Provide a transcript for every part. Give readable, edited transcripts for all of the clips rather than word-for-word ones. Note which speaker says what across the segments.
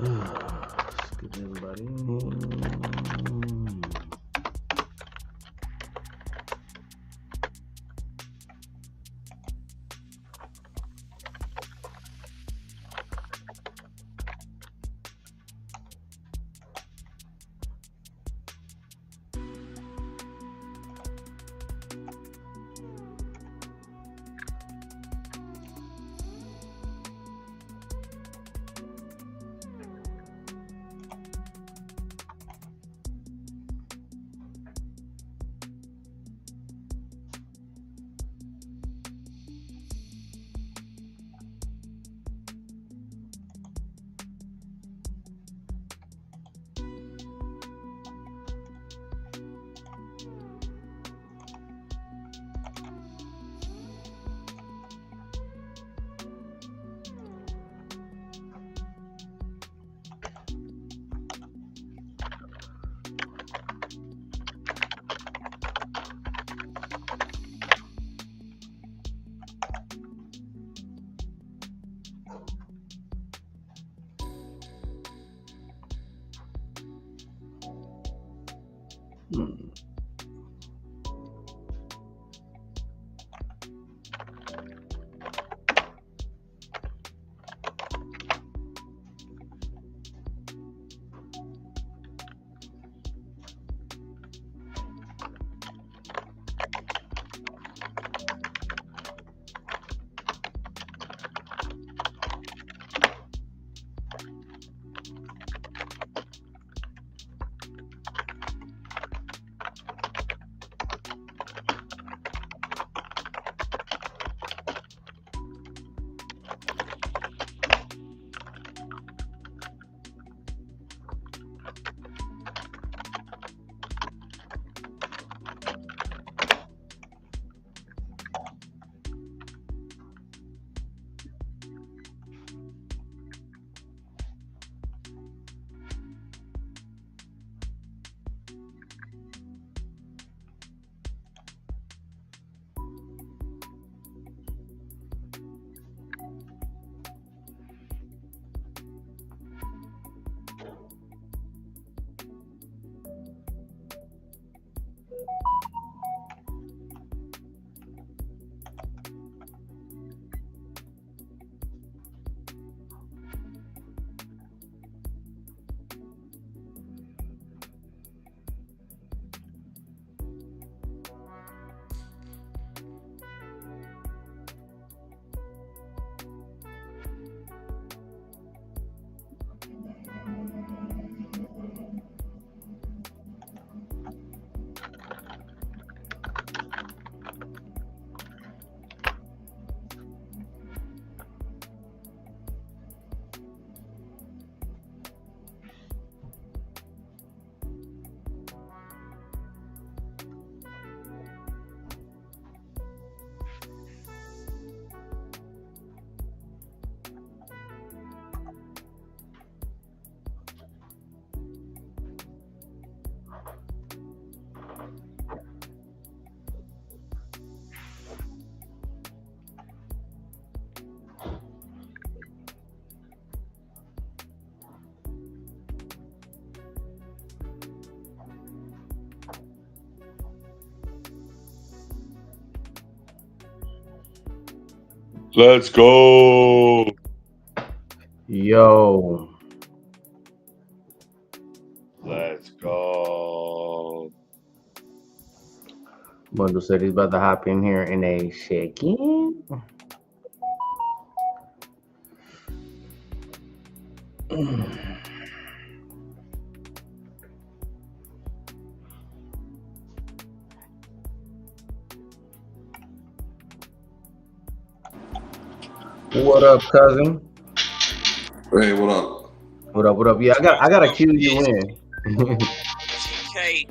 Speaker 1: Let's get everybody in.
Speaker 2: Let's go.
Speaker 1: Yo.
Speaker 2: Let's go.
Speaker 1: Bundle said he's about to hop in here in a second. What up, cousin?
Speaker 3: Hey, what up?
Speaker 1: What up? What up? Yeah, I gotta cue you in.
Speaker 4: GK,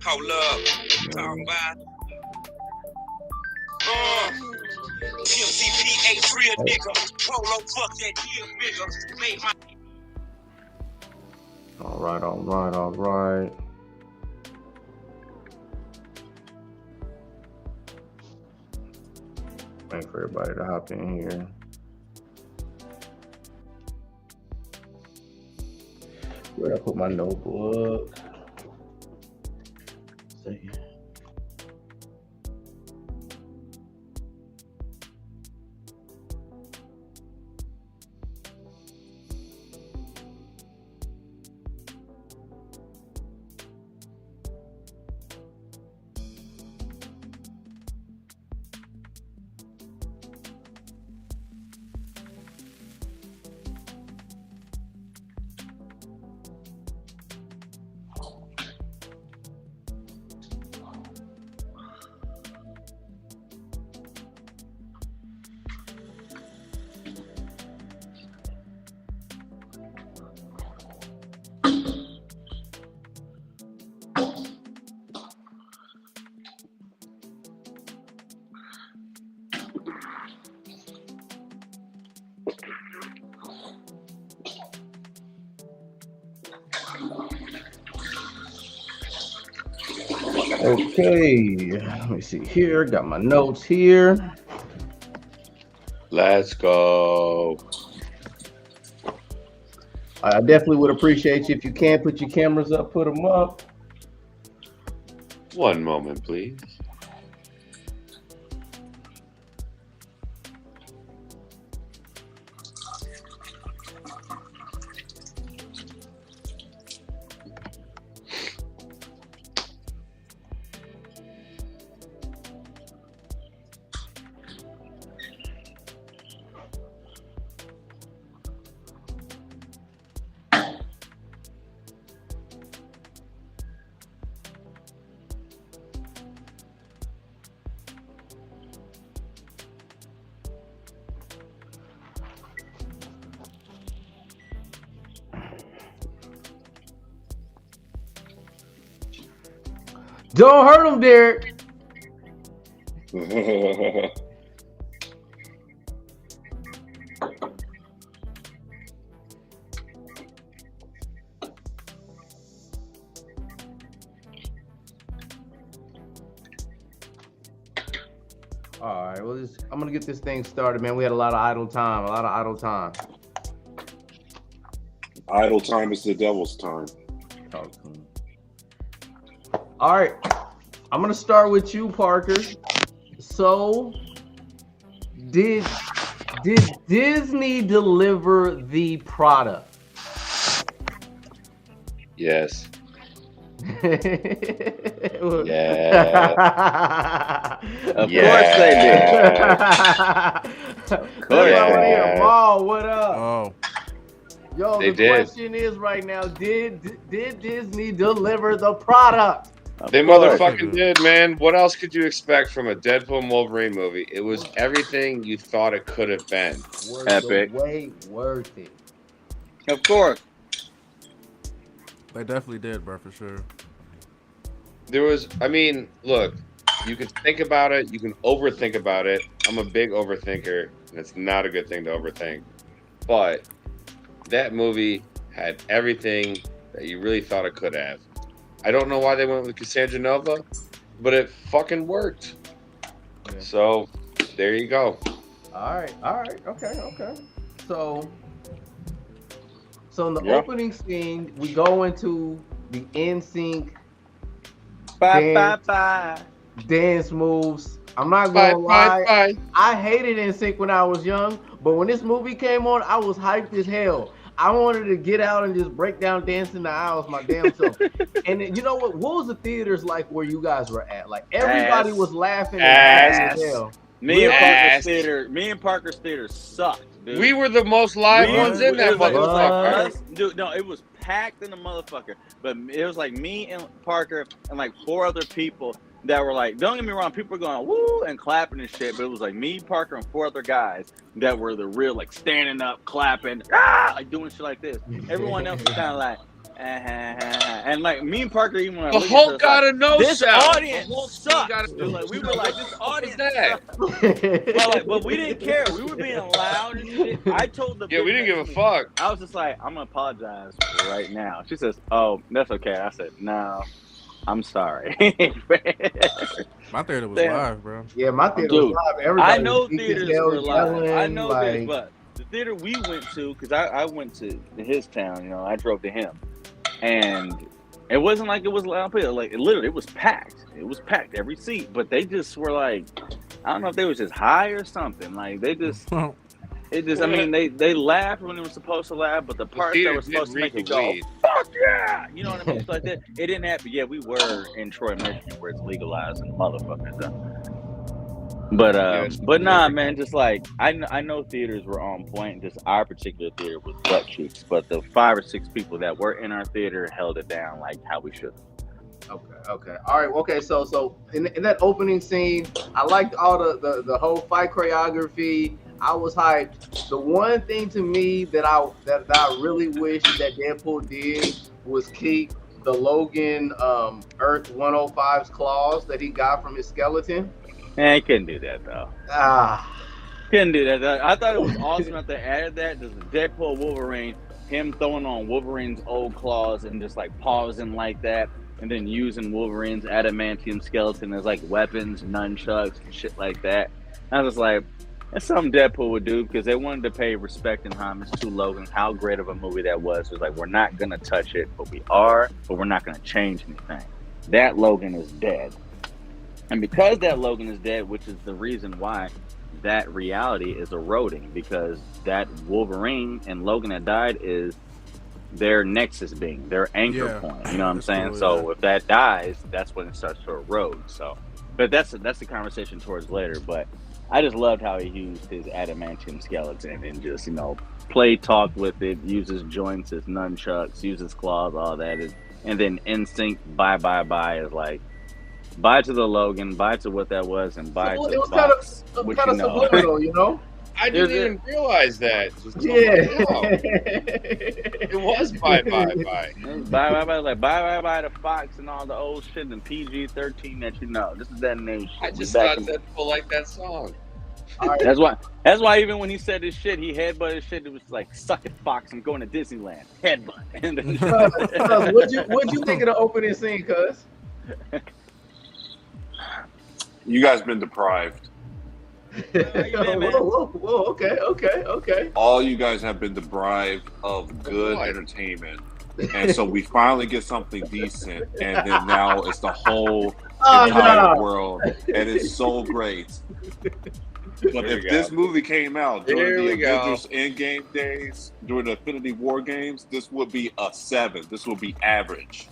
Speaker 4: hold up, talking about. TMCP ain't real nigga. Polo, fuck that deal, nigga. Made my.
Speaker 1: All right. Wait for everybody to hop in here. Where'd I put my notebook? See. Okay, let me see here. Got my notes here.
Speaker 2: Let's go.
Speaker 1: I definitely would appreciate you if you can put your cameras up, put them up.
Speaker 2: One moment, please.
Speaker 1: Don't hurt him, Derek. All right, well, I'm gonna get this thing started, man. We had a lot of idle time.
Speaker 3: Idle time is the devil's time.
Speaker 1: Talk to him. All right, I'm gonna start with you, Parker. So, did Disney deliver the product?
Speaker 2: Yes.
Speaker 1: Yeah.
Speaker 5: Of course they did.
Speaker 1: Of course.
Speaker 2: Yeah.
Speaker 1: Maul, what up?
Speaker 6: Oh,
Speaker 1: Yo,
Speaker 2: They
Speaker 1: the
Speaker 2: did.
Speaker 1: question is right now, did Disney deliver the product?
Speaker 2: They
Speaker 5: Of course.
Speaker 2: motherfucking did, man. What else could you expect from a Deadpool and Wolverine movie? It was everything you thought it could have been.
Speaker 1: Was
Speaker 5: Epic.
Speaker 1: the wait worth it?
Speaker 5: Of course.
Speaker 6: they definitely did, bro, for sure.
Speaker 2: There was, I mean, look, you can think about it, you can overthink about it. I'm a big overthinker, and it's not a good thing to overthink. But that movie had everything that you really thought it could have. I don't know why they went with Cassandra Nova, but it fucking worked.
Speaker 1: Yeah.
Speaker 2: So, there you go.
Speaker 1: All right, okay. So in the
Speaker 5: Yeah.
Speaker 1: opening scene, we go into the NSYNC
Speaker 5: Bye, bye, bye.
Speaker 1: dance moves. I'm not
Speaker 2: Bye,
Speaker 1: gonna lie.
Speaker 2: bye.
Speaker 1: I hated NSYNC when I was young, but when this movie came on, I was hyped as hell. I wanted to get out and just break down dance in the aisles my damn self. And then, you know what was the theaters like where you guys were at? Like everybody
Speaker 5: Ass.
Speaker 1: was laughing and
Speaker 2: Ass.
Speaker 1: happy as hell.
Speaker 5: Me and
Speaker 2: Ass.
Speaker 5: Parker's theater sucked, dude.
Speaker 2: We were the most live
Speaker 6: We-
Speaker 2: ones in that
Speaker 5: it was
Speaker 2: motherfucker.
Speaker 5: like us, dude. No, it was packed in the motherfucker. But it was like me and Parker and like 4 other people that were like, don't get me wrong, people were going woo and clapping and shit. But it was like me, Parker, and 4 other guys that were the real like standing up, clapping, like doing shit like this. Everyone else was kind of like, and like me and Parker even when I
Speaker 2: The
Speaker 5: looked at
Speaker 2: Hulk
Speaker 5: this,
Speaker 2: got
Speaker 5: like,
Speaker 2: a no
Speaker 5: this
Speaker 2: sound.
Speaker 5: audience
Speaker 2: The Hulk
Speaker 5: sucks.
Speaker 2: got a-
Speaker 5: Dude, like, we were like, this
Speaker 2: What was
Speaker 5: audience
Speaker 2: that?
Speaker 5: sucks. But we didn't care. We were being loud and shit. I told the
Speaker 2: Yeah, we didn't
Speaker 5: bitch
Speaker 2: give a
Speaker 5: next to me,
Speaker 2: fuck.
Speaker 5: I was just like, I'm gonna apologize right now. She says, "Oh, that's okay." I said, "No, I'm sorry."
Speaker 6: My theater was
Speaker 5: Damn.
Speaker 6: live, bro.
Speaker 1: Yeah, my theater
Speaker 5: Dude,
Speaker 1: was live. Everybody
Speaker 5: I know
Speaker 1: was geek as
Speaker 5: theaters
Speaker 1: hell,
Speaker 5: were live. I
Speaker 1: yelling,
Speaker 5: know
Speaker 1: like,
Speaker 5: this, but the theater we went to, because I went to his town. You know, I drove to him. and it wasn't like it was loud. Like it literally, it was packed. It was packed every seat, but they just were like, I don't know if they was just high or something. Like they just, it just. I mean, they laughed when they were supposed to laugh, but the parts that
Speaker 2: theater
Speaker 5: were supposed to
Speaker 2: did
Speaker 5: make you
Speaker 2: reek
Speaker 5: go,
Speaker 2: weed.
Speaker 5: fuck yeah, you know what I mean? So like that, it didn't happen. Yeah, we were in Troy, Michigan, where it's legalized and motherfuckers. But nah, man, just like I know theaters were on point. Just our particular theater was butt cheeks, but the 5 or 6 people that were in our theater held it down like how we should.
Speaker 1: Okay. All right. Okay. So in that opening scene, I liked all the whole fight choreography. I was hyped. The one thing to me that I really wish that Deadpool did was keep the Logan Earth 105's claws that he got from his skeleton.
Speaker 5: Man, he couldn't do that though. Couldn't do that. I thought it was awesome that they added that. There's a Deadpool Wolverine, him throwing on Wolverine's old claws and just like pausing like that, and then using Wolverine's adamantium skeleton as like weapons, nunchucks, and shit like that. I was like, that's something Deadpool would do because they wanted to pay respect and homage to Logan. How great of a movie that was. It was like, we're not gonna touch it, but we're not gonna change anything. That Logan is dead. And because that Logan is dead, which is the reason why that reality is eroding, because that Wolverine and Logan that died is their nexus being, their anchor point. You know what I'm saying?
Speaker 6: Cool,
Speaker 5: so if that dies, that's when it starts to erode. So, but that's the conversation towards later. But I just loved how he used his adamantium skeleton and just, play talk with it, use his joints, his nunchucks, use his claws, all that. And then instinct, bye is like, bye to the Logan, bye to what that was, and bye to the box.
Speaker 1: It was kind of subliminal,
Speaker 2: I didn't even realize that. It was bye.
Speaker 5: Bye, like bye to Fox and all the old shit and PG-13 that you know. This is that new shit.
Speaker 2: I just thought Deadpool liked that song.
Speaker 1: Right.
Speaker 5: That's why even when he said his shit, he headbutted shit. It was like, suck it, Fox, I'm going to Disneyland. Headbutt.
Speaker 1: What'd you think of the opening scene, cuz?
Speaker 3: You guys been deprived.
Speaker 1: Whoa, okay.
Speaker 3: All you guys have been deprived of good entertainment. And so we finally get something decent, and then now it's the whole entire world, and it's so great. But if this movie came out during the Avengers Endgame days, during the Infinity War games, this would be a 7. This would be average.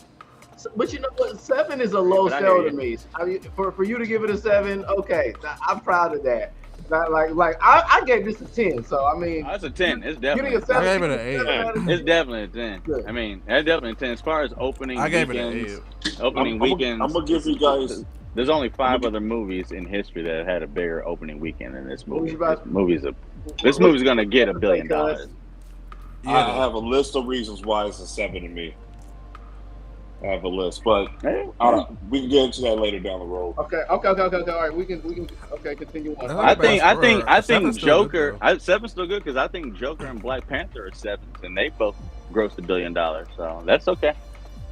Speaker 1: But you know what? 7 is a low sell to me. I mean, for you to give it a 7, okay, I'm proud of that. Not like I gave this a 10. So I mean,
Speaker 5: that's a 10. It's definitely.
Speaker 1: A 7,
Speaker 6: I gave it an 8.
Speaker 5: It's definitely a 10. Good. I mean, that's definitely a 10. As far as opening,
Speaker 6: I gave
Speaker 5: weekends,
Speaker 6: it an 8.
Speaker 5: Opening weekends.
Speaker 3: I'm gonna give you guys.
Speaker 5: There's only 5 other movies in history that had a bigger opening weekend than this movie. This movie's gonna get $1 billion.
Speaker 3: I have a list of reasons why it's a 7 to me. I have a list, but we can get into that later down the road.
Speaker 1: Okay. All right, we can. Okay, continue on.
Speaker 5: I think Joker. 7's still good because I think Joker and Black Panther are 7s, and they both grossed $1 billion. So that's okay.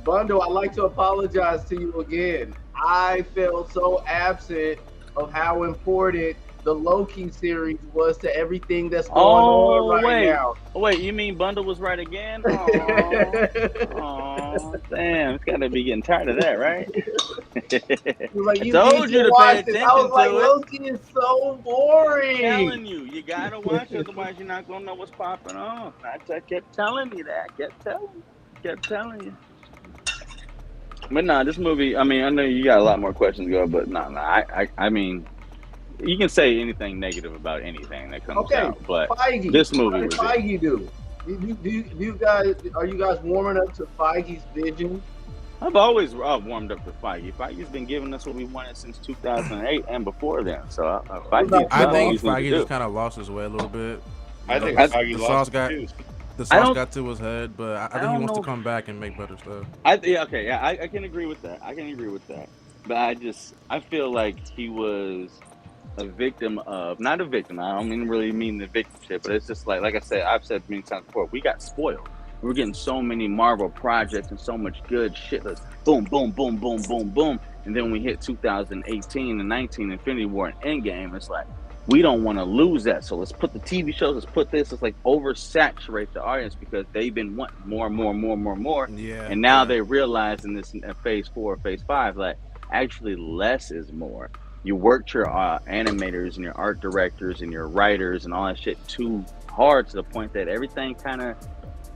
Speaker 1: Bundle, I'd like to apologize to you again. I felt so absent of how important the Loki series was to everything that's going on right now.
Speaker 5: Oh, wait, you mean Bundle was right again? Oh, damn. It's got to be getting tired of that, right?
Speaker 1: Like,
Speaker 5: I told you to pay attention
Speaker 1: I was like,
Speaker 5: to it.
Speaker 1: Loki is so boring.
Speaker 5: I'm telling you got to watch it, otherwise you're not going to know what's popping off. I kept telling you that. Kept telling you. But nah, this movie, I mean, I know you got a lot more questions to go, but I mean, you can say anything negative about anything that comes out, but
Speaker 1: Feige,
Speaker 5: this movie was
Speaker 1: Feige do you guys, are you guys warming up to Feige's vision?
Speaker 5: I've always warmed up to Feige. Feige's been giving us what we wanted since 2008 and before then. So
Speaker 6: I think Feige just kind of lost his way a little bit.
Speaker 2: I think Feige lost
Speaker 6: the sauce got to his head, but I think he wants to come back and make better stuff.
Speaker 5: I can agree with that. But I feel like he was a victim of, not a victim, I don't really mean the victim shit, but it's just like I said, I've said many times before, we got spoiled. We're getting so many Marvel projects and so much good shit. Like boom, boom, boom, boom, boom, boom. And then we hit 2018 and 19, Infinity War and Endgame. It's like, we don't want to lose that. So let's put the TV shows, let's put this, let's like oversaturate the audience because they've been wanting more and more and more and more and more.
Speaker 6: Yeah.
Speaker 5: And now they realize in this phase 4, phase 5, like actually less is more. You worked your animators and your art directors and your writers and all that shit too hard to the point that everything kind of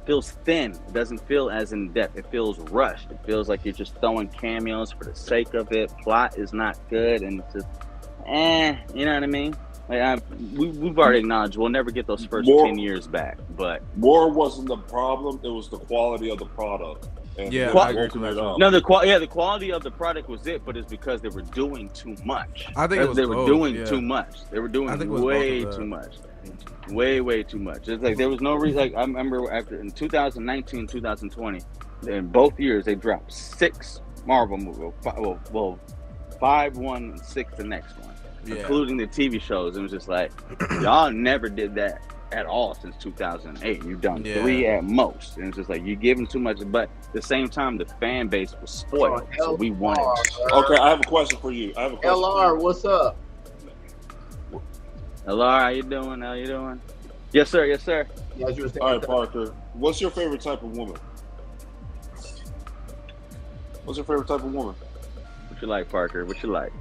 Speaker 5: feels thin. It doesn't feel as in depth. It feels rushed. It feels like you're just throwing cameos for the sake of it. Plot is not good, and it's just, you know what I mean? Like we've already acknowledged we'll never get those first 10 years back, but
Speaker 3: more wasn't the problem. It was the quality of the product. And
Speaker 6: yeah,
Speaker 3: I agree with that.
Speaker 5: No, the quality of the product was it, but it's because they were doing too much.
Speaker 6: I think
Speaker 5: they were doing too much. They were doing way too much. Way too much. It's like there was no reason. Like I remember after in 2019, 2020, in both years they dropped 6 Marvel movies. Well, 5 one and 6 the next one, including the TV shows. It was just like y'all never did that at all since 2008. You've done 3 at most, and it's just like you're giving too much. But at the same time, the fan base was spoiled, so we wanted.
Speaker 3: Okay, I have a question for you.
Speaker 1: LR, what's up?
Speaker 5: LR, how you doing? How you doing? Yes, sir. Yes, sir.
Speaker 1: Yeah, you were
Speaker 3: all right, Parker. What's your favorite type of woman? What's your favorite type of woman?
Speaker 5: What you like, Parker? What you like?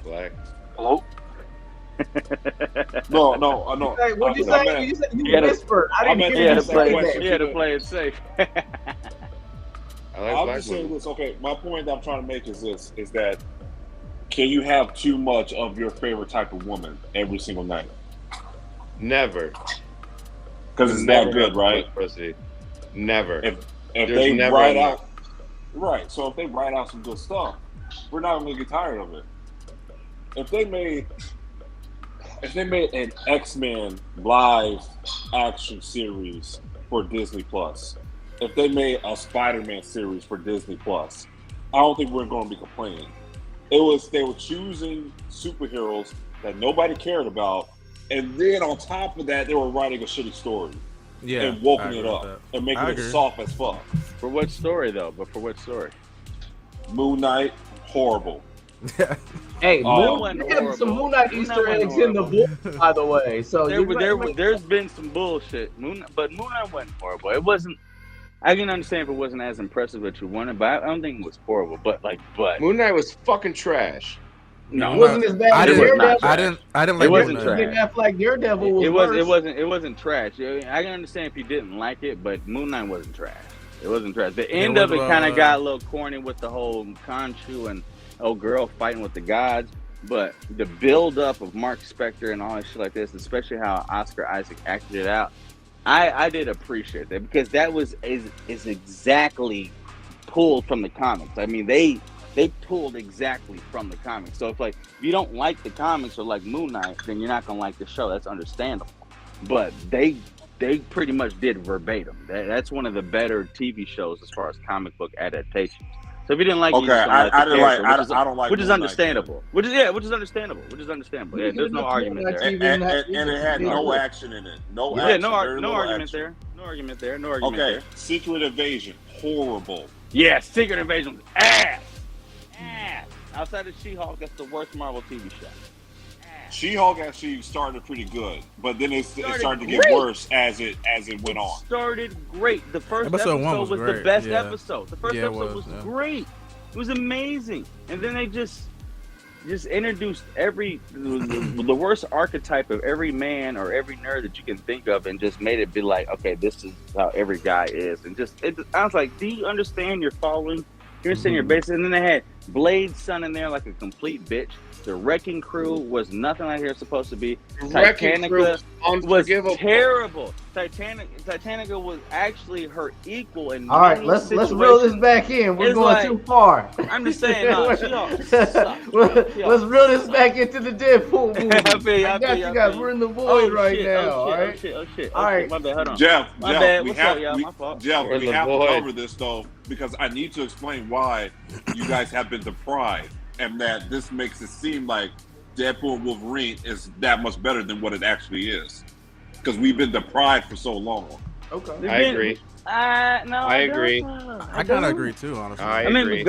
Speaker 2: Black.
Speaker 3: Hello? No.
Speaker 1: What'd you say? You whispered. I didn't hear you say that.
Speaker 5: You had to play it safe.
Speaker 3: I'll just say this. Okay, my point that I'm trying to make is this: is that can you have too much of your favorite type of woman every single night?
Speaker 2: Never.
Speaker 3: Because it's that good, right?
Speaker 2: Never.
Speaker 3: If they write out, right? So if they write out some good stuff, we're not going to get tired of it. If they made an X-Men live action series for Disney Plus, if they made a Spider-Man series for Disney Plus, I don't think we're going to be complaining. They were choosing superheroes that nobody cared about, and then on top of that, they were writing a shitty story and woken it up and making it soft as fuck.
Speaker 5: For what story though? But for what story?
Speaker 3: Moon Knight, horrible.
Speaker 1: Hey, they have some Moon Knight Easter eggs in the book, by the way. So
Speaker 5: there's been some bullshit. But Moon Knight wasn't horrible. It wasn't. I can understand if it wasn't as impressive as you wanted, but I don't think it was horrible. But
Speaker 2: Moon Knight was fucking trash.
Speaker 5: No,
Speaker 1: it wasn't as bad as Daredevil.
Speaker 6: I didn't like
Speaker 5: it. Wasn't trash.
Speaker 1: Daredevil was
Speaker 5: It wasn't trash. I can understand if you didn't like it, but Moon Knight wasn't trash. It wasn't trash. The end of it kind of got a little corny with the whole Khonshu and old girl fighting with the gods. But the build up of Mark Spector and all that shit like this, especially how Oscar Isaac acted it out, I did appreciate that because that is exactly pulled from the comics. I mean, they pulled exactly from the comics. So if you don't like the comics or like Moon Knight, then you're not gonna like the show. That's understandable. But they pretty much did verbatim. That's one of the better TV shows as far as comic book adaptations. So if you didn't like,
Speaker 3: I don't like,
Speaker 5: which is understandable. Which is understable. Yeah, there's no argument there.
Speaker 3: And it had no action in it. No
Speaker 5: argument there.
Speaker 3: Okay, Secret Invasion, horrible.
Speaker 5: Yeah, Secret Invasion was ass. Outside of She-Hulk, that's the worst Marvel TV show.
Speaker 3: She-Hulk actually started pretty good, but then it started to get worse as it went on.
Speaker 5: Started great. The first episode was the best episode. The first episode was great. It was amazing. And then they just introduced the worst archetype of every man or every nerd that you can think of, and just made it be like, okay, this is how every guy is. And I was like, do you understand your following? You understand your basics? And then they had Blade's son in there like a complete bitch. The Wrecking Crew was nothing like they're supposed to be. Titanica was terrible. Titanica was actually her equal in
Speaker 1: all right, let's reel this back in. We're going too far.
Speaker 5: I'm just saying, She-Hulk sucks.
Speaker 1: Let's reel this back into the Deadpool movie.
Speaker 5: I
Speaker 1: got you guys. We're in the void right now. All right.
Speaker 5: All right. My bad. Hold on.
Speaker 3: Jeff,
Speaker 5: my bad. What's up, y'all? My fault.
Speaker 3: Jeff, we have to cover this though because I need to explain why you guys have been deprived. And that this makes it seem like Deadpool and Wolverine is that much better than what it actually is. Because we've been deprived for so long.
Speaker 1: Okay.
Speaker 2: I agree.
Speaker 5: No,
Speaker 2: I agree.
Speaker 6: I kind of agree too, honestly.
Speaker 2: I
Speaker 5: mean,
Speaker 2: agree.
Speaker 1: Is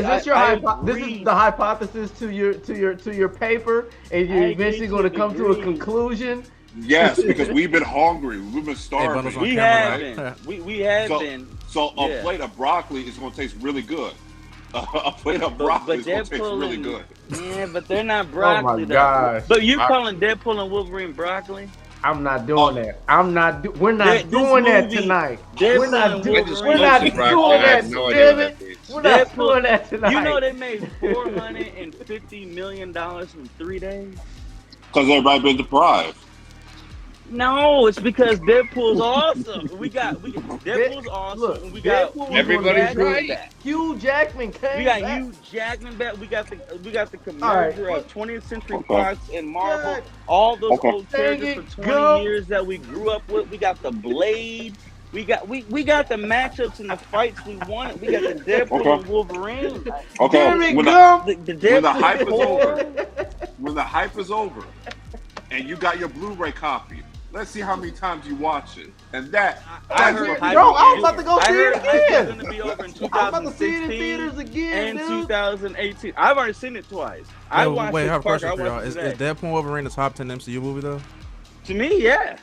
Speaker 1: this your this is the hypothesis to your paper, and you're eventually going to come to a conclusion?
Speaker 3: Yes, because we've been hungry. We've been starving.
Speaker 6: Hey,
Speaker 5: we
Speaker 6: camera,
Speaker 5: have
Speaker 6: right?
Speaker 5: been. We have
Speaker 3: So-
Speaker 5: been.
Speaker 3: So a
Speaker 5: Yeah.
Speaker 3: plate of broccoli is going to taste really good. A plate of broccoli is going to taste really good.
Speaker 5: Yeah, but they're not broccoli.
Speaker 1: Oh my gosh.
Speaker 5: But you're calling Deadpool and Wolverine broccoli?
Speaker 1: I'm not doing that. We're not doing that tonight. We're not doing that. Damn it. We're not doing that tonight.
Speaker 5: You know they made $450 million in 3 days?
Speaker 3: Because everybody been deprived.
Speaker 5: No, it's because Deadpool's awesome. Deadpool's awesome.
Speaker 1: Look,
Speaker 5: and we got
Speaker 1: Deadpool
Speaker 2: Everybody's
Speaker 1: was
Speaker 2: right.
Speaker 5: back.
Speaker 1: Hugh Jackman came
Speaker 5: We got
Speaker 1: back.
Speaker 5: Hugh Jackman back. We got the
Speaker 1: right.
Speaker 5: merger of 20th Century
Speaker 3: Okay.
Speaker 5: Fox and Marvel.
Speaker 1: God.
Speaker 5: All those
Speaker 3: Okay.
Speaker 5: old characters for 20 years that we grew up with. We got the Blade. We got the matchups and the fights we wanted. We got the Deadpool
Speaker 3: Okay.
Speaker 5: and Wolverine.
Speaker 3: Okay,
Speaker 1: Damn it,
Speaker 3: when
Speaker 1: girl.
Speaker 5: The
Speaker 3: the
Speaker 5: Deadpool
Speaker 3: hype is over,
Speaker 5: 4.
Speaker 3: when the hype is over, and you got your Blu-ray copy, let's see how many times you watch it. And that,
Speaker 5: I
Speaker 3: that's
Speaker 5: heard
Speaker 3: what-
Speaker 5: hype
Speaker 1: Bro,
Speaker 5: is-
Speaker 1: I'm about to go
Speaker 5: I
Speaker 1: see
Speaker 5: heard
Speaker 1: it
Speaker 5: hype is
Speaker 1: again.
Speaker 5: gonna be over in
Speaker 1: I'm about to see it in
Speaker 5: 2016
Speaker 1: theaters again,
Speaker 5: and
Speaker 1: dude.
Speaker 5: 2018. I've already seen it twice. I watched
Speaker 6: Wait, I
Speaker 5: it.
Speaker 6: have a
Speaker 5: Parker,
Speaker 6: question
Speaker 5: I
Speaker 6: for y'all.
Speaker 5: watched
Speaker 6: Is
Speaker 5: it today.
Speaker 6: Deadpool Wolverine the top 10 MCU movie though?
Speaker 5: To me, yeah.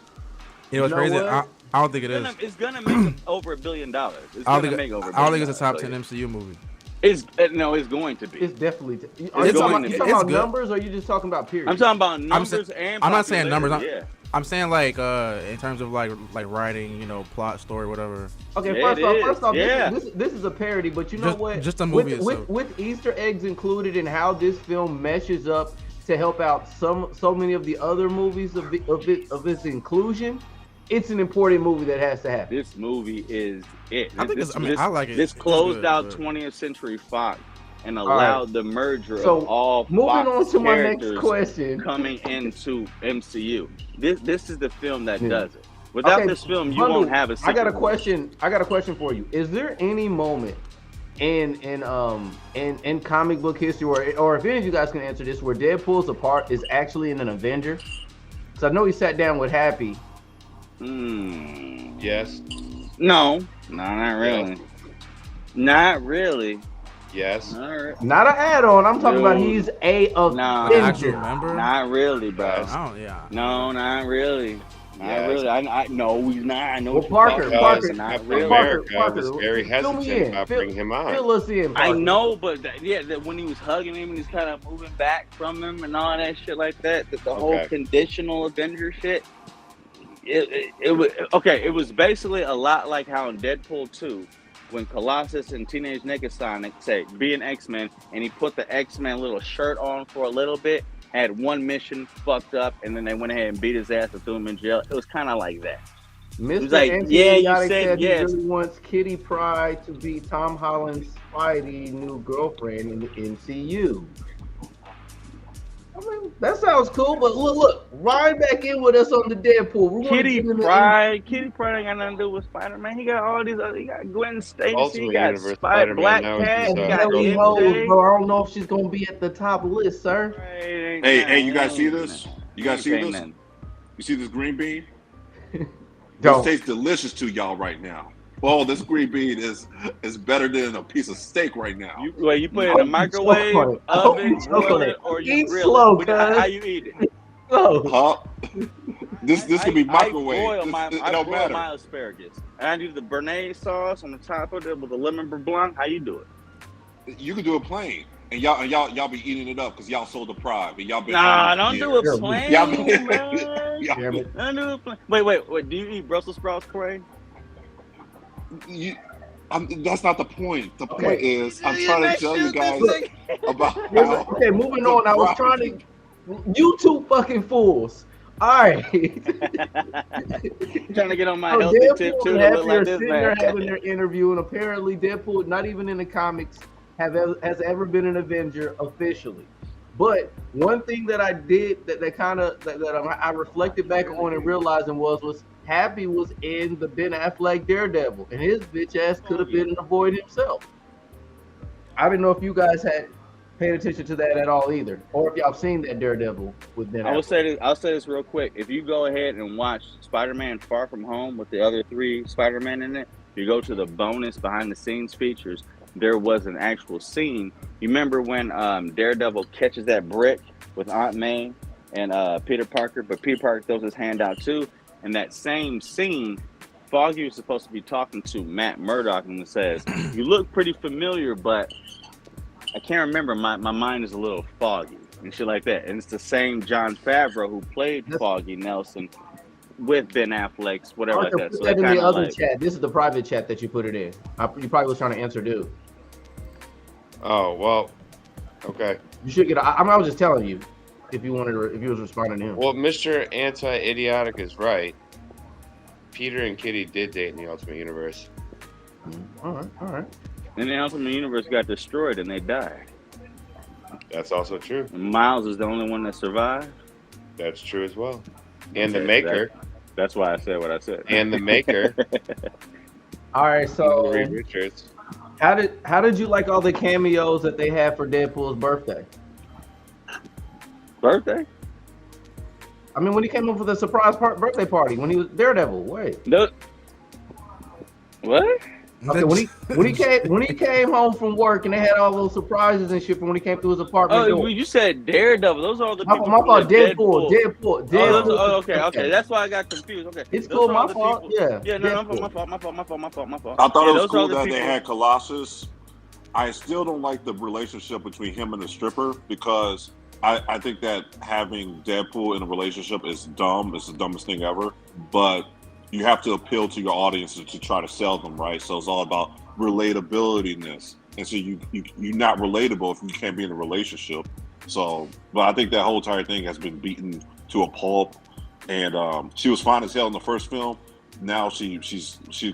Speaker 6: You know what's
Speaker 1: know
Speaker 6: crazy?
Speaker 1: what?
Speaker 6: I don't think it is.
Speaker 5: It's gonna make over $1 billion. It's
Speaker 6: I don't
Speaker 5: gonna
Speaker 6: think
Speaker 5: make over.
Speaker 6: I don't think it's a top
Speaker 5: $1
Speaker 6: 10
Speaker 5: billion.
Speaker 6: MCU movie.
Speaker 5: It's going to be.
Speaker 1: It's definitely.
Speaker 5: It's
Speaker 1: Are you
Speaker 5: going to
Speaker 1: talking
Speaker 5: be.
Speaker 1: about
Speaker 6: It's good.
Speaker 1: numbers, or are you just talking about period?
Speaker 5: I'm talking about
Speaker 6: I'm
Speaker 5: numbers and.
Speaker 6: I'm not saying numbers.
Speaker 5: popularity,
Speaker 6: I'm saying like in terms of like writing, plot, story, whatever.
Speaker 1: Okay,
Speaker 5: Yeah,
Speaker 1: first off,
Speaker 5: yeah.
Speaker 1: this is a parody, but you know what?
Speaker 6: Just a movie
Speaker 1: with,
Speaker 6: itself.
Speaker 1: with Easter eggs included in how this film meshes up to help out so many of the other movies of its inclusion. It's an important movie that has to happen.
Speaker 5: This movie is it.
Speaker 6: I think I like it.
Speaker 5: This
Speaker 6: It's
Speaker 5: closed
Speaker 6: good,
Speaker 5: out
Speaker 6: but-
Speaker 5: 20th Century Fox and allowed the merger
Speaker 1: So,
Speaker 5: of all
Speaker 1: moving
Speaker 5: Fox
Speaker 1: on to my next
Speaker 5: characters
Speaker 1: question.
Speaker 5: coming into MCU. This is the film that does it. Without
Speaker 1: Okay,
Speaker 5: this film, you
Speaker 1: Hunter,
Speaker 5: won't have a sequel.
Speaker 1: I got a question for you. Is there any moment in comic book history, or if any of you guys can answer this, where Deadpool's part is actually in an Avenger? Because I know he sat down with Happy.
Speaker 2: Yes.
Speaker 5: No, not really.
Speaker 2: Yes.
Speaker 5: Not really.
Speaker 2: Yes.
Speaker 5: Not, re-
Speaker 1: Not an add-on. I'm talking about
Speaker 5: Dude.
Speaker 1: he's a
Speaker 5: Nah.
Speaker 6: An actual
Speaker 1: Avenger.
Speaker 6: member?
Speaker 5: not really, bro.
Speaker 6: I don't. Yeah.
Speaker 5: No, not really. Not
Speaker 2: Yes.
Speaker 5: really. I no, he's not. I know.
Speaker 1: Well,
Speaker 5: what you're
Speaker 1: Parker,
Speaker 5: talking
Speaker 1: Parker,
Speaker 5: about. Not
Speaker 2: Captain
Speaker 5: really.
Speaker 2: America
Speaker 1: Parker,
Speaker 2: was very
Speaker 1: fill me
Speaker 2: hesitant
Speaker 1: in.
Speaker 2: about bringing him on.
Speaker 1: Fill us in,
Speaker 5: I
Speaker 1: Parker.
Speaker 5: know, but that when he was hugging him and he's kind of moving back from him and all that shit like that, the whole
Speaker 2: Okay.
Speaker 5: conditional Avenger shit. It was okay. It was basically a lot like how in Deadpool 2, when Colossus and Teenage Naked Sonic say be an X-Men, and he put the X-Men little shirt on for a little bit, had one mission fucked up, and then they went ahead and beat his ass and threw him in jail. It was kind of like that.
Speaker 1: Mr.
Speaker 5: was like,
Speaker 1: Anthony
Speaker 5: yeah, you
Speaker 1: Yachty
Speaker 5: said
Speaker 1: said
Speaker 5: yes.
Speaker 1: he really wants Kitty Pryde to be Tom Holland's Spidey new girlfriend in the MCU. I mean, that sounds cool, but look, ride back in with us on the Deadpool. We wanna
Speaker 5: Kitty
Speaker 1: get in the-
Speaker 5: Pryde ain't got nothing to do with Spider-Man. He got all these other. He got Gwen Stacy.
Speaker 2: Ultimate
Speaker 5: He got
Speaker 2: Universe Spider-Man,
Speaker 5: Black
Speaker 2: now he's
Speaker 5: Cat.
Speaker 2: just,
Speaker 5: He
Speaker 2: uh,
Speaker 5: got
Speaker 1: Kelly
Speaker 5: MJ.
Speaker 1: Rose, bro. I don't know if she's gonna be at the top list, sir.
Speaker 3: Hey, you guys see this? You guys see
Speaker 5: Ain't
Speaker 3: this?
Speaker 5: nothing.
Speaker 3: You see this green bean? This
Speaker 1: Don't.
Speaker 3: tastes delicious to y'all right now. Oh, this green bean is better than a piece of steak right now.
Speaker 5: You put it in the microwave, oven, broil it, or you
Speaker 1: Eat
Speaker 5: grill
Speaker 1: slow,
Speaker 5: it. How
Speaker 1: cuz.
Speaker 5: you eat it?
Speaker 1: Oh,
Speaker 3: Huh? This could be microwave.
Speaker 5: I
Speaker 3: It
Speaker 5: boil
Speaker 3: don't matter.
Speaker 5: my asparagus. And I do the Béarnaise sauce on the top of it with the lemon blanc. How you do it?
Speaker 3: You can do it plain, and y'all be eating it up because y'all so deprived. And y'all been
Speaker 5: Nah, don't
Speaker 3: yeah.
Speaker 5: do it
Speaker 1: Yeah,
Speaker 5: plain,
Speaker 3: Y'all
Speaker 5: man.
Speaker 3: y'all-
Speaker 1: damn it.
Speaker 5: Don't do it plain. Wait. Do you eat Brussels sprouts, Corey?
Speaker 3: that's not the point. The
Speaker 1: Okay.
Speaker 3: point is, I'm trying to tell you guys about
Speaker 1: Yeah,
Speaker 3: how.
Speaker 1: okay, moving on. I was trying to. You two fucking fools. All right.
Speaker 5: Trying to get on my
Speaker 1: So
Speaker 5: healthy
Speaker 1: Deadpool
Speaker 5: tip too
Speaker 1: and
Speaker 5: to
Speaker 1: Happy
Speaker 5: look
Speaker 1: are
Speaker 5: like this
Speaker 1: sitting there
Speaker 5: man.
Speaker 1: having their interview, and apparently Deadpool, not even in the comics, has ever been an Avenger officially. But one thing that I did that I reflected back on and realizing was Happy was in the Ben Affleck Daredevil, and his bitch ass could have been in the Void himself. I didn't know if you guys had. paid attention to that at all either, or if y'all seen that Daredevil with Ben
Speaker 5: I will
Speaker 1: Affleck.
Speaker 5: say this. I'll say this real quick. If you go ahead and watch Spider-Man: Far From Home with the other 3 Spider-Man in it, you go to the bonus behind-the-scenes features. There was an actual scene. You remember when Daredevil catches that brick with Aunt May and Peter Parker, but Peter Parker throws his hand out too. And that same scene, Foggy was supposed to be talking to Matt Murdock and says, "You look pretty familiar, but I can't remember. My mind is a little foggy." And shit like that. And it's the same Jon Favreau who played Foggy Nelson with Ben Affleck's, whatever like that.
Speaker 1: Put
Speaker 5: So
Speaker 1: that in
Speaker 5: kind
Speaker 1: the
Speaker 5: of
Speaker 1: other
Speaker 5: like,
Speaker 1: chat. This is the private chat that you put it in. You probably was trying to answer, dude.
Speaker 2: Oh well, okay.
Speaker 1: You should get. I was just telling you, if you wanted, if you was responding to him.
Speaker 2: Well, Mr. Anti-Idiotic is right. Peter and Kitty did date in the Ultimate Universe.
Speaker 1: All right.
Speaker 5: and the Ultimate Universe got destroyed and they died.
Speaker 2: That's also true.
Speaker 5: And Miles is the only one that survived.
Speaker 2: That's true as well. And the
Speaker 5: Okay,
Speaker 2: Maker.
Speaker 5: That's why I said what I said.
Speaker 2: And the Maker.
Speaker 1: All right. So,
Speaker 2: Reed Richards.
Speaker 1: how did you like all the cameos that they had for Deadpool's birthday?
Speaker 5: Birthday?
Speaker 1: I mean, when he came up with a surprise birthday party when he was Daredevil. Wait.
Speaker 5: No. What?
Speaker 1: Okay, when he came home from work and they had all those surprises and shit from when he came through his apartment
Speaker 5: Oh,
Speaker 1: door.
Speaker 5: you said Daredevil. Those are all the people.
Speaker 1: My
Speaker 5: who
Speaker 1: fault.
Speaker 5: played
Speaker 1: Deadpool.
Speaker 5: Oh, okay. That's why I got confused. Okay,
Speaker 1: It's
Speaker 5: Those
Speaker 1: cool.
Speaker 5: are all
Speaker 1: My
Speaker 5: the
Speaker 1: fault.
Speaker 5: people-
Speaker 1: Yeah.
Speaker 5: Yeah, no,
Speaker 1: Deadpool.
Speaker 5: my fault.
Speaker 3: I thought
Speaker 5: Yeah,
Speaker 3: it was
Speaker 5: those are all
Speaker 3: cool
Speaker 5: the
Speaker 3: that they
Speaker 5: people-
Speaker 3: had Colossus. I still don't like the relationship between him and the stripper because I think that having Deadpool in a relationship is dumb. It's the dumbest thing ever. But you have to appeal to your audiences to try to sell them, right? So it's all about relatability-ness. And so you're not relatable if you can't be in a relationship. So, but I think that whole entire thing has been beaten to a pulp. And she was fine as hell in the first film. Now she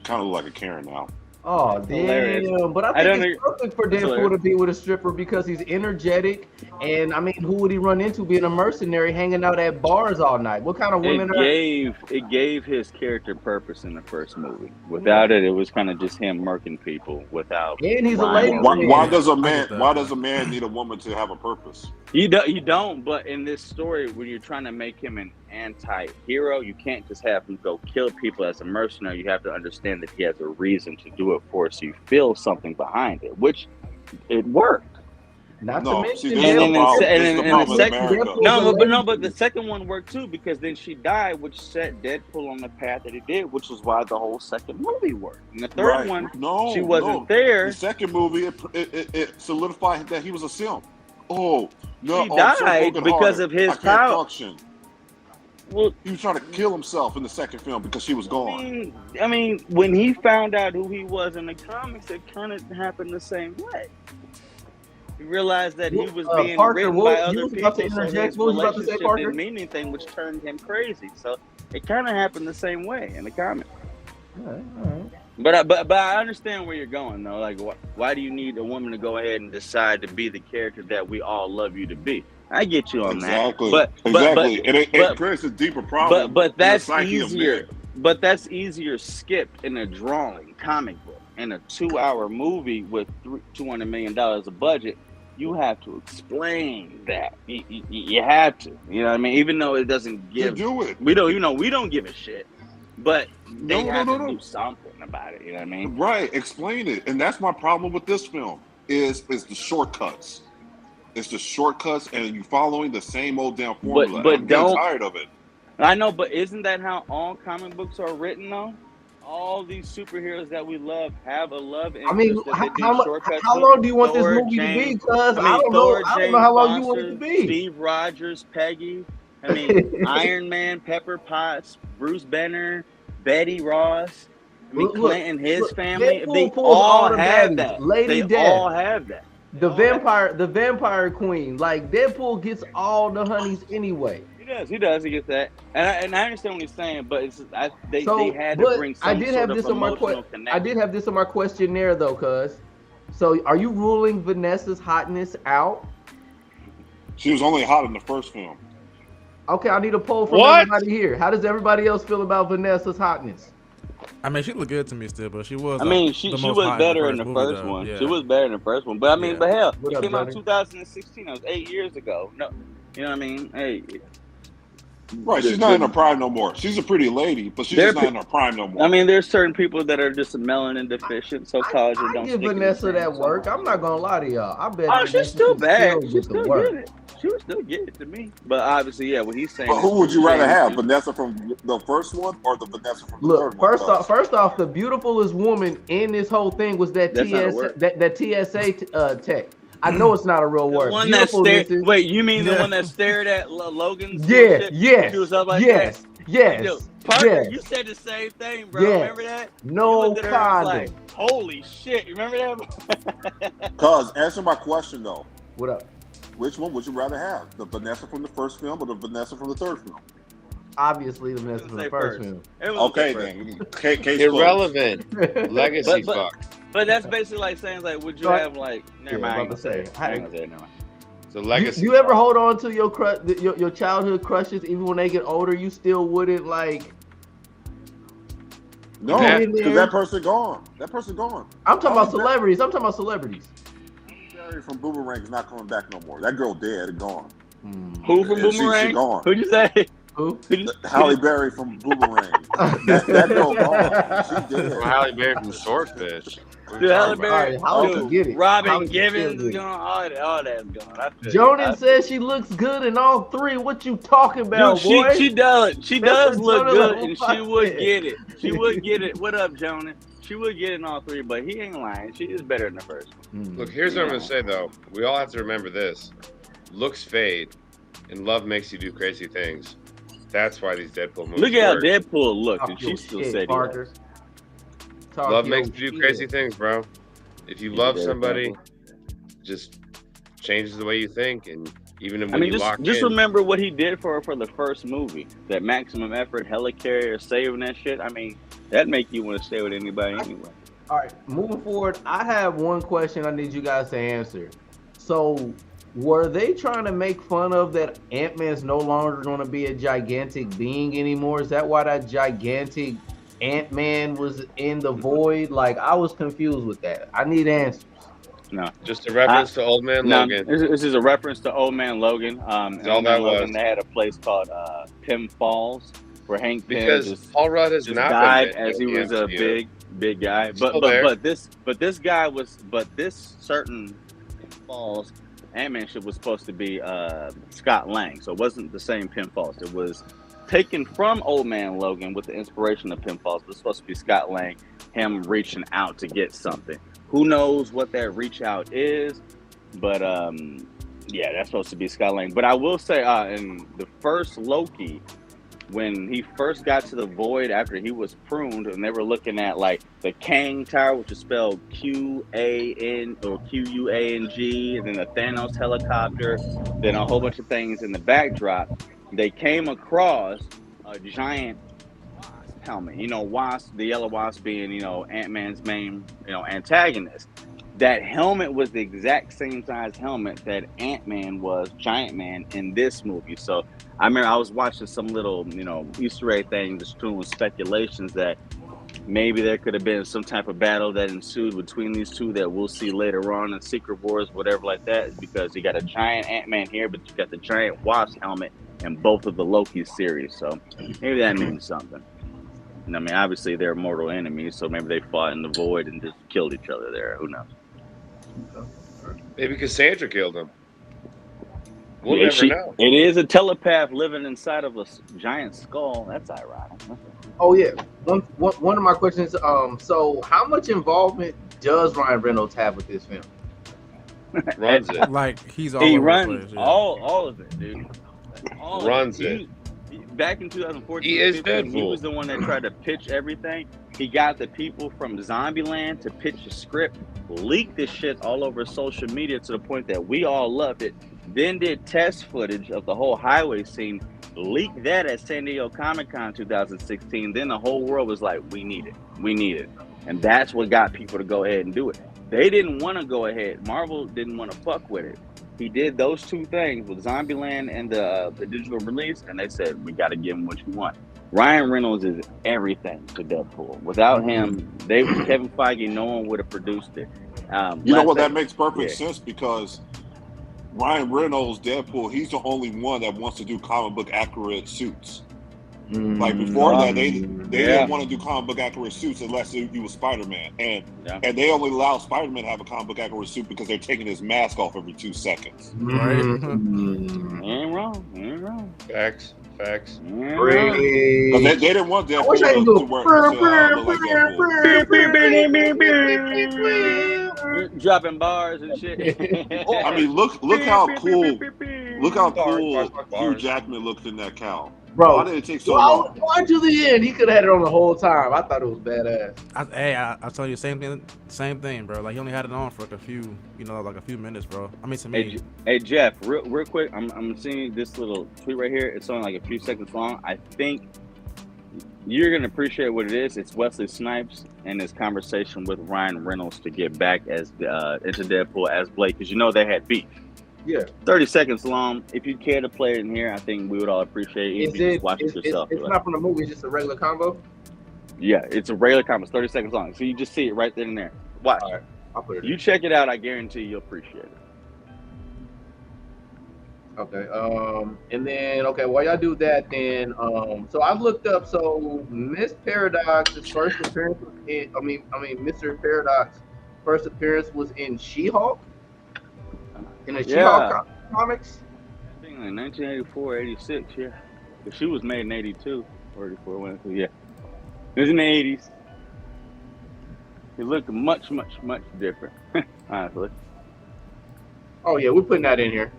Speaker 3: kind of like a Karen now.
Speaker 1: Oh
Speaker 5: Hilarious.
Speaker 1: damn! But I
Speaker 5: I don't
Speaker 1: think it's perfect for
Speaker 5: It's
Speaker 1: Deadpool
Speaker 5: hilarious.
Speaker 1: to be with a stripper because he's energetic, and I mean, who would he run into being a mercenary hanging out at bars all night? What kind of women
Speaker 5: It gave his character purpose in the first movie. Without it, it was kind of just him murking people without.
Speaker 1: And he's a
Speaker 5: rhyme
Speaker 1: lady.
Speaker 5: or
Speaker 3: Why,
Speaker 5: reason.
Speaker 3: why does a
Speaker 6: I
Speaker 3: man?
Speaker 6: get that,
Speaker 3: Why
Speaker 6: man.
Speaker 3: does a man need a woman to have a purpose?
Speaker 5: You don't. But in this story, when you're trying to make him an anti-hero, you can't just have him go kill people as a mercenary. You have to understand that he has a reason to do it for, so you feel something behind it, which it worked.
Speaker 1: Not
Speaker 3: No,
Speaker 1: to mention
Speaker 3: see, this is the
Speaker 5: And then-
Speaker 3: problem.
Speaker 5: and
Speaker 3: This is the
Speaker 5: then
Speaker 3: problem
Speaker 5: the
Speaker 3: with
Speaker 5: second-
Speaker 3: America.
Speaker 5: But the second one worked too because then she died, which set Deadpool on the path that he did, which was why the whole second movie worked. And the third
Speaker 3: Right.
Speaker 5: one,
Speaker 3: No,
Speaker 5: she wasn't
Speaker 3: no.
Speaker 5: there.
Speaker 3: The second movie, it solidified that he was a simp. Oh no!
Speaker 5: She
Speaker 3: I'm so
Speaker 5: died
Speaker 3: brokenhearted.
Speaker 5: because of his
Speaker 3: I can't
Speaker 5: power.
Speaker 3: function.
Speaker 5: Well,
Speaker 3: He was trying to kill himself in the second film because she was gone.
Speaker 5: I mean, when he found out who he was in the comics, it kind of happened the same way. He realized that he was being
Speaker 1: Parker,
Speaker 5: written
Speaker 1: what-
Speaker 5: by
Speaker 1: you
Speaker 5: other
Speaker 1: was about to
Speaker 5: people, so
Speaker 1: interject.
Speaker 5: his
Speaker 1: What was you about to say,
Speaker 5: relationship
Speaker 1: Parker?
Speaker 5: didn't mean anything, which turned him crazy. So it kind of happened the same way in the comics.
Speaker 1: All right.
Speaker 5: But I understand where you're going though. Like, why do you need a woman to go ahead and decide to be the character that we all love you to be? I get you on
Speaker 3: Exactly.
Speaker 5: that.
Speaker 3: Exactly. And it
Speaker 5: but-
Speaker 3: creates a deeper problem.
Speaker 5: But
Speaker 3: in the
Speaker 5: that's
Speaker 3: psyche of
Speaker 5: easier.
Speaker 3: men.
Speaker 5: But that's easier skipped in a drawing comic book. In a 2-hour movie with $200 million of budget, you have to explain that. You have to. You know what I mean? Even though it doesn't
Speaker 3: You
Speaker 5: give.
Speaker 3: do it.
Speaker 5: We don't give a shit. But they
Speaker 3: No,
Speaker 5: have
Speaker 3: no,
Speaker 5: to
Speaker 3: no.
Speaker 5: do something about it. You know what I mean?
Speaker 3: Right. Explain it. And that's my problem with this film is the shortcuts. It's the shortcuts and you following the same old damn formula.
Speaker 5: but
Speaker 3: I'm getting
Speaker 5: don't-
Speaker 3: tired of it.
Speaker 5: I know, but isn't that how all comic books are written though? All these superheroes that we love have a love interest.
Speaker 1: I mean,
Speaker 5: that they do
Speaker 1: how
Speaker 5: shortcuts
Speaker 1: how
Speaker 5: with.
Speaker 1: long do you want this
Speaker 5: Thor,
Speaker 1: movie to be?
Speaker 5: James-
Speaker 1: Because
Speaker 5: I mean,
Speaker 1: I don't
Speaker 5: Thor,
Speaker 1: know. I don't
Speaker 5: Jane
Speaker 1: know how long you want
Speaker 5: Foster,
Speaker 1: it to be.
Speaker 5: Steve Rogers, Peggy. I mean, Iron Man, Pepper Potts, Bruce Banner, Betty Ross. I mean,
Speaker 1: Look,
Speaker 5: Clint and his
Speaker 1: look,
Speaker 5: family.
Speaker 1: Deadpool
Speaker 5: They
Speaker 1: pulls all
Speaker 5: all
Speaker 1: the
Speaker 5: have
Speaker 1: baddies.
Speaker 5: that.
Speaker 1: Lady
Speaker 5: They
Speaker 1: Death.
Speaker 5: all have that.
Speaker 1: The vampire queen. Like Deadpool gets all the honeys anyway.
Speaker 5: He does. He gets that, and I understand what he's saying, but it's they had to
Speaker 1: but
Speaker 5: bring
Speaker 1: I
Speaker 5: some
Speaker 1: did
Speaker 5: sort
Speaker 1: have
Speaker 5: of
Speaker 1: this on my
Speaker 5: emotional connection.
Speaker 1: I did have this on my questionnaire though, cuz. So are you ruling Vanessa's hotness out?
Speaker 3: She was only hot in the first film.
Speaker 1: Okay, I need a poll from
Speaker 2: What?
Speaker 1: everybody here. How does everybody else feel about Vanessa's hotness?
Speaker 6: I mean, she looked good to me still, but she was.
Speaker 5: I mean,
Speaker 6: the
Speaker 5: she
Speaker 6: most
Speaker 5: was
Speaker 6: hot
Speaker 5: better in the
Speaker 6: movie,
Speaker 5: first
Speaker 6: though.
Speaker 5: one.
Speaker 6: Yeah.
Speaker 5: She was better in the first one. But I mean,
Speaker 6: Yeah.
Speaker 5: but hell,
Speaker 1: What
Speaker 5: it
Speaker 1: up,
Speaker 5: came out in
Speaker 1: Johnny?
Speaker 5: 2016. That was 8 years ago. No, you know what I mean? Hey,
Speaker 3: Right, she's not in her prime no more. She's a pretty lady, but she's
Speaker 5: They're
Speaker 3: just not in her prime no more.
Speaker 5: I mean, there's certain people that are just melanin deficient, so collagen
Speaker 1: I
Speaker 5: don't
Speaker 1: give
Speaker 5: stick in the
Speaker 1: Vanessa
Speaker 5: same
Speaker 1: that work.
Speaker 5: size.
Speaker 1: I'm not gonna lie to y'all. I bet
Speaker 5: Oh, she's
Speaker 1: Vanessa
Speaker 5: still
Speaker 1: can
Speaker 5: bad.
Speaker 1: still
Speaker 5: She
Speaker 1: get
Speaker 5: still
Speaker 1: the work.
Speaker 5: get it. She would still get it to me. But obviously, yeah, what he's saying.
Speaker 3: But
Speaker 5: is
Speaker 3: who would you rather
Speaker 5: she's-
Speaker 3: have, Vanessa from the first one or the Vanessa from the
Speaker 1: Look,
Speaker 3: third one?
Speaker 1: first off, the beautifulest woman in this whole thing was that
Speaker 5: That's not a
Speaker 1: TSA
Speaker 5: word.
Speaker 1: that TSA tech. I know it's not a real
Speaker 5: The
Speaker 1: word.
Speaker 5: one that
Speaker 1: Beautifulness
Speaker 5: stared.
Speaker 1: is.
Speaker 5: Wait, you mean the
Speaker 6: Yeah.
Speaker 5: one that stared at Logan's?
Speaker 1: Yeah,
Speaker 5: shit?
Speaker 1: yes,
Speaker 5: She was up like
Speaker 1: yes,
Speaker 5: that.
Speaker 1: yes,
Speaker 5: Yo, Parker,
Speaker 1: yes.
Speaker 5: you said the same thing, bro.
Speaker 1: Yes.
Speaker 5: Remember that?
Speaker 1: No
Speaker 5: you looked at her and was
Speaker 1: condom.
Speaker 5: like, holy shit. You remember that?
Speaker 3: Cuz, answer my question though.
Speaker 1: What up?
Speaker 3: Which one would you rather have? The Vanessa from the first film or the Vanessa from the third film?
Speaker 1: Obviously, the Vanessa from the
Speaker 5: Say
Speaker 1: first
Speaker 5: first.
Speaker 1: film.
Speaker 5: Everyone
Speaker 3: Okay,
Speaker 5: say first.
Speaker 3: then. Case closed.
Speaker 2: Irrelevant. Legacy
Speaker 5: But-
Speaker 2: fuck.
Speaker 5: But that's basically like saying, like, would you
Speaker 1: So I-
Speaker 5: have, like, never
Speaker 1: Yeah,
Speaker 5: mind. I ain't
Speaker 1: about
Speaker 5: gonna
Speaker 1: to
Speaker 5: say it.
Speaker 1: say,
Speaker 5: I ain't gonna say it. Never mind.
Speaker 2: It's a
Speaker 1: You,
Speaker 2: legacy.
Speaker 1: you ever
Speaker 2: fuck.
Speaker 1: hold on to your childhood crushes even when they get older? You still wouldn't like.
Speaker 3: No,
Speaker 2: Yeah.
Speaker 3: because that person gone. That person gone.
Speaker 1: I'm talking about
Speaker 3: Halle
Speaker 1: celebrities. I'm talking about celebrities.
Speaker 3: Berry from Boomerang is not coming back no more. That girl dead and gone.
Speaker 5: Who from
Speaker 3: Yeah, she
Speaker 5: Boomerang?
Speaker 3: gone.
Speaker 5: Who'd you say?
Speaker 1: Who?
Speaker 3: Halle Berry from Boomerang. that girl gone. She
Speaker 2: From
Speaker 3: dead.
Speaker 2: Halle Berry from Swordfish. What are you
Speaker 5: Dude, Halle
Speaker 2: talking about?
Speaker 5: Berry,
Speaker 1: Alright, Halle
Speaker 5: dude,
Speaker 1: can get it.
Speaker 5: Robin
Speaker 1: Halle can still
Speaker 5: Givens
Speaker 1: get
Speaker 5: is
Speaker 1: it.
Speaker 5: gone. All that's gone. I feel you.
Speaker 1: Jonan says she looks good in all three. What you talking about,
Speaker 5: Dude,
Speaker 1: boy?
Speaker 5: she does. She
Speaker 1: That's
Speaker 5: does
Speaker 1: what
Speaker 5: look
Speaker 1: Jonah
Speaker 5: good,
Speaker 1: Level
Speaker 5: and she
Speaker 1: Five
Speaker 5: would
Speaker 1: said.
Speaker 5: get it. She would get it. What up, Jonah? She would get it in all three, but he ain't lying. She is better than the first one.
Speaker 2: Look, here's what I'm gonna say though. We all have to remember this: looks fade, and love makes you do crazy things. That's why these Deadpool movies
Speaker 5: Look at how
Speaker 2: work.
Speaker 5: Deadpool looked,
Speaker 1: Talk
Speaker 5: and
Speaker 1: your
Speaker 5: she still
Speaker 1: shit,
Speaker 5: said he
Speaker 1: Parker.
Speaker 5: was.
Speaker 1: Talk
Speaker 2: Love
Speaker 1: your
Speaker 2: makes you do
Speaker 1: shit.
Speaker 2: crazy things, bro. If you
Speaker 5: You
Speaker 2: love
Speaker 5: did,
Speaker 2: somebody,
Speaker 5: Deadpool.
Speaker 2: just changes the way you think, and even when
Speaker 5: I mean,
Speaker 2: you lock
Speaker 5: just
Speaker 2: in.
Speaker 5: remember what he did for her for the first movie. That maximum effort, helicarrier, saving that shit. I mean, that make you want to stay with anybody anyway.
Speaker 1: All right, moving forward, I have one question I need you guys to answer. So, were they trying to make fun of that Ant-Man's no longer going to be a gigantic being anymore? Is that why that gigantic Ant-Man was in the void? Like, I was confused with that. I need answers.
Speaker 5: No.
Speaker 2: Just a reference to Old Man
Speaker 5: No,
Speaker 2: Logan.
Speaker 5: this is a reference to Old Man Logan.
Speaker 2: That's
Speaker 5: And
Speaker 2: all
Speaker 5: Old Man
Speaker 2: that
Speaker 5: Logan,
Speaker 2: was.
Speaker 5: they had a place called Pym Falls, where Hank Pym
Speaker 2: Because
Speaker 5: just
Speaker 2: Paul Rudd has
Speaker 5: just
Speaker 2: not
Speaker 5: died
Speaker 2: been
Speaker 5: as he was a big guy.
Speaker 2: Still there.
Speaker 5: But this certain Falls Ant-Man shit was supposed to be Scott Lang, so it wasn't the same Pym Falls. It was taken from Old Man Logan with the inspiration of Pym Falls, but it's supposed to be Scott Lang, him reaching out to get something. Who knows what that reach out is? But yeah, that's supposed to be Scott Lang. But I will say, in the first Loki, when he first got to the void after he was pruned, and they were looking at like the Kang Tower, which is spelled Q-A-N or Q-U-A-N-G, and then the Thanos helicopter, then a whole bunch of things in the backdrop, they came across a giant wasp helmet. You know, Wasp, the yellow wasp being, you know, Ant-Man's main, you know, antagonist. That helmet was the exact same size helmet that Ant-Man was, Giant Man, in this movie. So I remember I was watching some little, you know, Easter egg thing, just doing speculations that maybe there could have been some type of battle that ensued between these two that we'll see later on in Secret Wars, whatever like that, because you got a giant Ant-Man here, but you got the giant Wasp helmet in both of the Loki series. So maybe that means something. And I mean, obviously they're mortal enemies, so maybe they fought in the void and just killed each other there. Who knows?
Speaker 2: Maybe Cassandra killed him. We'll
Speaker 5: Yeah,
Speaker 2: never know.
Speaker 5: It is a telepath living inside of a giant skull. That's ironic.
Speaker 1: Oh yeah, one of my questions. So how much involvement does Ryan Reynolds have with this film?
Speaker 2: Runs it.
Speaker 6: Like he's all
Speaker 5: He
Speaker 6: over
Speaker 5: runs
Speaker 6: the place. Yeah.
Speaker 5: all of it, dude. All
Speaker 2: Runs
Speaker 5: of
Speaker 2: it.
Speaker 5: Back in 2014,
Speaker 2: He is
Speaker 5: 15, he
Speaker 2: Deadpool.
Speaker 5: was the one that tried to pitch everything. He got the people from Zombieland to pitch the script, leaked this shit all over social media to the point that we all loved it. Then did test footage of the whole highway scene, leaked that at San Diego Comic-Con 2016. Then the whole world was like, we need it. And that's what got people to go ahead and do it. They didn't want to go ahead. Marvel didn't want to fuck with it. He did those two things with Zombieland and the digital release, and they said, we got to give him what you want. Ryan Reynolds is everything to Deadpool. Without him, Kevin Feige, no one would have produced it.
Speaker 3: You know what? That makes perfect sense because Ryan Reynolds, Deadpool, he's the only one that wants to do comic book accurate suits. Like before that, they didn't want to do comic book accurate suits unless you was Spider-Man, and they only allow Spider-Man to have a comic book accurate suit because they're taking his mask off every 2 seconds.
Speaker 6: Right?
Speaker 5: Ain't wrong.
Speaker 2: Facts.
Speaker 1: Really?
Speaker 3: They didn't want
Speaker 1: I wish I
Speaker 3: Deadpool
Speaker 1: could
Speaker 3: to look like Deadpool.
Speaker 5: Dropping bars and shit.
Speaker 3: I mean, look how cool Hugh Jackman looked in that cowl.
Speaker 1: Bro,
Speaker 3: why did it take so long?
Speaker 1: Why to the end? He could have had it on the whole time. I thought it was badass.
Speaker 6: I tell you same thing, bro. Like he only had it on for like a few minutes, bro. I mean, to me.
Speaker 5: Hey Jeff, real quick, I'm seeing this little tweet right here. It's only like a few seconds long. I think you're gonna appreciate what it is. It's Wesley Snipes and his conversation with Ryan Reynolds to get back as into Deadpool as Blake, because you know they had beef.
Speaker 1: Yeah.
Speaker 5: 30 seconds long. If you care to play it in here, I think we would all appreciate it. If you just watch it yourself.
Speaker 1: It's not from the movie, it's just a regular combo?
Speaker 5: Yeah, it's a regular combo. It's 30 seconds long. So you just see it right then and there. Watch.
Speaker 1: All right, I'll put it
Speaker 5: You check it out. I guarantee you'll appreciate it.
Speaker 1: Okay. And then, while y'all do that, then, so I looked up, so Miss Paradox's first appearance was in, Mr. Paradox's first appearance was in She-Hulk? In the She-Hulk comics?
Speaker 5: I think in 1984, 86, yeah. But she was made in 82 or 84, yeah. It was in the 80s. It looked much, much, much different, honestly.
Speaker 1: Oh, yeah, we're putting that in here.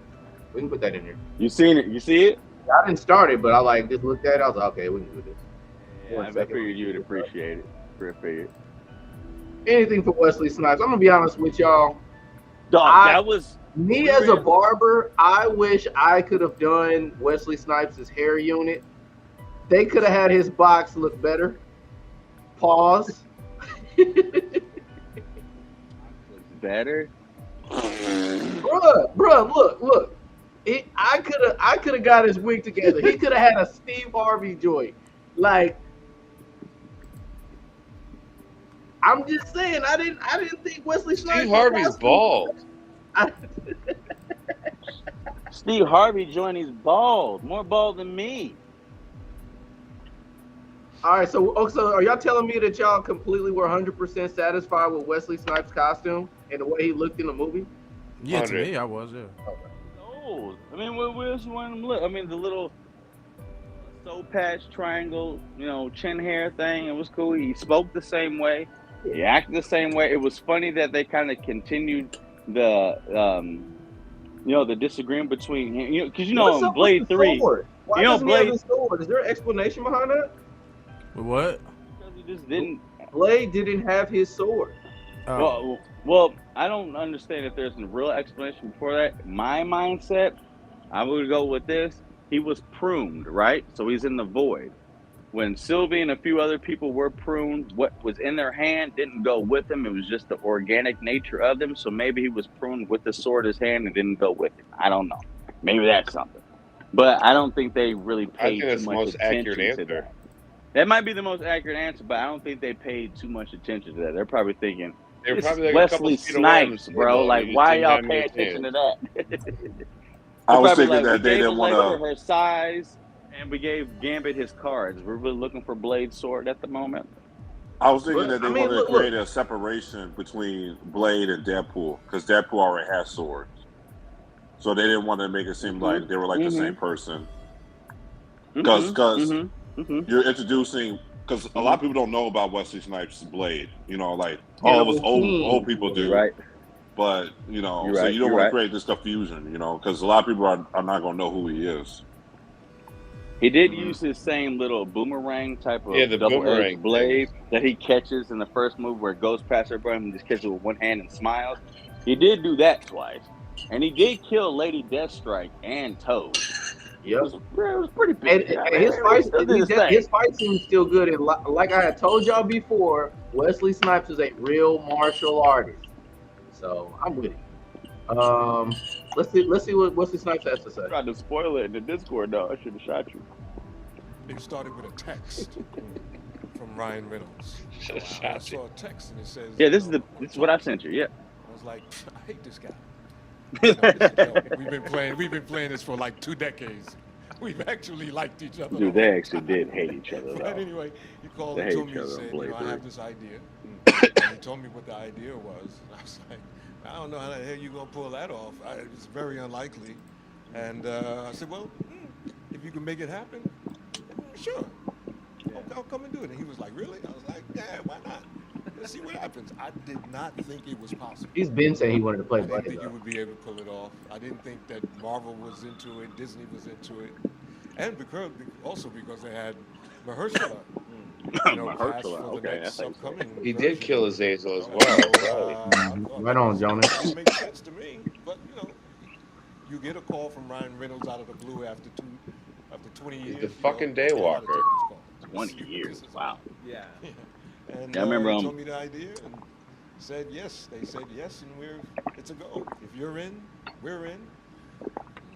Speaker 1: We can put that in here.
Speaker 5: You seen it? You see it?
Speaker 1: I didn't start it, but I just looked at it. I was like, okay, we can do this.
Speaker 5: Yeah, I figured you would appreciate it. Figured.
Speaker 1: Anything for Wesley Snipes. I'm going to be honest with y'all.
Speaker 5: Dog, that was...
Speaker 1: Me as a barber, I wish I could have done Wesley Snipes' hair unit. They could have had his box look better. Pause.
Speaker 5: Better?
Speaker 1: Bruh, look. I could have got his wig together. He could have had a Steve Harvey joint. Like, I'm just saying, I didn't think Wesley Snipes.
Speaker 2: Steve Harvey's bald.
Speaker 5: Steve Harvey joined his bald, more bald than me.
Speaker 1: All right, so are y'all telling me that y'all completely were 100% satisfied with Wesley Snipes' costume and the way he looked in the movie?
Speaker 6: Yeah, to me, I was, yeah.
Speaker 5: Oh, I mean, where's one of them look? I mean, the little soul patch triangle, chin hair thing, it was cool. He spoke the same way. He acted the same way. It was funny that they kind of continued the the disagreement between him, because in Blade 3,
Speaker 1: why doesn't he have his sword? Is there an explanation behind that?
Speaker 6: What?
Speaker 5: Because he just didn't.
Speaker 1: Blade didn't have his sword.
Speaker 5: Well, I don't understand if there's a real explanation for that. My mindset, I would go with this. He was pruned, right? So he's in the void. When Sylvie and a few other people were pruned, what was in their hand didn't go with them. It was just the organic nature of them. So maybe he was pruned with the sword in his hand and didn't go with him. I don't know. Maybe that's something. But I don't think they really paid too much attention to that. That might be the most accurate answer, but I don't think they paid too much attention to that. They're probably thinking,
Speaker 2: They're probably like
Speaker 5: Wesley Snipes, bro. Like, why y'all pay attention to that?
Speaker 3: I was thinking that they didn't want to.
Speaker 5: Her size, and we gave Gambit his cards. We're really looking for Blade's sword at the moment.
Speaker 3: I was thinking that they wanted to create a separation between Blade and Deadpool because Deadpool already has swords, so they didn't want to make it seem like they were like the same person. Because you're introducing. Because a lot of people don't know about Wesley Snipes' Blade, like all of us old people do,
Speaker 5: right?
Speaker 3: But so you don't want to create this confusion, because a lot of people are not going to know who he is.
Speaker 5: He did use his same little boomerang type of
Speaker 2: the
Speaker 5: double-edged blade that he catches in the first move, where it goes past everybody and just catches it with one hand and smiles. He did do that twice, and he did kill Lady Deathstrike and Toad.
Speaker 1: Yep.
Speaker 5: It was pretty big.
Speaker 1: And his fight seems still good. And like I had told y'all before, Wesley Snipes is a real martial artist. So I'm with it. Let's see what Wesley Snipes has to say.
Speaker 5: I tried to spoil it in the Discord, though. I should have shot you.
Speaker 7: It started with a text from Ryan Reynolds.
Speaker 2: Should've
Speaker 7: I
Speaker 2: shot
Speaker 7: saw a text and it says,
Speaker 5: Yeah, this is what I sent you. Yeah.
Speaker 7: I was like, I hate this guy. You know, this is dope. We've been playing this for like 2 decades. We've actually liked each other.
Speaker 5: Dude,
Speaker 7: the
Speaker 5: they
Speaker 7: whole
Speaker 5: actually
Speaker 7: time.
Speaker 5: did hate each other,
Speaker 7: But
Speaker 5: though.
Speaker 7: anyway, he called
Speaker 5: They
Speaker 7: and
Speaker 5: hate
Speaker 7: told
Speaker 5: each
Speaker 7: me, he
Speaker 5: other on
Speaker 7: said,
Speaker 5: Blade
Speaker 7: I
Speaker 5: Three.
Speaker 7: have this idea. And he told me what the idea was. And I was like, I don't know how the hell you gonna pull that off. It's very unlikely. And I said, well, if you can make it happen, sure. I'll come and do it. And he was like, really? I was like, yeah, why not? Let's see what happens. I did not think it was possible.
Speaker 1: He's been saying he wanted to play
Speaker 7: I didn't
Speaker 1: Blade.
Speaker 7: think you would be able to pull it off. I didn't think that Marvel was into it, Disney was into it, and also because they had Mahershala, cast
Speaker 5: Mahershala,
Speaker 7: for the
Speaker 5: okay,
Speaker 7: next
Speaker 5: that's how you say it.
Speaker 7: upcoming.
Speaker 2: He did kill Azazel as
Speaker 7: So,
Speaker 2: well.
Speaker 7: I thought
Speaker 1: Right
Speaker 7: that
Speaker 1: on, Jonas.
Speaker 7: It makes sense to me, but you get a call from Ryan Reynolds out of the blue after 20 years.
Speaker 2: He's the fucking day
Speaker 7: you gotta
Speaker 2: walker.
Speaker 7: take this call.
Speaker 5: 20
Speaker 7: See what
Speaker 5: years.
Speaker 7: this is
Speaker 5: Wow.
Speaker 7: about.
Speaker 8: Yeah.
Speaker 7: And
Speaker 5: Yeah, I remember,
Speaker 7: he told me the idea and said yes. They said yes, and it's a go. If you're in, we're in.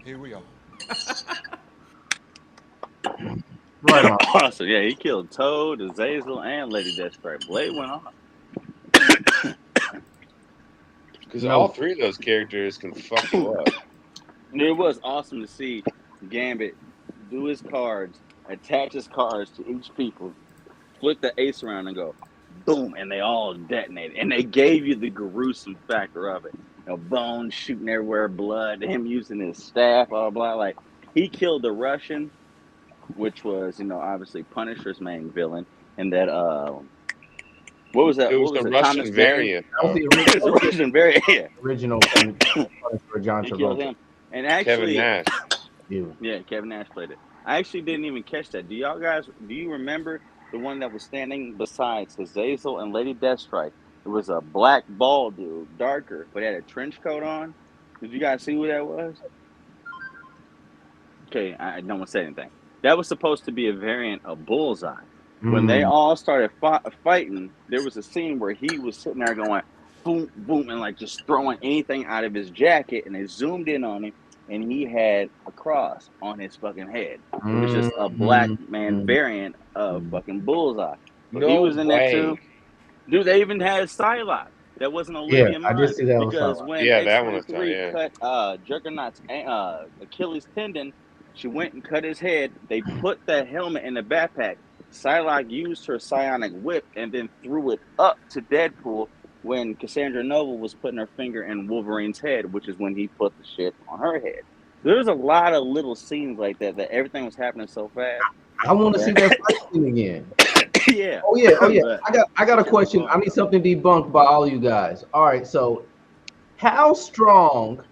Speaker 7: Here we are.
Speaker 1: Right on.
Speaker 5: So yeah, he killed Toad, Azazel, and Lady Deathstrike. Blade went on.
Speaker 2: Because all three of those characters can fuck you up.
Speaker 5: It was awesome to see Gambit do his cards, attach his cards to each people, flip the ace around and go, boom, and they all detonated. And they gave you the gruesome factor of it. Bones shooting everywhere, blood, him using his staff, blah, blah. Like, he killed the Russian, which was, obviously Punisher's main villain. And that, what was that?
Speaker 2: It was
Speaker 5: what was
Speaker 2: the
Speaker 5: it?
Speaker 2: Russian
Speaker 5: Thomas
Speaker 2: variant.
Speaker 1: That was the
Speaker 5: It was the Russian variant. Yeah.
Speaker 1: original for John
Speaker 5: He killed
Speaker 1: Travolta.
Speaker 5: him. And
Speaker 2: Kevin
Speaker 5: actually,
Speaker 2: Nash.
Speaker 5: yeah, Kevin Nash played it. I actually didn't even catch that. Do you remember the one that was standing besides Azazel and Lady Deathstrike? It was a black bald dude, darker, but had a trench coat on. Did you guys see who that was? Okay, I don't want to say anything. That was supposed to be a variant of Bullseye. When they all started fighting, there was a scene where he was sitting there going, boom, boom, and like just throwing anything out of his jacket, and they zoomed in on him, and he had a cross on his fucking head. It was just a black man variant of fucking Bullseye. So
Speaker 2: No
Speaker 5: he was in there
Speaker 2: way.
Speaker 5: too. Dude, they even had Psylocke. That wasn't Olivia Munn.
Speaker 1: I did see that on
Speaker 5: Because
Speaker 1: Psylocke.
Speaker 5: when
Speaker 2: Yeah, that one was done,
Speaker 5: X-23
Speaker 2: yeah.
Speaker 5: cut Juggernaut's Achilles tendon, she went and cut his head. They put that helmet in the backpack. Psylocke used her psionic whip and then threw it up to Deadpool when Cassandra Nova was putting her finger in Wolverine's head, which is when he put the shit on her head. There's a lot of little scenes like that everything was happening so fast.
Speaker 1: I want to see that fight scene again.
Speaker 5: Yeah.
Speaker 1: Oh yeah. I got a question. I need something debunked by all you guys. All right, so how strong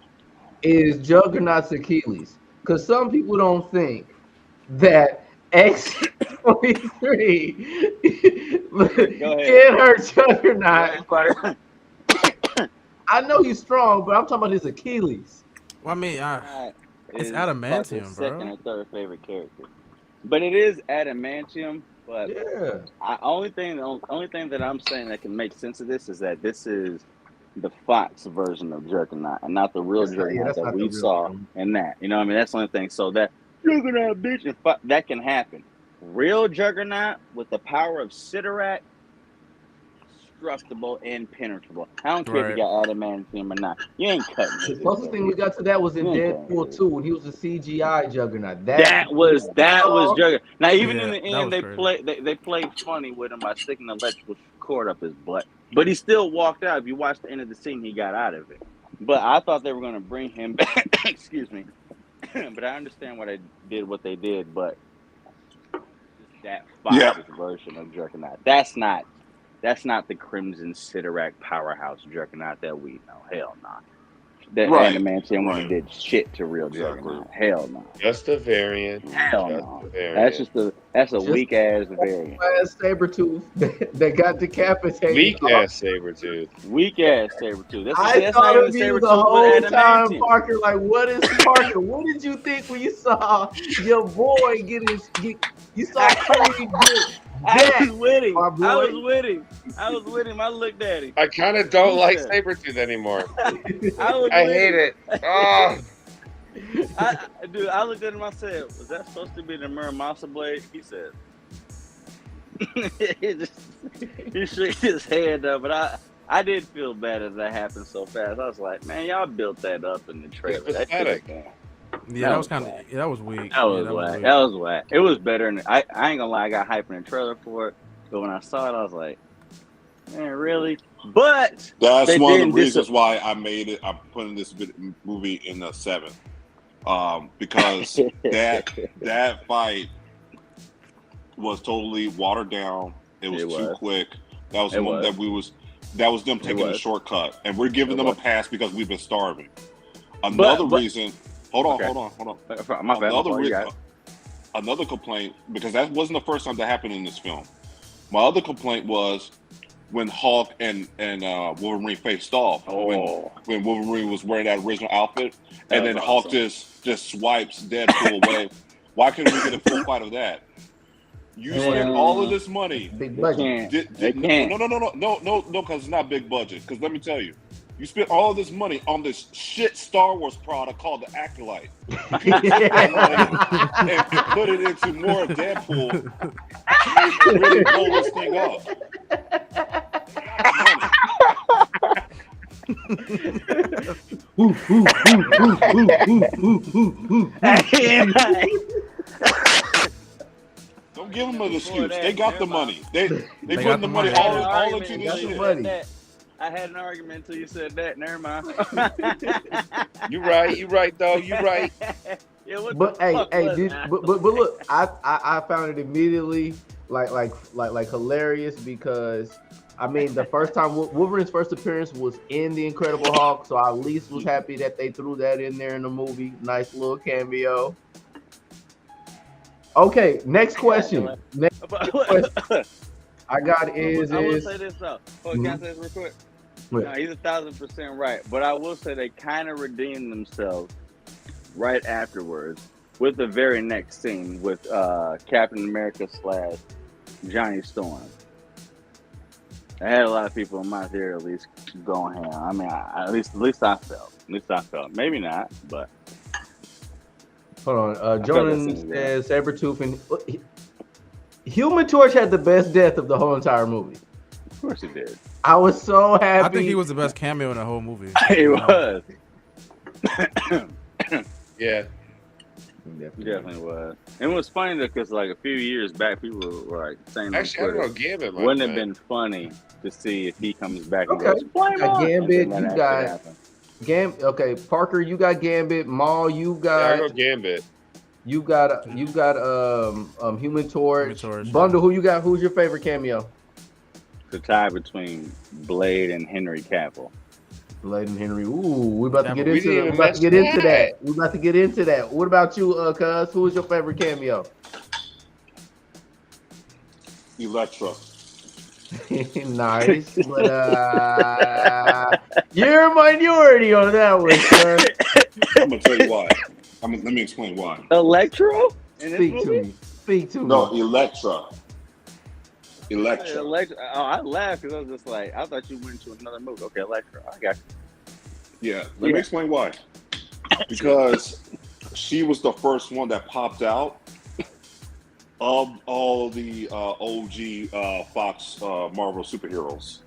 Speaker 1: is Juggernaut's Achilles? Because some people don't think that X-23 can hurt Juggernaut. I know he's strong, but I'm talking about his Achilles.
Speaker 6: Well, I mean, it's adamantium,
Speaker 5: his
Speaker 6: bro.
Speaker 5: second or third favorite character, but it is adamantium. But
Speaker 1: Yeah.
Speaker 5: only thing that I'm saying that can make sense of this is that this is the Fox version of Juggernaut and not the real Juggernaut that we saw in that. You know what I mean? That's the only thing. So that Juggernaut bitch, and that can happen. Real Juggernaut with the power of Sidorak, indestructible, impenetrable. I don't care if you got adamantium or not. You ain't cutting
Speaker 1: The
Speaker 5: it.
Speaker 1: closest thing we got to that was in Deadpool 2 when he was a CGI Juggernaut.
Speaker 5: That was Juggernaut. Now even in the
Speaker 6: that
Speaker 5: end, they played funny with him by sticking the electrical cord up his butt. But he still walked out. If you watch the end of the scene, he got out of it. But I thought they were going to bring him back. Excuse me. But I understand why they did what they did. But that Fox version of Juggernaut, that's not the Crimson Sidorak powerhouse Juggernaut that we know. Hell no. That adamantium when he did shit to real Juggernaut. Hell no.
Speaker 2: Just a variant.
Speaker 5: Hell no. That's a weak ass variant.
Speaker 1: Sabretooth that got decapitated.
Speaker 2: Weak ass Sabretooth.
Speaker 5: Weak ass Sabretooth.
Speaker 1: I thought of you the whole time, Parker. Like, what is Parker? What did you think when you saw your boy you saw Cody get
Speaker 5: I was with him.
Speaker 1: my boy?
Speaker 5: I was with him. I looked at him.
Speaker 2: I kind of don't like Sabretooth anymore. I hate it. Oh.
Speaker 5: Dude, I looked at him. I said, "Was that supposed to be the Muramasa blade?" He said, he shook his head though. But I did feel bad that that happened so fast. I was like, man, y'all built that up in the trailer.
Speaker 2: It's
Speaker 5: That
Speaker 2: pathetic.
Speaker 6: Yeah, that was kind of that was weak.
Speaker 5: That was whack. That was whack. It was better than I ain't gonna lie. I got hyped in the trailer for it, but when I saw it, I was like, man, really? But
Speaker 3: That's
Speaker 5: they
Speaker 3: one of the
Speaker 5: didn't
Speaker 3: reasons why I made it. I'm putting this movie in the 7, because that fight was totally watered down. It was too quick. That was them taking a shortcut, and we're giving them a pass because we've been starving. Another reason. Hold on.
Speaker 5: My bad.
Speaker 3: Another complaint, because that wasn't the first time that happened in this film. My other complaint was when Hulk and Wolverine faced off. When Wolverine was wearing that original outfit, and then Hulk just swipes Deadpool away. Why couldn't we get a full fight of that? You spent all of this money.
Speaker 1: Big budget.
Speaker 3: No, because it's not big budget. Because let me tell you, you spent all of this money on this shit Star Wars product called the Acolyte, and put it into more of Deadpool. Really blow this thing up. Don't give them an excuse. They got the money. They put the money all into this shit.
Speaker 5: I had an argument until you said that. Never mind.
Speaker 2: You right, dog. You right.
Speaker 5: Yeah,
Speaker 1: but look, I found it immediately like hilarious because I mean the first time Wolverine's first appearance was in the Incredible Hulk, so I at least was happy that they threw that in there in the movie. Nice little cameo. Okay, next question. I got is.
Speaker 5: I will say this though. Can I say this real quick? No, he's 1,000% right. But I will say they kind of redeemed themselves right afterwards with the very next scene with Captain America / Johnny Storm. I had a lot of people in my theater at least going ham. I mean, at least I felt. Maybe not, but.
Speaker 1: Hold on. Jordan says Sabretooth and Human Torch had the best death of the whole entire movie.
Speaker 5: Of course he did.
Speaker 1: I was so happy.
Speaker 6: I think he was the best cameo in the whole movie.
Speaker 5: He was.
Speaker 2: Yeah.
Speaker 5: He definitely was. And it was funny though, because like a few years back, people were like saying,
Speaker 2: actually, I don't know, Gambit.
Speaker 5: Wouldn't have been funny to see if he comes back and
Speaker 1: goes, Gambit, you got
Speaker 5: Okay,
Speaker 1: Parker, you got Gambit. Maul, you got.
Speaker 2: Yeah, I go Gambit.
Speaker 1: You got Human Torch. Bundle, who you got? Who's your favorite cameo?
Speaker 5: The tie between Blade and Henry Cavill.
Speaker 1: Blade and Henry. Ooh, we about to get into that. What about you, Cuz? Who is your favorite cameo?
Speaker 3: Electra.
Speaker 1: Nice, but you're a minority on that one, sir.
Speaker 3: I'm gonna tell you why. Let me explain why.
Speaker 5: Electro?
Speaker 1: Speak to me.
Speaker 3: No, Electra.
Speaker 5: Oh, I laughed because I was just like, I thought you went to another movie. Okay, Electra. I got you.
Speaker 3: Yeah, let me explain why. Because she was the first one that popped out of all the OG Fox Marvel superheroes.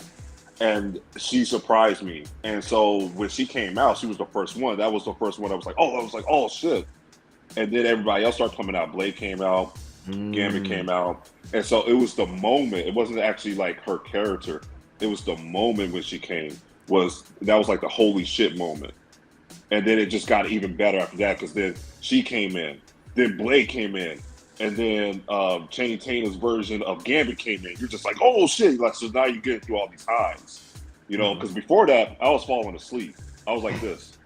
Speaker 3: And she surprised me. And so when she came out, she was the first one. That was the first one I was like, oh shit. And then everybody else started coming out. Blade came out, Gambit came out. And so it was the moment. It wasn't actually like her character. It was the moment when she came. That was like the holy shit moment. And then it just got even better after that because then she came in. Then Blade came in. And then Channing Tatum's version of Gambit came in. You're just like, oh shit! Like, so now you're getting through all these highs, you know? Because before that, I was falling asleep. I was like this.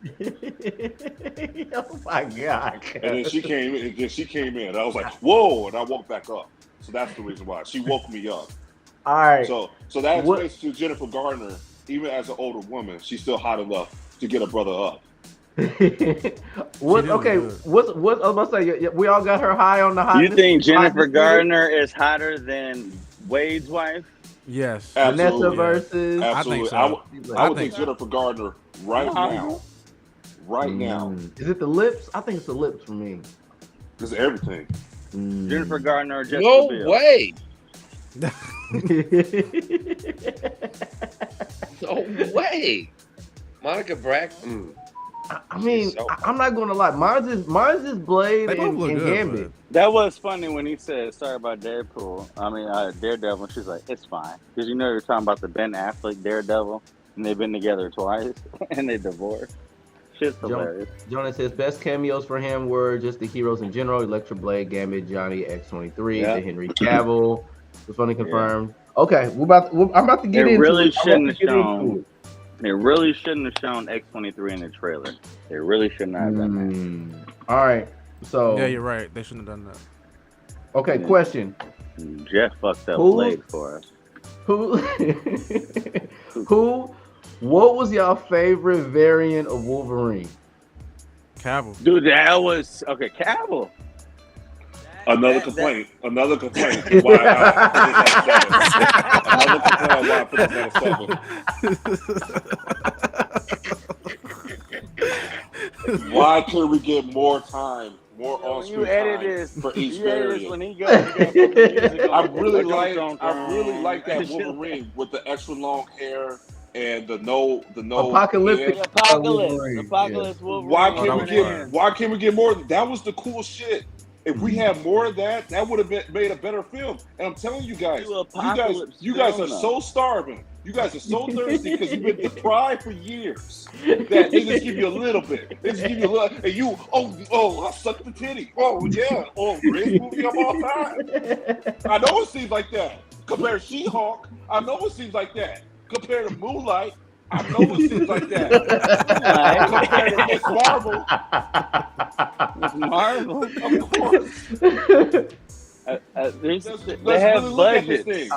Speaker 1: Oh my god!
Speaker 3: And then she came in. And I was like, whoa! And I woke back up. So that's the reason why she woke me up.
Speaker 1: All right.
Speaker 3: So that explains to Jennifer Garner. Even as an older woman, she's still hot enough to get a brother up.
Speaker 1: What I was about to say, we all got her high on the high.
Speaker 5: You think Jennifer Garner is hotter than Wade's wife?
Speaker 6: Yes.
Speaker 1: Vanessa versus.
Speaker 3: Absolutely.
Speaker 6: I think so.
Speaker 3: I would think Jennifer Gardner right now right now.
Speaker 1: Is it the lips? I think it's the lips for me.
Speaker 3: It's everything.
Speaker 5: Jennifer Gardner or Jessica
Speaker 2: No
Speaker 5: Biel?
Speaker 2: way. No way. Monica Braxton.
Speaker 1: I mean,
Speaker 2: so
Speaker 1: I'm not gonna lie. Mine's is Blade
Speaker 6: They both
Speaker 1: and,
Speaker 6: look
Speaker 1: and
Speaker 6: good,
Speaker 1: Gambit.
Speaker 5: That was funny when he said, sorry about Deadpool. Daredevil. She's like, it's fine. Because you know you're talking about the Ben Affleck Daredevil, and they've been together twice, and they divorced. Shit's hilarious.
Speaker 1: Jonas says best cameos for him were just the heroes in general: Electra, Blade, Gambit, Johnny, X-23,
Speaker 5: Yeah.
Speaker 1: the Henry Cavill. Was funny confirmed. Okay, I'm about to get
Speaker 5: They
Speaker 1: into
Speaker 5: really
Speaker 1: it.
Speaker 5: shouldn't have shown. They really shouldn't have shown X-23 in the trailer. They really should not have done
Speaker 1: All right, so
Speaker 6: Yeah, you're right. They shouldn't have done that.
Speaker 1: okay. Question:
Speaker 5: that. Jeff fucked up
Speaker 1: Who-
Speaker 5: Blade for us.
Speaker 1: Who? What was your favorite variant of Wolverine?
Speaker 6: Cavill.
Speaker 5: Dude, that was okay. Cavill.
Speaker 3: Another complaint. Another complaint. Why I put this at a 7. Why can't we get more time, more on-screen time for each variant?
Speaker 5: When he goes,
Speaker 3: I really like that Wolverine with the extra long hair and the no
Speaker 1: Apocalyptic.
Speaker 3: head.
Speaker 5: Apocalypse Wolverine.
Speaker 3: Why can't we get more? That was the cool shit. If we had more of that, that would have made a better film. And I'm telling you guys, you guys are so starving. You guys are so thirsty because you've been deprived for years that they just give you a little bit. They just give you a little, and you, I sucked the titty. Oh yeah, greatest movie of all time. I know it seems like that. Compared to She-Hulk, I know it seems like that. Compared to Moonlight, I know it seems like that. Compared to Miss Marvel.
Speaker 5: Marvel,
Speaker 3: of course.
Speaker 5: They have budgets.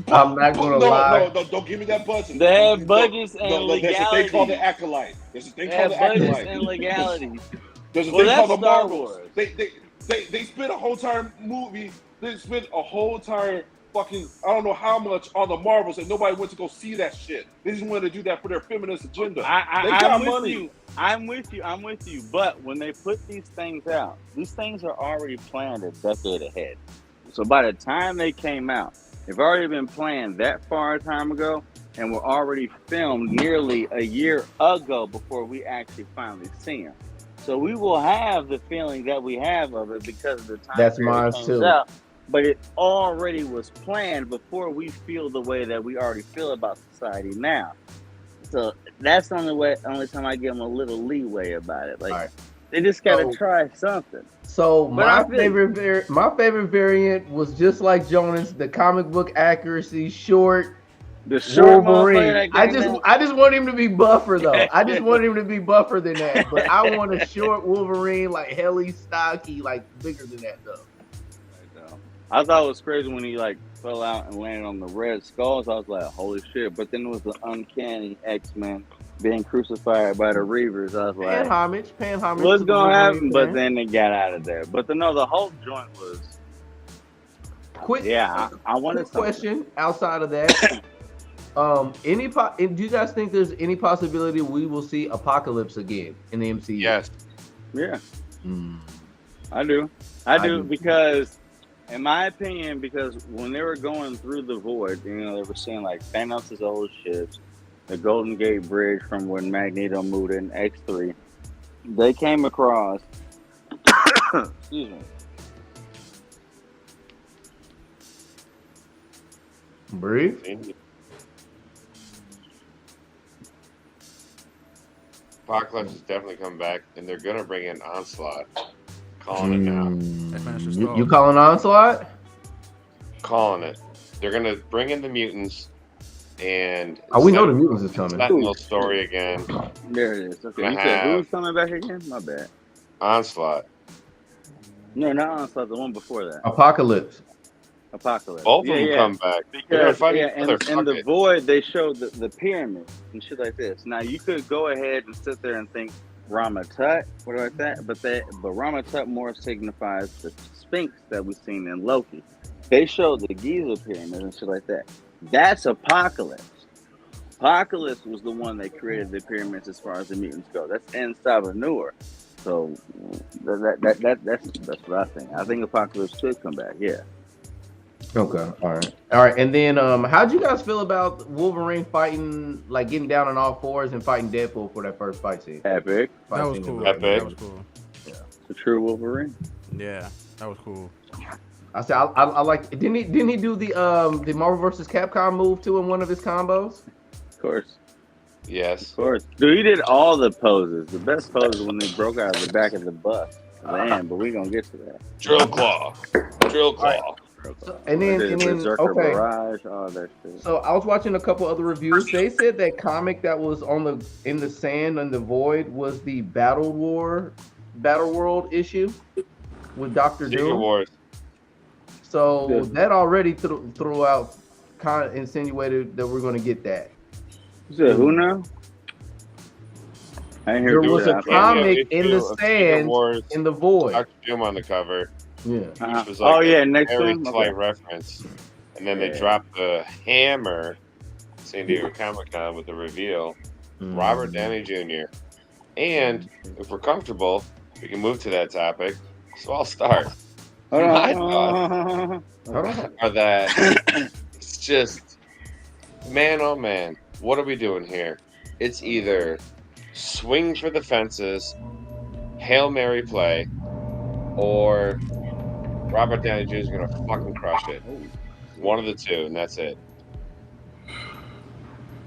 Speaker 1: I'm not gonna lie.
Speaker 3: No, don't give me that budget.
Speaker 5: They have budgets and legalities.
Speaker 3: There's a thing called the Acolyte. There's a thing called the Acolyte.
Speaker 5: And legalities.
Speaker 3: There's a thing called the
Speaker 5: Star
Speaker 3: Marvels.
Speaker 5: Wars.
Speaker 3: They spent a whole entire movie. They spent a whole entire fucking I don't know how much on the Marvels, and nobody went to go see that shit. They just wanted to do that for their feminist agenda.
Speaker 5: I'm with you. But when they put these things out, these things are already planned a decade ahead. So by the time they came out, they've already been planned that far a time ago, and were already filmed nearly a year ago before we actually finally see them. So we will have the feeling that we have of it because of the time
Speaker 1: That's
Speaker 5: period
Speaker 1: mine
Speaker 5: it comes
Speaker 1: too.
Speaker 5: out. But it already was planned before we feel the way that we already feel about society now. So that's the only time I give them a little leeway about it. Like they just gotta try something.
Speaker 1: So my favorite variant was just like Jonas, the comic book accuracy, short.
Speaker 5: The short
Speaker 1: Wolverine. I just want him to be buffer though. I just want him to be buffer than that. But I want a short Wolverine, like heli stocky, like bigger than that though.
Speaker 5: I thought it was crazy when he like fell out and landed on the Red Skulls. I was like, holy shit. But then it was the uncanny X-Men being crucified by the Reavers. I was like,
Speaker 1: paying homage.
Speaker 5: What's going to happen? But then they got out of there. But the whole joint was.
Speaker 1: Quick.
Speaker 5: Yeah, I wanted
Speaker 1: a question outside of that. Do you guys think there's any possibility we will see Apocalypse again in the MCU?
Speaker 2: Yes.
Speaker 5: Yeah. I do because. In my opinion, because when they were going through the void, they were seeing like Thanos' old ships, the Golden Gate Bridge from when Magneto moved in X3. They came across, excuse me.
Speaker 1: Breathe.
Speaker 2: Apocalypse is definitely coming back, and they're gonna bring in Onslaught. Calling it now.
Speaker 1: You calling Onslaught?
Speaker 2: Calling it. They're gonna bring in the mutants, and
Speaker 1: we know the mutants is coming.
Speaker 2: Sentinel story again.
Speaker 5: There it is. Okay, you said who's coming back again? My bad.
Speaker 2: Onslaught.
Speaker 5: No, not Onslaught. The one before that.
Speaker 1: Apocalypse.
Speaker 2: Both of them come back.
Speaker 5: Because in the void, they showed the pyramid and shit like this. Now you could go ahead and sit there and think Rama Tut, what like that, but Rama Tut more signifies the Sphinx that we've seen in Loki. They showed the Giza pyramid and shit like that. That's Apocalypse. Apocalypse was the one that created the pyramids as far as the mutants go. That's in Salvanur. So that's what I think. I think Apocalypse could come back. Yeah.
Speaker 1: Okay, all right. And then, how'd you guys feel about Wolverine fighting, like getting down on all fours and fighting Deadpool for that first fight scene?
Speaker 5: Epic.
Speaker 6: That was cool.
Speaker 2: Epic.
Speaker 6: That was cool.
Speaker 5: The true Wolverine.
Speaker 6: Yeah, that was cool.
Speaker 1: I said I like. Didn't he do the Marvel vs. Capcom move too in one of his combos?
Speaker 5: Of course.
Speaker 2: Yes.
Speaker 5: Of course. Dude, he did all the poses. The best pose is when they broke out of the back of the bus. Man, but we gonna get to that.
Speaker 2: Drill claw. Drill claw.
Speaker 1: And then
Speaker 5: Berserker
Speaker 1: okay.
Speaker 5: Barrage, all that shit.
Speaker 1: So I was watching a couple other reviews. They said that comic that was in the sand and the void was the Battle World issue with Dr.
Speaker 2: Secret
Speaker 1: Doom.
Speaker 2: Wars.
Speaker 1: So
Speaker 5: Yeah.
Speaker 1: that already threw out, kind of insinuated that we're going to get that.
Speaker 5: You said who now? I ain't hear
Speaker 1: There was a
Speaker 5: that.
Speaker 1: comic in the
Speaker 2: Secret
Speaker 1: sand
Speaker 2: Wars,
Speaker 1: in the void.
Speaker 2: Dr. Doom on the cover.
Speaker 1: Yeah.
Speaker 2: Which was
Speaker 5: Oh
Speaker 2: like
Speaker 5: yeah,
Speaker 2: a
Speaker 5: next
Speaker 2: very
Speaker 5: one.
Speaker 2: slight
Speaker 5: Okay.
Speaker 2: reference. And then they
Speaker 5: Yeah.
Speaker 2: dropped the hammer, San Diego Comic Con, with the reveal. Robert Downey Jr. And if we're comfortable, we can move to that topic. So I'll start.
Speaker 5: Hold
Speaker 2: My
Speaker 5: on.
Speaker 2: thoughts are that it's just, man, oh man, what are we doing here? It's either swing for the fences, Hail Mary play, or Robert Downey Jr. is going to fucking crush it. One of the two, and that's it.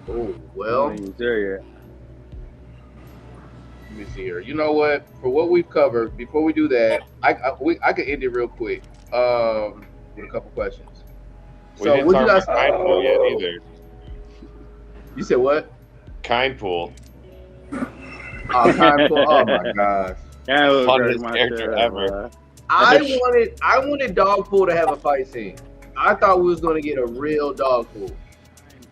Speaker 1: Oh, well,
Speaker 5: Ain't there yet.
Speaker 1: let me see here. You know what? For what we've covered, before we do that, I could end it real quick with a couple questions.
Speaker 2: We
Speaker 1: So,
Speaker 2: didn't
Speaker 1: what
Speaker 2: talk
Speaker 1: you guys?
Speaker 2: about Kind Pool yet either.
Speaker 1: You said what?
Speaker 2: Kind Pool.
Speaker 1: Oh, time for, oh my gosh!
Speaker 5: Yeah, it was
Speaker 2: Funnest
Speaker 5: my
Speaker 2: character
Speaker 5: shit,
Speaker 2: ever.
Speaker 5: bro.
Speaker 1: I wanted Dogpool to have a fight scene. I thought we was gonna get a real Dogpool.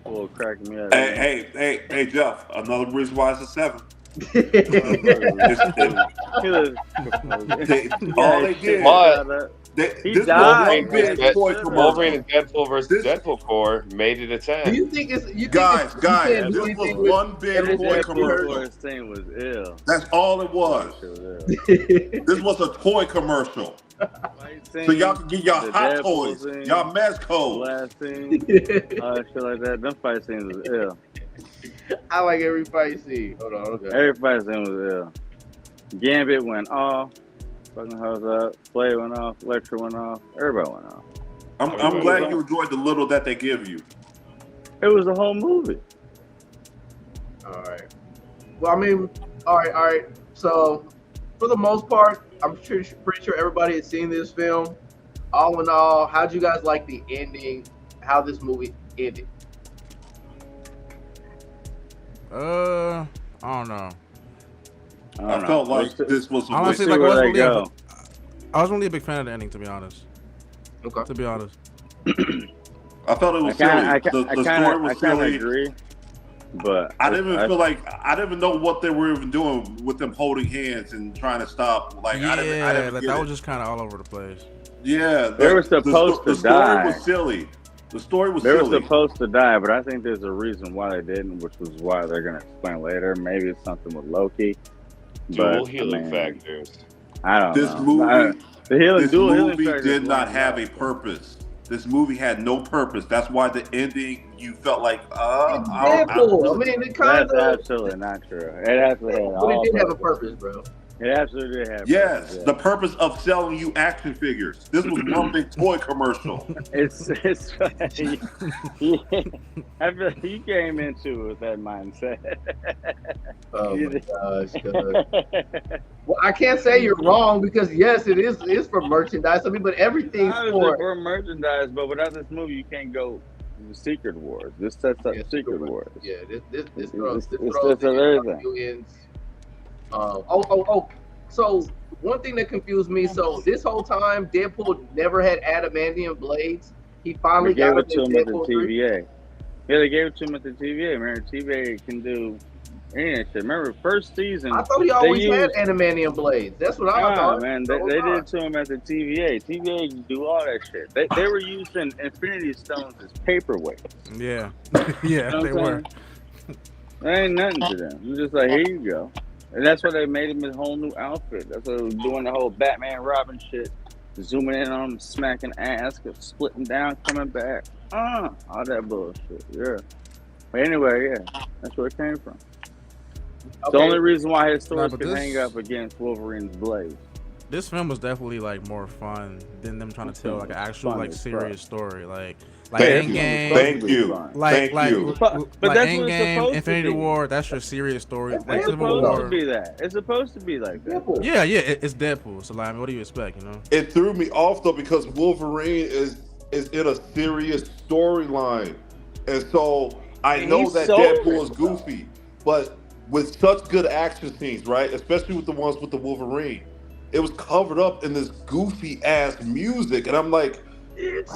Speaker 5: Bull cracking me up.
Speaker 3: Hey, Jeff. Another reason why it's a 7. All they did.
Speaker 2: But
Speaker 5: He
Speaker 3: This
Speaker 5: died.
Speaker 3: was one big toy
Speaker 2: Wolverine
Speaker 3: commercial.
Speaker 2: and Deadpool versus Deadpool Core made it a 10.
Speaker 1: Do you think it's you think
Speaker 3: Guys,
Speaker 1: it's, you can't do
Speaker 3: this
Speaker 1: anything
Speaker 3: was
Speaker 1: with-
Speaker 3: one big
Speaker 5: This
Speaker 3: toy
Speaker 5: Deadpool
Speaker 3: commercial.
Speaker 5: first scene was ill.
Speaker 3: That's all it was.
Speaker 5: Shit was ill.
Speaker 3: This was a toy commercial.
Speaker 5: Fight
Speaker 3: So
Speaker 5: scene,
Speaker 3: y'all can get y'all
Speaker 5: the
Speaker 3: hot
Speaker 5: Deadpool
Speaker 3: toys,
Speaker 5: scene,
Speaker 3: y'all mess codes.
Speaker 5: last scene, shit like that. Them fight scenes was ill.
Speaker 1: I like every fight scene. Hold on, okay.
Speaker 5: Every fight scene was ill. Gambit went off. Fucking hoes up. Flay went off. Lecture went off. Everybody went off.
Speaker 3: I'm glad you enjoyed the little that they give you.
Speaker 5: It was the whole movie.
Speaker 1: All right. Well, I mean, all right. So, for the most part, I'm pretty sure everybody has seen this film. All in all, how'd you guys like the ending? How this movie ended?
Speaker 6: I don't know.
Speaker 3: I felt like this was a
Speaker 6: Honestly,
Speaker 3: waste.
Speaker 6: like,
Speaker 5: where
Speaker 6: I
Speaker 5: they
Speaker 6: wasn't
Speaker 5: go.
Speaker 6: I was really a big fan of the ending, to be honest.
Speaker 1: Okay.
Speaker 6: To be honest.
Speaker 3: I felt it was silly. The story was silly.
Speaker 5: Agree, but
Speaker 3: I didn't even feel like I didn't even know what they were even doing with them holding hands and trying to stop. Like I didn't
Speaker 6: like
Speaker 3: get
Speaker 6: that
Speaker 3: it.
Speaker 6: was just kind of all over the place.
Speaker 3: Yeah,
Speaker 5: They were supposed to
Speaker 3: the
Speaker 5: die.
Speaker 3: story was silly. The story was
Speaker 5: they were
Speaker 3: silly.
Speaker 5: supposed to die, but I think there's a reason why they didn't, which was why they're gonna explain later. Maybe it's something with Loki.
Speaker 2: Dual
Speaker 5: But,
Speaker 2: healing
Speaker 5: I mean,
Speaker 2: factors.
Speaker 5: I don't
Speaker 3: This
Speaker 5: know.
Speaker 3: movie,
Speaker 5: The healing,
Speaker 3: this
Speaker 5: dual healing
Speaker 3: movie
Speaker 5: factor
Speaker 3: did
Speaker 5: is
Speaker 3: not
Speaker 5: one
Speaker 3: have a
Speaker 5: of the-
Speaker 3: purpose. This movie had no purpose. That's why the ending, you felt like,
Speaker 1: It's Deadpool. I mean, it kind
Speaker 5: That's
Speaker 1: of.
Speaker 5: absolutely not true. It absolutely had
Speaker 1: But it
Speaker 5: all
Speaker 1: did have a
Speaker 5: purpose.
Speaker 1: purpose, bro.
Speaker 5: It absolutely did have.
Speaker 3: yes,
Speaker 5: purpose,
Speaker 3: the purpose of selling you action figures. This was one big toy commercial.
Speaker 5: It's I feel like you came into it with that mindset.
Speaker 1: Oh my gosh. God. Well, I can't say you're wrong because yes, it is for merchandise. I mean, but everything's
Speaker 5: Obviously
Speaker 1: for
Speaker 5: for merchandise, but without this movie, you can't go the Secret Wars. This sets up Secret Wars.
Speaker 1: Yeah, this
Speaker 5: It's-
Speaker 1: throws
Speaker 5: it's
Speaker 1: throws
Speaker 5: of
Speaker 1: in
Speaker 5: everything.
Speaker 1: millions. So one thing that confused me. So this whole time, Deadpool never had adamantium blades. He finally
Speaker 5: They gave
Speaker 1: got
Speaker 5: it to
Speaker 1: them
Speaker 5: him
Speaker 1: in
Speaker 5: at the
Speaker 1: Deadpool 3.
Speaker 5: TVA. Yeah, they gave it to him at the TVA. Remember, TVA can do any of that shit. Remember, first season.
Speaker 1: I thought he always
Speaker 5: they
Speaker 1: had
Speaker 5: used-
Speaker 1: adamantium blades. That's what I
Speaker 5: Nah,
Speaker 1: thought.
Speaker 5: man,
Speaker 1: the
Speaker 5: they
Speaker 1: whole
Speaker 5: did
Speaker 1: time.
Speaker 5: it to him at the TVA. TVA can do all that shit. They were using Infinity Stones as paperweights.
Speaker 6: Yeah.
Speaker 5: You
Speaker 6: Yeah,
Speaker 5: know
Speaker 6: they
Speaker 5: what I'm
Speaker 6: were.
Speaker 5: saying? There ain't nothing to them. It's just like, here you go. And that's why they made him his whole new outfit. That's why they were doing the whole Batman Robin shit. Zooming in on him, smacking ass, splitting down, coming back. All that bullshit. Yeah. But anyway, yeah. That's where it came from. It's the only reason why his stories
Speaker 6: but
Speaker 5: could
Speaker 6: this-
Speaker 5: hang up against Wolverine's blade.
Speaker 6: This film was definitely like more fun than them trying to tell like an actual
Speaker 5: Fun
Speaker 6: like
Speaker 5: as
Speaker 6: serious story. Like
Speaker 3: Thank you.
Speaker 6: Endgame.
Speaker 3: Thank you.
Speaker 6: Like,
Speaker 3: Thank you.
Speaker 5: But
Speaker 6: like
Speaker 5: that's what it's
Speaker 6: Endgame,
Speaker 5: supposed to
Speaker 6: Infinity
Speaker 5: be.
Speaker 6: War, that's your serious story. Like
Speaker 5: It's
Speaker 6: Civil
Speaker 5: supposed
Speaker 6: War.
Speaker 5: to be that. It's supposed to be like that.
Speaker 1: Deadpool.
Speaker 6: Yeah, it's Deadpool. So like, I mean, what do you expect? You know?
Speaker 3: It threw me off though because Wolverine is in a serious storyline, and so I
Speaker 5: And
Speaker 3: know
Speaker 5: he's
Speaker 3: that
Speaker 5: so
Speaker 3: Deadpool is
Speaker 5: rich,
Speaker 3: goofy, but with such good action scenes, right? Especially with the ones with the Wolverine, it was covered up in this goofy ass music, and I'm like, it's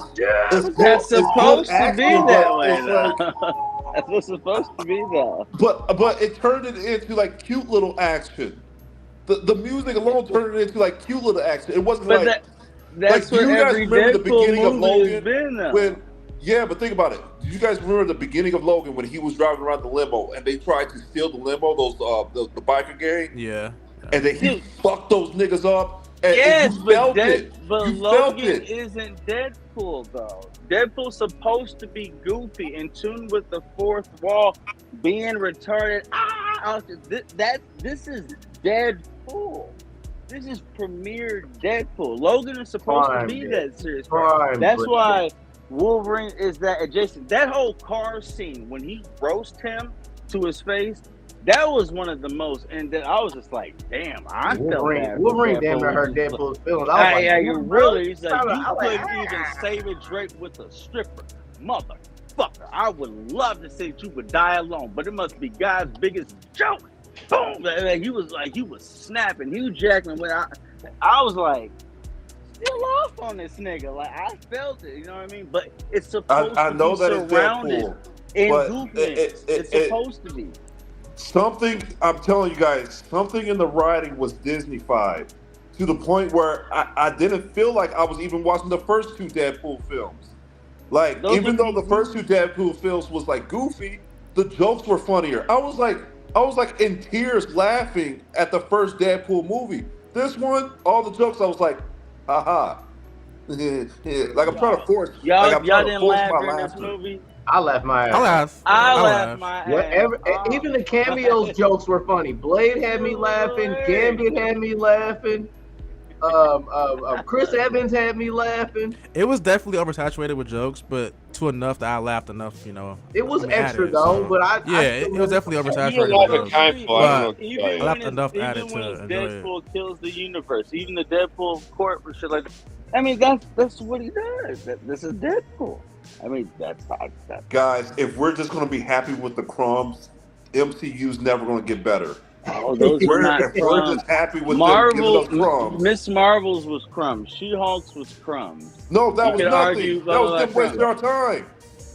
Speaker 5: That's supposed to be
Speaker 3: action,
Speaker 5: that
Speaker 3: but
Speaker 5: way,
Speaker 3: it's
Speaker 5: though.
Speaker 3: like-
Speaker 5: That's what's supposed to be, though.
Speaker 3: but it turned it into like cute little action. The music alone turned it into like cute little action. It wasn't
Speaker 5: But
Speaker 3: like
Speaker 5: that's
Speaker 3: like, do
Speaker 5: what
Speaker 3: you guys
Speaker 5: every
Speaker 3: remember the
Speaker 5: Deadpool
Speaker 3: beginning of
Speaker 5: movie has
Speaker 3: Logan
Speaker 5: been, though.
Speaker 3: when? Yeah, but think about it. Do you guys remember the beginning of Logan when he was driving around the limo and they tried to steal the limo, those the biker gang,
Speaker 6: Yeah.
Speaker 3: and then he
Speaker 5: Dude.
Speaker 3: fucked those niggas up. And
Speaker 5: Yes,
Speaker 3: you
Speaker 5: but
Speaker 3: felt it.
Speaker 5: but
Speaker 3: You felt
Speaker 5: Logan
Speaker 3: it.
Speaker 5: isn't Deadpool, though. Deadpool's supposed to be goofy, in tune with the fourth wall, being retarded. This is Deadpool. This is premiere Deadpool. Logan is supposed
Speaker 1: Prime
Speaker 5: to be
Speaker 1: Deadpool.
Speaker 5: that serious.
Speaker 1: Prime
Speaker 5: That's
Speaker 1: Deadpool.
Speaker 5: why Wolverine is that adjacent. That whole car scene when he roast him to his face, that was one of the most. And then I was just like, damn, I felt bad. for
Speaker 1: Wolverine damn
Speaker 5: Deadpool
Speaker 1: near hurt
Speaker 5: when he was
Speaker 1: Deadpool's feelings. I was like,
Speaker 5: yeah, you
Speaker 1: "Damn,
Speaker 5: really. He's like,
Speaker 1: bro."
Speaker 5: you
Speaker 1: I was like,
Speaker 5: couldn't even save a Drake with a stripper. Motherfucker. I would love to say you would die alone, but it must be God's biggest joke. Boom. And he was snapping. Hugh Jackman, when I was like, still off on this nigga. Like, I felt it, you know what I mean? But it's supposed
Speaker 3: I
Speaker 5: to
Speaker 3: know
Speaker 5: be
Speaker 3: that it's
Speaker 5: surrounded
Speaker 3: Deadpool,
Speaker 5: in
Speaker 3: but
Speaker 5: goofiness. It's supposed to be.
Speaker 3: Something, I'm telling you guys, something in the writing was Disney-fied to the point where I didn't feel like I was even watching the first two Deadpool films. Like,
Speaker 5: Those
Speaker 3: even
Speaker 5: are-
Speaker 3: though the first two Deadpool films was like goofy, the jokes were funnier. I was like in tears laughing at the first Deadpool movie. This one, all the jokes, I was like, haha. Like I'm trying to force,
Speaker 5: Y'all,
Speaker 3: like I'm
Speaker 5: y'all
Speaker 3: trying to
Speaker 5: didn't
Speaker 3: force
Speaker 5: laugh
Speaker 3: my
Speaker 5: during this
Speaker 3: laughter.
Speaker 5: movie?
Speaker 1: I laughed my ass.
Speaker 6: I laugh.
Speaker 5: I laughed my ass.
Speaker 1: Whatever,
Speaker 5: off.
Speaker 1: even the cameos jokes were funny. Blade had me laughing. Gambit had me laughing. Chris Evans had me laughing.
Speaker 6: It was definitely oversaturated with jokes, but to enough that I laughed enough. You know.
Speaker 1: It was
Speaker 6: I mean,
Speaker 1: extra
Speaker 6: added,
Speaker 1: though,
Speaker 6: so-
Speaker 1: but
Speaker 6: yeah, it was definitely oversaturated with jokes.
Speaker 2: Kindful, I don't know what to
Speaker 5: Even
Speaker 2: tell you.
Speaker 6: I laughed
Speaker 5: when
Speaker 6: enough
Speaker 5: even
Speaker 6: at it
Speaker 5: when
Speaker 6: to enjoy it.
Speaker 5: Deadpool kills the universe, even the Deadpool court for shit like that. I mean, that's what he does. This is Deadpool. I mean, that's
Speaker 3: Guys, if we're just gonna be happy with the crumbs, MCU's never gonna get better.
Speaker 5: oh, those are not
Speaker 3: If we're
Speaker 5: crumbs.
Speaker 3: just happy with
Speaker 5: Marvel,
Speaker 3: them giving us crumbs.
Speaker 5: Miss Marvel's was crumbs. She-Hulk's was crumbs.
Speaker 3: No, that
Speaker 5: You
Speaker 3: was
Speaker 5: could
Speaker 3: nothing.
Speaker 5: argue
Speaker 3: That was
Speaker 5: blah,
Speaker 3: them
Speaker 5: blah,
Speaker 3: wasting our time.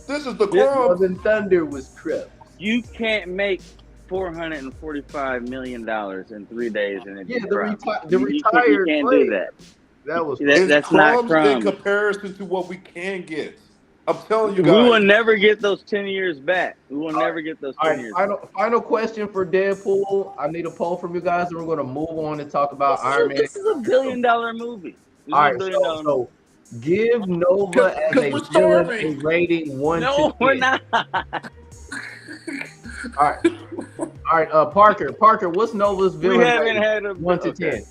Speaker 3: This is the
Speaker 5: This
Speaker 3: crumbs.
Speaker 1: Love and Thunder was crap.
Speaker 5: You can't make $445 million in 3 days and it
Speaker 1: Yeah,
Speaker 5: be
Speaker 1: the
Speaker 5: crumbs.
Speaker 1: retired
Speaker 5: You can't do that.
Speaker 1: That was
Speaker 3: It's
Speaker 5: That's not
Speaker 3: crumbs in
Speaker 5: crumbs.
Speaker 3: comparison to what we can get. I'm telling you
Speaker 5: We will
Speaker 3: guys.
Speaker 5: never get those 10 years back. We will
Speaker 1: All
Speaker 5: never get those
Speaker 1: all
Speaker 5: 10
Speaker 1: right.
Speaker 5: years.
Speaker 1: Final question for Deadpool. I need a poll from you guys, and we're gonna move on and talk about Iron Man.
Speaker 5: This is a $1 billion movie. This
Speaker 1: All
Speaker 5: is
Speaker 1: right,
Speaker 5: a $1 billion
Speaker 1: so give Nova
Speaker 3: 'Cause
Speaker 1: as
Speaker 3: we're
Speaker 1: a villain
Speaker 3: starving.
Speaker 1: a rating 1
Speaker 5: movie.
Speaker 1: to
Speaker 5: No,
Speaker 1: 10.
Speaker 5: we're not.
Speaker 1: All right. Parker, what's Nova's
Speaker 5: We
Speaker 1: villain
Speaker 5: haven't
Speaker 1: rating?
Speaker 5: had a
Speaker 1: 1 to 10.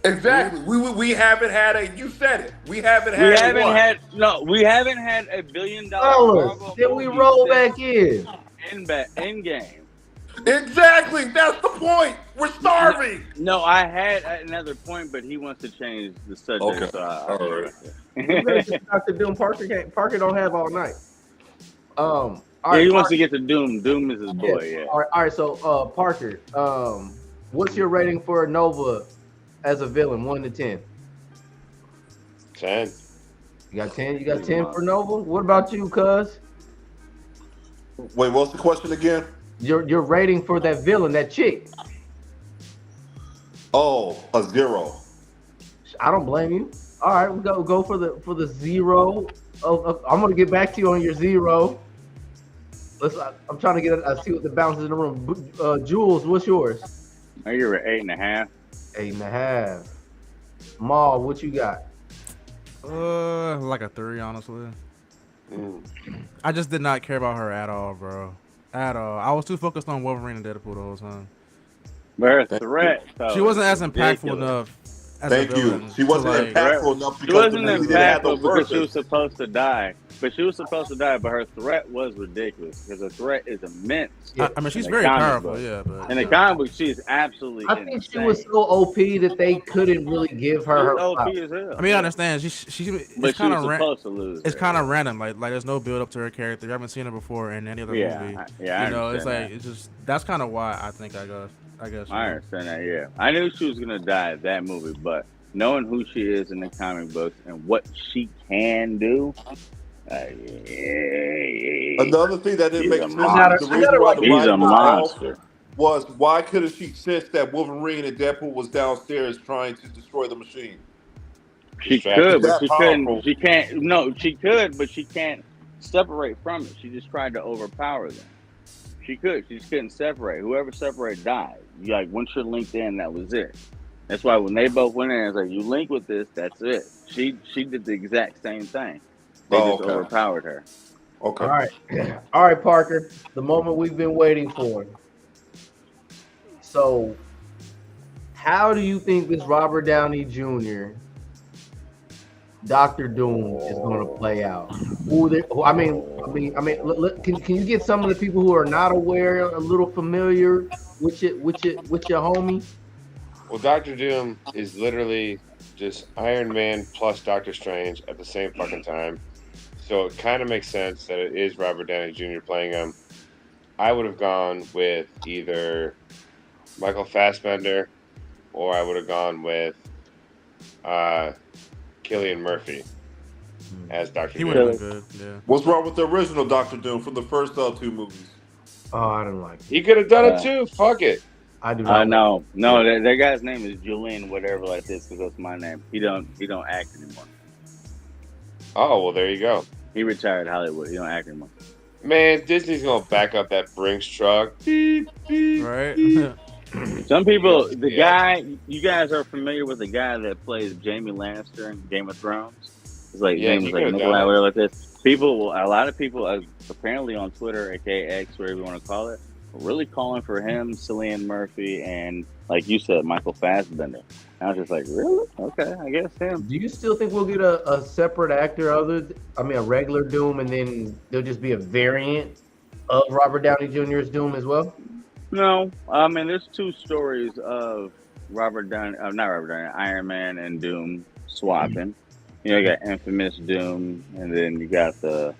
Speaker 3: Exactly. We haven't had a. You said it. We haven't
Speaker 5: We
Speaker 3: had.
Speaker 5: haven't
Speaker 3: one.
Speaker 5: had $1 billion
Speaker 1: Fellas,
Speaker 5: Marvel
Speaker 1: then we
Speaker 5: movie
Speaker 1: roll
Speaker 5: since
Speaker 1: back in.
Speaker 5: Endgame.
Speaker 3: Exactly. That's the point. We're starving.
Speaker 5: No, I had another point, but he wants to change the subject.
Speaker 3: Okay.
Speaker 5: So
Speaker 3: All right.
Speaker 1: You better get Dr. Doom. Parker don't have all night. All
Speaker 5: Yeah,
Speaker 1: right,
Speaker 5: he wants to get to Doom. Doom is his boy.
Speaker 1: yeah.
Speaker 5: Yeah.
Speaker 1: All right. So, Parker, what's your rating for Nova as a villain? 1 to 10.
Speaker 2: 10.
Speaker 1: You got 10. You got 10 for Nova. What about you, Cuz?
Speaker 3: Wait, what's the question again?
Speaker 1: Your rating for that villain, that chick.
Speaker 3: Oh, a 0.
Speaker 1: I don't blame you. All right, we go for the 0. I'm gonna get back to you on your 0. I'm trying to get. I see what the bounces in the room. Jules, what's yours?
Speaker 5: I give her 8.5.
Speaker 1: 8.5. Maul, what you got?
Speaker 6: Like a 3, honestly.
Speaker 2: Mm.
Speaker 6: I just did not care about her at all, bro. At all. I was too focused on Wolverine and Deadpool the whole time.
Speaker 5: But her
Speaker 3: Thank
Speaker 5: threat, though,
Speaker 6: She wasn't as
Speaker 5: was
Speaker 6: impactful
Speaker 5: ridiculous.
Speaker 6: enough as a
Speaker 3: Thank you.
Speaker 6: villain.
Speaker 3: She wasn't
Speaker 6: to, like,
Speaker 3: impactful enough
Speaker 5: She
Speaker 3: because the
Speaker 5: wasn't
Speaker 3: movie didn't have no
Speaker 5: impactful because she was
Speaker 3: purpose.
Speaker 5: supposed to die. But she was supposed to die, but her threat was ridiculous because her threat is immense.
Speaker 6: I mean, she's
Speaker 5: in the
Speaker 6: very
Speaker 5: comic
Speaker 6: powerful,
Speaker 5: book.
Speaker 6: yeah, but
Speaker 5: In the comic book, she is absolutely
Speaker 1: I think
Speaker 5: insane.
Speaker 1: she was so OP that they couldn't really give her
Speaker 5: She's
Speaker 1: her
Speaker 5: OP
Speaker 1: flowers.
Speaker 5: as hell.
Speaker 6: I mean, I understand. It's
Speaker 5: But
Speaker 6: kind
Speaker 5: she was
Speaker 6: of
Speaker 5: supposed to lose.
Speaker 6: it's
Speaker 5: there,
Speaker 6: kind of
Speaker 5: yeah.
Speaker 6: random. Like there's no build up to her character. You haven't seen her before in any other
Speaker 5: Yeah,
Speaker 6: movie.
Speaker 5: I
Speaker 6: You know, it's like
Speaker 5: understand
Speaker 6: it's just that's kind of why I think I guess.
Speaker 5: I understand that, yeah. I knew she was gonna die at that movie, but knowing who she is in the comic books and what she can do,
Speaker 3: Another thing that didn't
Speaker 5: She's
Speaker 3: make
Speaker 5: a
Speaker 3: sense,
Speaker 5: monster.
Speaker 3: the reason why the
Speaker 5: She's a
Speaker 3: writing was off
Speaker 5: monster.
Speaker 3: was why couldn't she sense that Wolverine and Deadpool was downstairs trying to destroy the machine?
Speaker 5: She
Speaker 2: Distracted.
Speaker 5: could, but
Speaker 3: That
Speaker 5: she
Speaker 3: powerful.
Speaker 5: couldn't. She can't. No, she could, but she can't separate from it. She just tried to overpower them. She could. She just couldn't separate. Whoever separated died. Like once you're linked in, that was it. That's why when they both went in, it's like you link with this, that's it. She did the exact same thing. They
Speaker 3: Oh,
Speaker 5: just
Speaker 3: okay.
Speaker 5: overpowered her.
Speaker 3: Okay.
Speaker 1: All right, all right, Parker. The moment we've been waiting for. So, how do you think this Robert Downey Jr. Doctor Doom is going to play out? I mean, can you get some of the people who are not aware a little familiar with your homie?
Speaker 2: Well, Doctor Doom is literally just Iron Man plus Doctor Strange at the same fucking time. So it kind of makes sense that it is Robert Downey Jr. playing him. I would have gone with either Michael Fassbender or I would have gone with Cillian Murphy as Doctor
Speaker 6: He
Speaker 2: Doom.
Speaker 6: would have been good. Yeah.
Speaker 3: What's wrong with the original Doctor Doom from the first 2 movies?
Speaker 1: Oh, I don't like it.
Speaker 2: He could have done it too. Fuck it.
Speaker 1: I do not.
Speaker 5: No, that guy's name is Julian, whatever like this, because that's my name. He don't act anymore.
Speaker 2: Oh, well, there you go.
Speaker 5: He retired Hollywood. He don't act anymore.
Speaker 2: Man, Disney's going to back up that Brinks truck. Beep, beep,
Speaker 6: Right.
Speaker 2: beep.
Speaker 5: Some people, the
Speaker 2: Yeah.
Speaker 5: guy, you guys are familiar with the guy that plays Jaime Lannister in Game of Thrones? It's like,
Speaker 2: Yeah,
Speaker 5: his name
Speaker 2: he
Speaker 5: was like
Speaker 2: could've
Speaker 5: Nikolai,
Speaker 2: done it.
Speaker 5: whatever like this. A lot of people, apparently on Twitter, aka X, whatever you want to call it, were really calling for him, Cillian Murphy, and like you said, Michael Fassbender. I was just like, really? Okay, I guess him.
Speaker 1: Do you still think we'll get a separate actor a regular Doom, and then there'll just be a variant of Robert Downey Jr.'s Doom as well?
Speaker 5: No, I mean, there's 2 stories of not Robert Downey, Iron Man and Doom swapping. You got Infamous Doom, and then you got the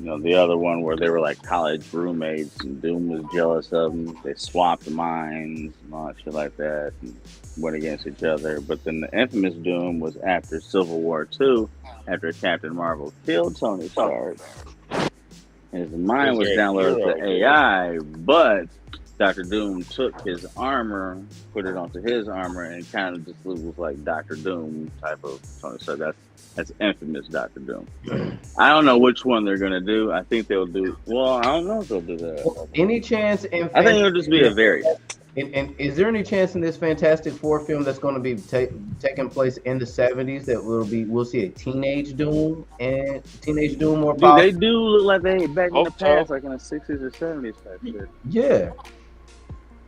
Speaker 5: other one where they were like college roommates, and Doom was jealous of them. They swapped minds and all that shit like that, and went against each other. But then the Infamous Doom was after Civil War II, after Captain Marvel killed Tony Stark. His mind was downloaded to AI, but Dr. Doom took his armor, put it onto his armor, and kind of just was like Dr. Doom type of Tony Stark. That's Infamous Dr. Doom. I don't know which one they're gonna do. I think they'll do. Well, I don't know if they'll do that.
Speaker 1: Any chance?
Speaker 5: I think it'll just be a variant.
Speaker 1: And is there any chance in this Fantastic Four film that's going to be taking place in the 70s that we'll see a teenage Doom or
Speaker 5: Dude,
Speaker 1: possible?
Speaker 5: they do look like they back in the
Speaker 2: Hope so.
Speaker 5: past, like in the 60s or 70s type shit.
Speaker 1: Yeah,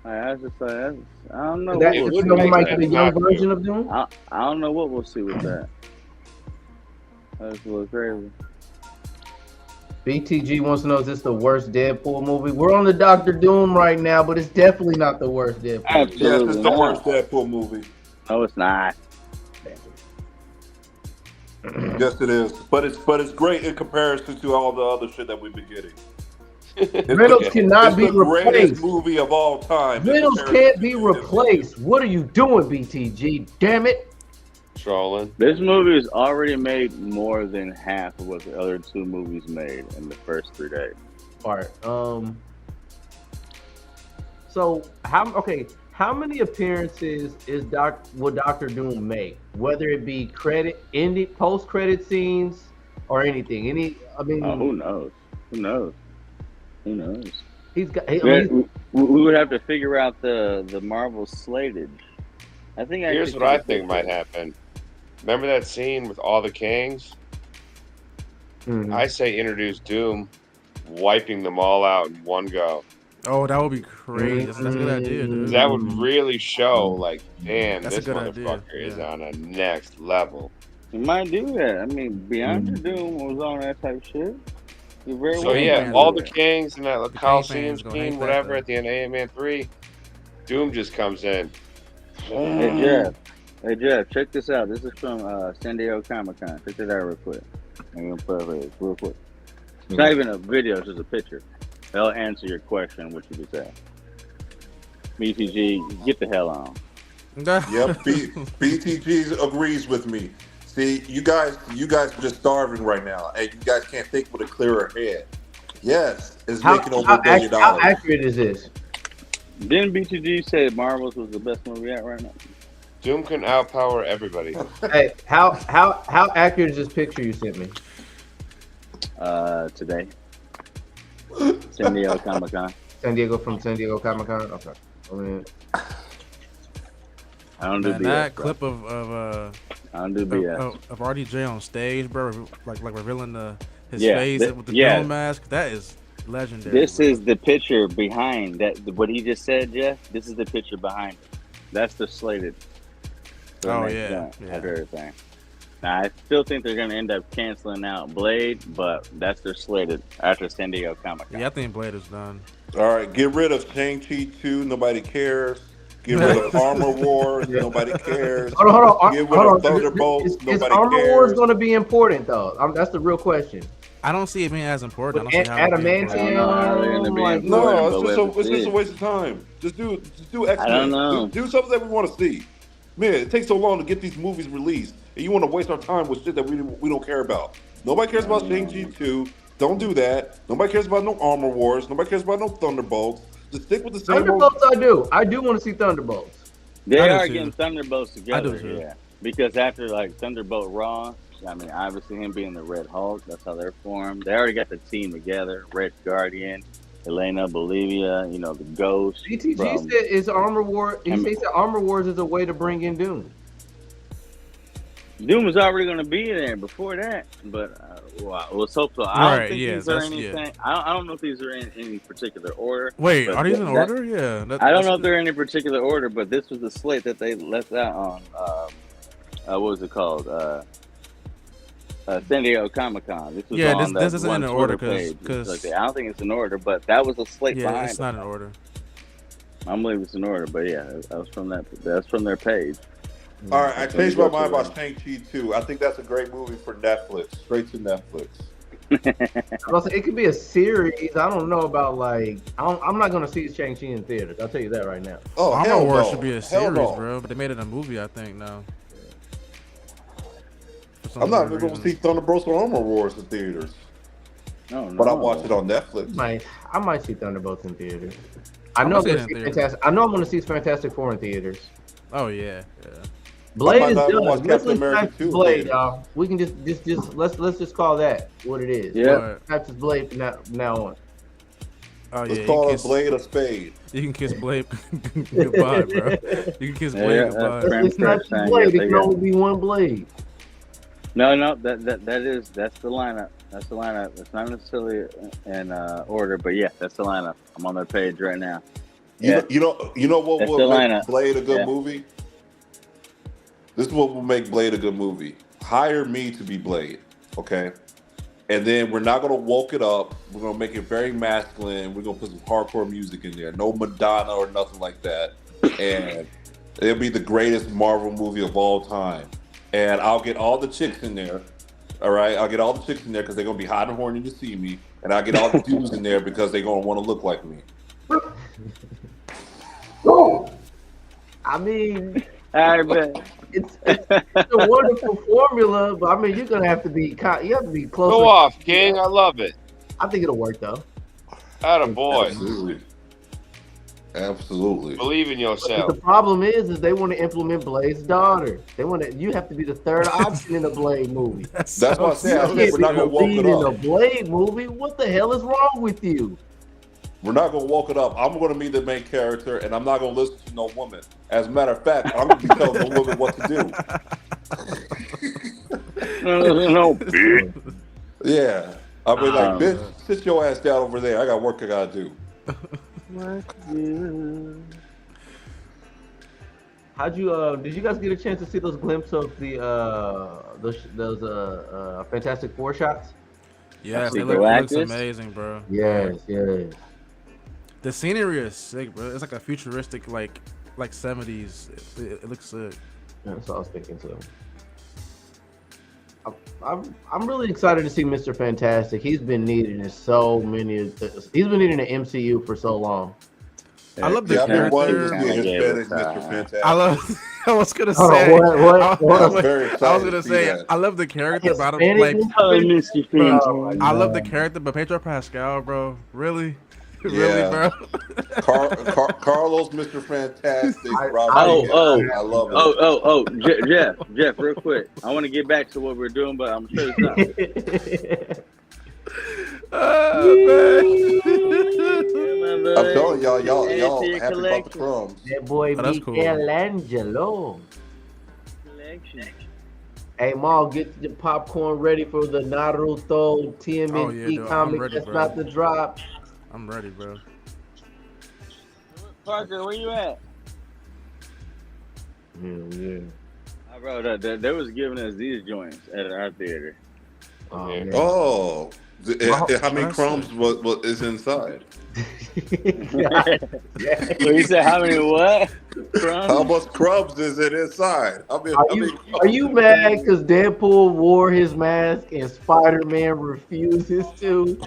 Speaker 5: I was just like, I don't know.
Speaker 1: that
Speaker 2: It
Speaker 1: you
Speaker 2: would
Speaker 1: know, we
Speaker 2: make
Speaker 1: might get a
Speaker 2: sense
Speaker 1: young
Speaker 2: not to.
Speaker 1: version of Doom.
Speaker 5: I don't know what we'll see with that. That's a little crazy.
Speaker 1: BTG wants to know, is this the worst Deadpool movie? We're on the Doctor Doom right now, but it's definitely not the worst Deadpool.
Speaker 5: Absolutely.
Speaker 3: Yes, it's the
Speaker 5: not.
Speaker 3: worst Deadpool movie.
Speaker 5: No, it's not.
Speaker 3: Yes, it is. But it's great in comparison to all the other shit that we've been getting.
Speaker 1: Riddles cannot
Speaker 3: It's
Speaker 1: be
Speaker 3: the greatest
Speaker 1: replaced.
Speaker 3: movie of all time. in
Speaker 1: Riddles
Speaker 3: comparison
Speaker 1: can't be
Speaker 3: to
Speaker 1: replaced. What are you doing, BTG? Damn it!
Speaker 2: Trolling.
Speaker 5: This movie has already made more than half of what the other 2 movies made in the first 3 days.
Speaker 1: All right. So how many appearances will Doctor Doom make? Whether it be post credit scenes or anything.
Speaker 5: Who knows? Who knows? Who knows?
Speaker 1: He's got. I mean,
Speaker 5: We would have to figure out the Marvel slated. I think
Speaker 2: Here's what I think might happen. Remember that scene with all the Kangs?
Speaker 1: mhm.
Speaker 2: I say introduce Doom, wiping them all out in one go.
Speaker 6: Oh, that would be crazy. That's a good idea, dude.
Speaker 2: That would really show, like, damn,
Speaker 6: That's a
Speaker 2: this
Speaker 6: good idea,
Speaker 2: motherfucker is
Speaker 6: yeah.
Speaker 2: on a next level.
Speaker 5: You might do that. I mean, Beyond the Doom was on that type shit. You very
Speaker 2: So
Speaker 5: well
Speaker 2: yeah,
Speaker 5: might
Speaker 2: all
Speaker 5: do
Speaker 2: the
Speaker 5: that.
Speaker 2: Kangs and that
Speaker 6: Kang
Speaker 2: Coliseum
Speaker 6: fans gonna hate
Speaker 2: scene,
Speaker 6: that,
Speaker 2: whatever,
Speaker 6: though.
Speaker 2: at the end of Ant-Man 3, Doom just comes in.
Speaker 5: Hey Jeff, check this out. This is from San Diego Comic-Con. Check this out real quick. I'm gonna put it real quick. It's not even a video, it's just a picture. They'll answer your question, what you just asked. BTG, get the hell on.
Speaker 3: Yep, BTG agrees with me. See, you guys are just starving right now, and you guys can't think with a clearer head. Yes, it's making over $1 billion.
Speaker 1: How accurate is this?
Speaker 5: Didn't BTG say Marvels was the best movie out right now?
Speaker 2: Doom can outpower everybody.
Speaker 1: Hey, how accurate is this picture you sent me?
Speaker 5: Today. San Diego Comic-Con.
Speaker 1: From San Diego Comic-Con. Okay. I mean,
Speaker 5: I don't do
Speaker 6: Man,
Speaker 5: BS.
Speaker 6: that
Speaker 5: bro.
Speaker 6: clip of
Speaker 5: I don't do BS.
Speaker 6: of RDJ on stage, bro, like revealing his
Speaker 5: Yeah,
Speaker 6: face with the
Speaker 5: yeah.
Speaker 6: Doom mask. That is legendary.
Speaker 5: This
Speaker 6: bro.
Speaker 5: is the picture behind that. What he just said, Jeff. This is the picture behind it. That's the slated. for the
Speaker 6: Oh,
Speaker 5: next
Speaker 6: yeah,
Speaker 5: jump
Speaker 6: yeah.
Speaker 5: After everything. Now I still think they're gonna end up canceling out Blade, but that's their slated after San Diego Comic-Con.
Speaker 6: Yeah, I think Blade is done.
Speaker 3: All right, get rid of Shang-Chi 2. Nobody cares. Get rid of Armor Wars. Nobody cares.
Speaker 1: hold on.
Speaker 3: Get rid of Thunderbolts.
Speaker 1: Is
Speaker 3: Nobody
Speaker 1: Armor
Speaker 3: cares.
Speaker 1: Wars going to be important though? That's the real question.
Speaker 6: I don't see it being as important. I don't see how it'd be
Speaker 1: Adamantium,
Speaker 6: important.
Speaker 5: I don't know how they're gonna be
Speaker 1: like,
Speaker 5: important.
Speaker 3: No,
Speaker 5: but
Speaker 3: it's just a waste of time. Just do X-Men.
Speaker 5: I don't know.
Speaker 3: Do something that we want to see. Man, it takes so long to get these movies released, and you want to waste our time with shit that we don't care about. Nobody cares about Shang-Chi 2. Don't do that. Nobody cares about no Armor Wars. Nobody cares about no Thunderbolts. Just stick with the same old.
Speaker 1: Thunderbolts, I do want to see Thunderbolts.
Speaker 5: They
Speaker 6: I do
Speaker 5: are
Speaker 6: too.
Speaker 5: getting Thunderbolts together,
Speaker 6: too.
Speaker 5: yeah. Because after like Thunderbolt Raw, I mean, obviously him being the Red Hulk, that's how they're formed. They already got the team together: Red Guardian, Elena Bolivia, the Ghost.
Speaker 1: BTG
Speaker 5: from-
Speaker 1: said it's Armor War. He
Speaker 5: I mean-
Speaker 1: said Armor Wars is a way to bring in Doom.
Speaker 5: Doom was already going to be there before that, but let's hope so. I don't
Speaker 6: Right,
Speaker 5: think
Speaker 6: yeah,
Speaker 5: these are
Speaker 6: that's-
Speaker 5: anything. I don't know if these are in any particular order.
Speaker 6: Wait,
Speaker 5: but
Speaker 6: are these in
Speaker 5: that-
Speaker 6: order? Yeah.
Speaker 5: I don't know if they're in any particular order, but this was the slate that they left out on. What was it called? San Diego Comic-Con. This was
Speaker 6: Yeah,
Speaker 5: on
Speaker 6: this
Speaker 5: that
Speaker 6: isn't
Speaker 5: one
Speaker 6: in order
Speaker 5: Twitter page.
Speaker 6: because
Speaker 5: I don't think it's in order, but that was a slate
Speaker 6: yeah,
Speaker 5: behind.
Speaker 6: it's not in order.
Speaker 5: I believe it's in order, but yeah, that was from that. That's from their page.
Speaker 3: All right, I changed my mind about Shang-Chi 2. I think that's a great movie for Netflix. Straight to Netflix.
Speaker 1: It could be a series. I don't know about I'm not gonna see Shang-Chi in theaters. I'll tell you that right now.
Speaker 3: Oh,
Speaker 6: Armor
Speaker 3: hell
Speaker 6: Wars
Speaker 3: no.
Speaker 6: should be a
Speaker 3: Hell
Speaker 6: series,
Speaker 3: no.
Speaker 6: bro. But they made it a movie, I think now. For some
Speaker 3: I'm not
Speaker 6: weird
Speaker 3: even going to
Speaker 6: reason.
Speaker 3: see Thunderbolts or Armor Wars in theaters.
Speaker 5: No,
Speaker 3: But I watch it on Netflix.
Speaker 1: I might see Thunderbolts in theaters. I
Speaker 6: I'm
Speaker 1: know I'm
Speaker 6: gonna
Speaker 1: gonna
Speaker 6: see it
Speaker 1: see
Speaker 6: in theaters.
Speaker 1: Fantastic. I know I'm gonna see Fantastic Four in theaters.
Speaker 6: Oh yeah.
Speaker 1: Blade
Speaker 3: might
Speaker 1: is
Speaker 3: not even
Speaker 1: done.
Speaker 3: watch
Speaker 1: Let's
Speaker 3: Captain America
Speaker 1: just
Speaker 3: 2
Speaker 1: Blade,
Speaker 3: later.
Speaker 1: y'all. We can just let's just call that what it is.
Speaker 5: Yeah.
Speaker 1: That's just Blade from now on.
Speaker 6: Oh yeah.
Speaker 3: Let's
Speaker 6: You
Speaker 3: call
Speaker 6: can
Speaker 3: it
Speaker 6: kiss,
Speaker 3: Blade a spade.
Speaker 6: you can kiss Blade goodbye, bro. You can kiss
Speaker 5: Yeah,
Speaker 6: Blade
Speaker 5: yeah,
Speaker 6: goodbye.
Speaker 5: that's
Speaker 1: It's not just
Speaker 5: saying,
Speaker 1: Blade.
Speaker 5: yes,
Speaker 1: It
Speaker 5: they
Speaker 1: can
Speaker 5: got
Speaker 1: only be one Blade.
Speaker 5: No, that's the lineup. That's the lineup. It's not necessarily in order, but yeah, that's the lineup. I'm on their page right now. Yeah.
Speaker 3: You know what
Speaker 5: That's
Speaker 3: will
Speaker 5: the
Speaker 3: make
Speaker 5: lineup.
Speaker 3: Blade a good
Speaker 5: Yeah.
Speaker 3: movie? This is what will make Blade a good movie. Hire me to be Blade, okay? And then we're not gonna woke it up. We're gonna make it very masculine. We're gonna put some hardcore music in there. No Madonna or nothing like that. And it'll be the greatest Marvel movie of all time. And I'll get all the chicks in there. All right, I'll get all the chicks in there because they're gonna be hot and horny to see me, and I'll get all the dudes in there because they're gonna want to look like me.
Speaker 1: I mean,
Speaker 5: I bet.
Speaker 1: it's a wonderful formula, but I mean, you're gonna have to be you have to be close.
Speaker 2: Go off, King. I love it.
Speaker 1: I think it'll work though.
Speaker 2: Atta boy.
Speaker 3: Absolutely. Absolutely.
Speaker 2: Believe in
Speaker 1: But
Speaker 2: yourself.
Speaker 1: the problem is they want to implement Blade's daughter. They want to. You have to be the third option in a Blade movie.
Speaker 3: That's what I said. I
Speaker 1: You
Speaker 3: said
Speaker 1: can't
Speaker 3: we're
Speaker 1: be
Speaker 3: not
Speaker 1: the
Speaker 3: gonna woke
Speaker 1: lead
Speaker 3: it
Speaker 1: in a
Speaker 3: up.
Speaker 1: Blade movie. What the hell is wrong with you?
Speaker 3: We're not gonna walk it up. I'm gonna be the main character, and I'm not gonna listen to no woman. As a matter of fact, I'm gonna be telling the woman what to do.
Speaker 5: No, bitch.
Speaker 3: Yeah, I mean, like, bitch, sit your ass down over there. I got work I gotta do.
Speaker 1: How'd you did you guys get a chance to see those glimpses of the those Fantastic Four shots?
Speaker 6: Yes,
Speaker 5: See
Speaker 6: it looks
Speaker 5: Galactus?
Speaker 6: amazing, bro.
Speaker 1: Yes.
Speaker 6: The scenery is sick, bro. It's like a futuristic, like 70s. It looks sick.
Speaker 1: Yeah, that's what I was thinking too. I'm really excited to see Mr. Fantastic. He's been needed in so many. He's been needed in the MCU for so long.
Speaker 6: I love the
Speaker 3: Yeah, I've been wanting to
Speaker 6: character.
Speaker 3: see Hispanic Mr. Fantastic.
Speaker 6: I love. I was gonna
Speaker 1: Hold on,
Speaker 6: say.
Speaker 1: what?
Speaker 3: I was very
Speaker 6: I was
Speaker 3: excited
Speaker 6: gonna
Speaker 3: to see
Speaker 6: say.
Speaker 3: that.
Speaker 6: I love the character, but I don't
Speaker 1: Hispanic
Speaker 6: like.
Speaker 1: Mr.
Speaker 5: Mr.
Speaker 1: Oh my
Speaker 6: I love the
Speaker 1: God.
Speaker 6: character, but Pedro Pascal, bro. Really,
Speaker 3: Yeah.
Speaker 6: bro.
Speaker 3: Carlos Mr. Fantastic.
Speaker 1: I
Speaker 3: love it.
Speaker 5: Jeff, real quick. I want to get back to what we're doing, but I'm sure it's not.
Speaker 3: I'm telling y'all
Speaker 5: Answer your
Speaker 3: happy about the
Speaker 5: collection.
Speaker 3: crumbs.
Speaker 1: That boy
Speaker 6: Oh, that's cool.
Speaker 1: Michelangelo.
Speaker 5: Collection.
Speaker 1: Hey, Maul, get the popcorn ready for the Naruto TMNT
Speaker 6: Oh, yeah, dude, I'm
Speaker 1: comic
Speaker 6: ready,
Speaker 1: that's
Speaker 6: bro.
Speaker 1: about to drop.
Speaker 6: I'm ready, bro.
Speaker 5: Parker, where you at?
Speaker 1: Yeah.
Speaker 5: Bro, they was giving us these joints at our theater.
Speaker 1: Oh,
Speaker 2: Yeah.
Speaker 1: man.
Speaker 3: Oh, how many
Speaker 6: That's
Speaker 3: crumbs what is inside?
Speaker 5: So you said how many what?
Speaker 3: How much crumbs is it inside? I mean,
Speaker 1: Are you mad because Deadpool wore his mask and Spider-Man refuses to?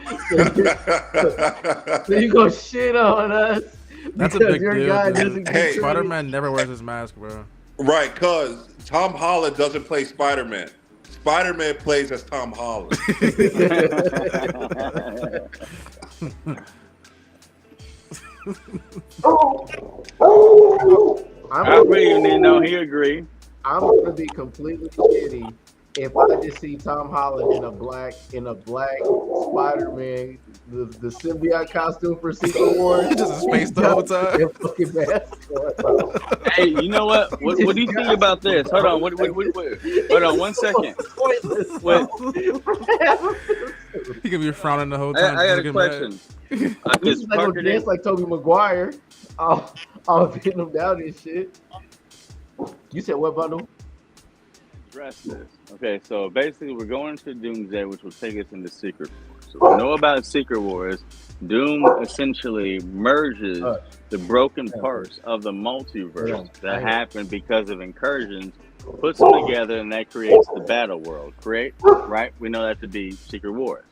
Speaker 1: So you gonna shit on us?
Speaker 6: That's a
Speaker 1: because
Speaker 6: big
Speaker 1: your
Speaker 6: deal,
Speaker 1: guy
Speaker 6: dude.
Speaker 1: doesn't get
Speaker 3: Hey.
Speaker 1: to-
Speaker 6: Spider-Man never wears his mask, bro.
Speaker 3: Right, cause Tom Holland doesn't play Spider-Man. Spider-Man plays as Tom Holland.
Speaker 5: I agree, you need no, he agree.
Speaker 1: I'm gonna be completely shitty if I just see Tom Holland in a black Spider-Man, the symbiote costume for Secret Wars.
Speaker 6: Just a space the whole time.
Speaker 1: And fucking mask on.
Speaker 5: Hey, you know what? What do you think about this? Hold on, what, hold on 1 second.
Speaker 1: Pointless.
Speaker 5: Wait.
Speaker 6: He could be frowning the whole
Speaker 5: I
Speaker 6: time.
Speaker 5: got
Speaker 6: just
Speaker 5: a
Speaker 6: get
Speaker 5: question.
Speaker 6: mad.
Speaker 5: Because
Speaker 1: He's not
Speaker 5: Parker
Speaker 1: gonna dance
Speaker 5: didn't,
Speaker 1: like Tobey Maguire. I'll hitting him down and shit. You said what, bundle?
Speaker 5: address this. Okay, so basically we're going to Doomsday, which will take us into Secret Wars. So we know about Secret Wars. Doom essentially merges the broken parts of the multiverse that happened because of incursions, puts them together, and that creates the battle world. Correct? Right? We know that to be Secret Wars.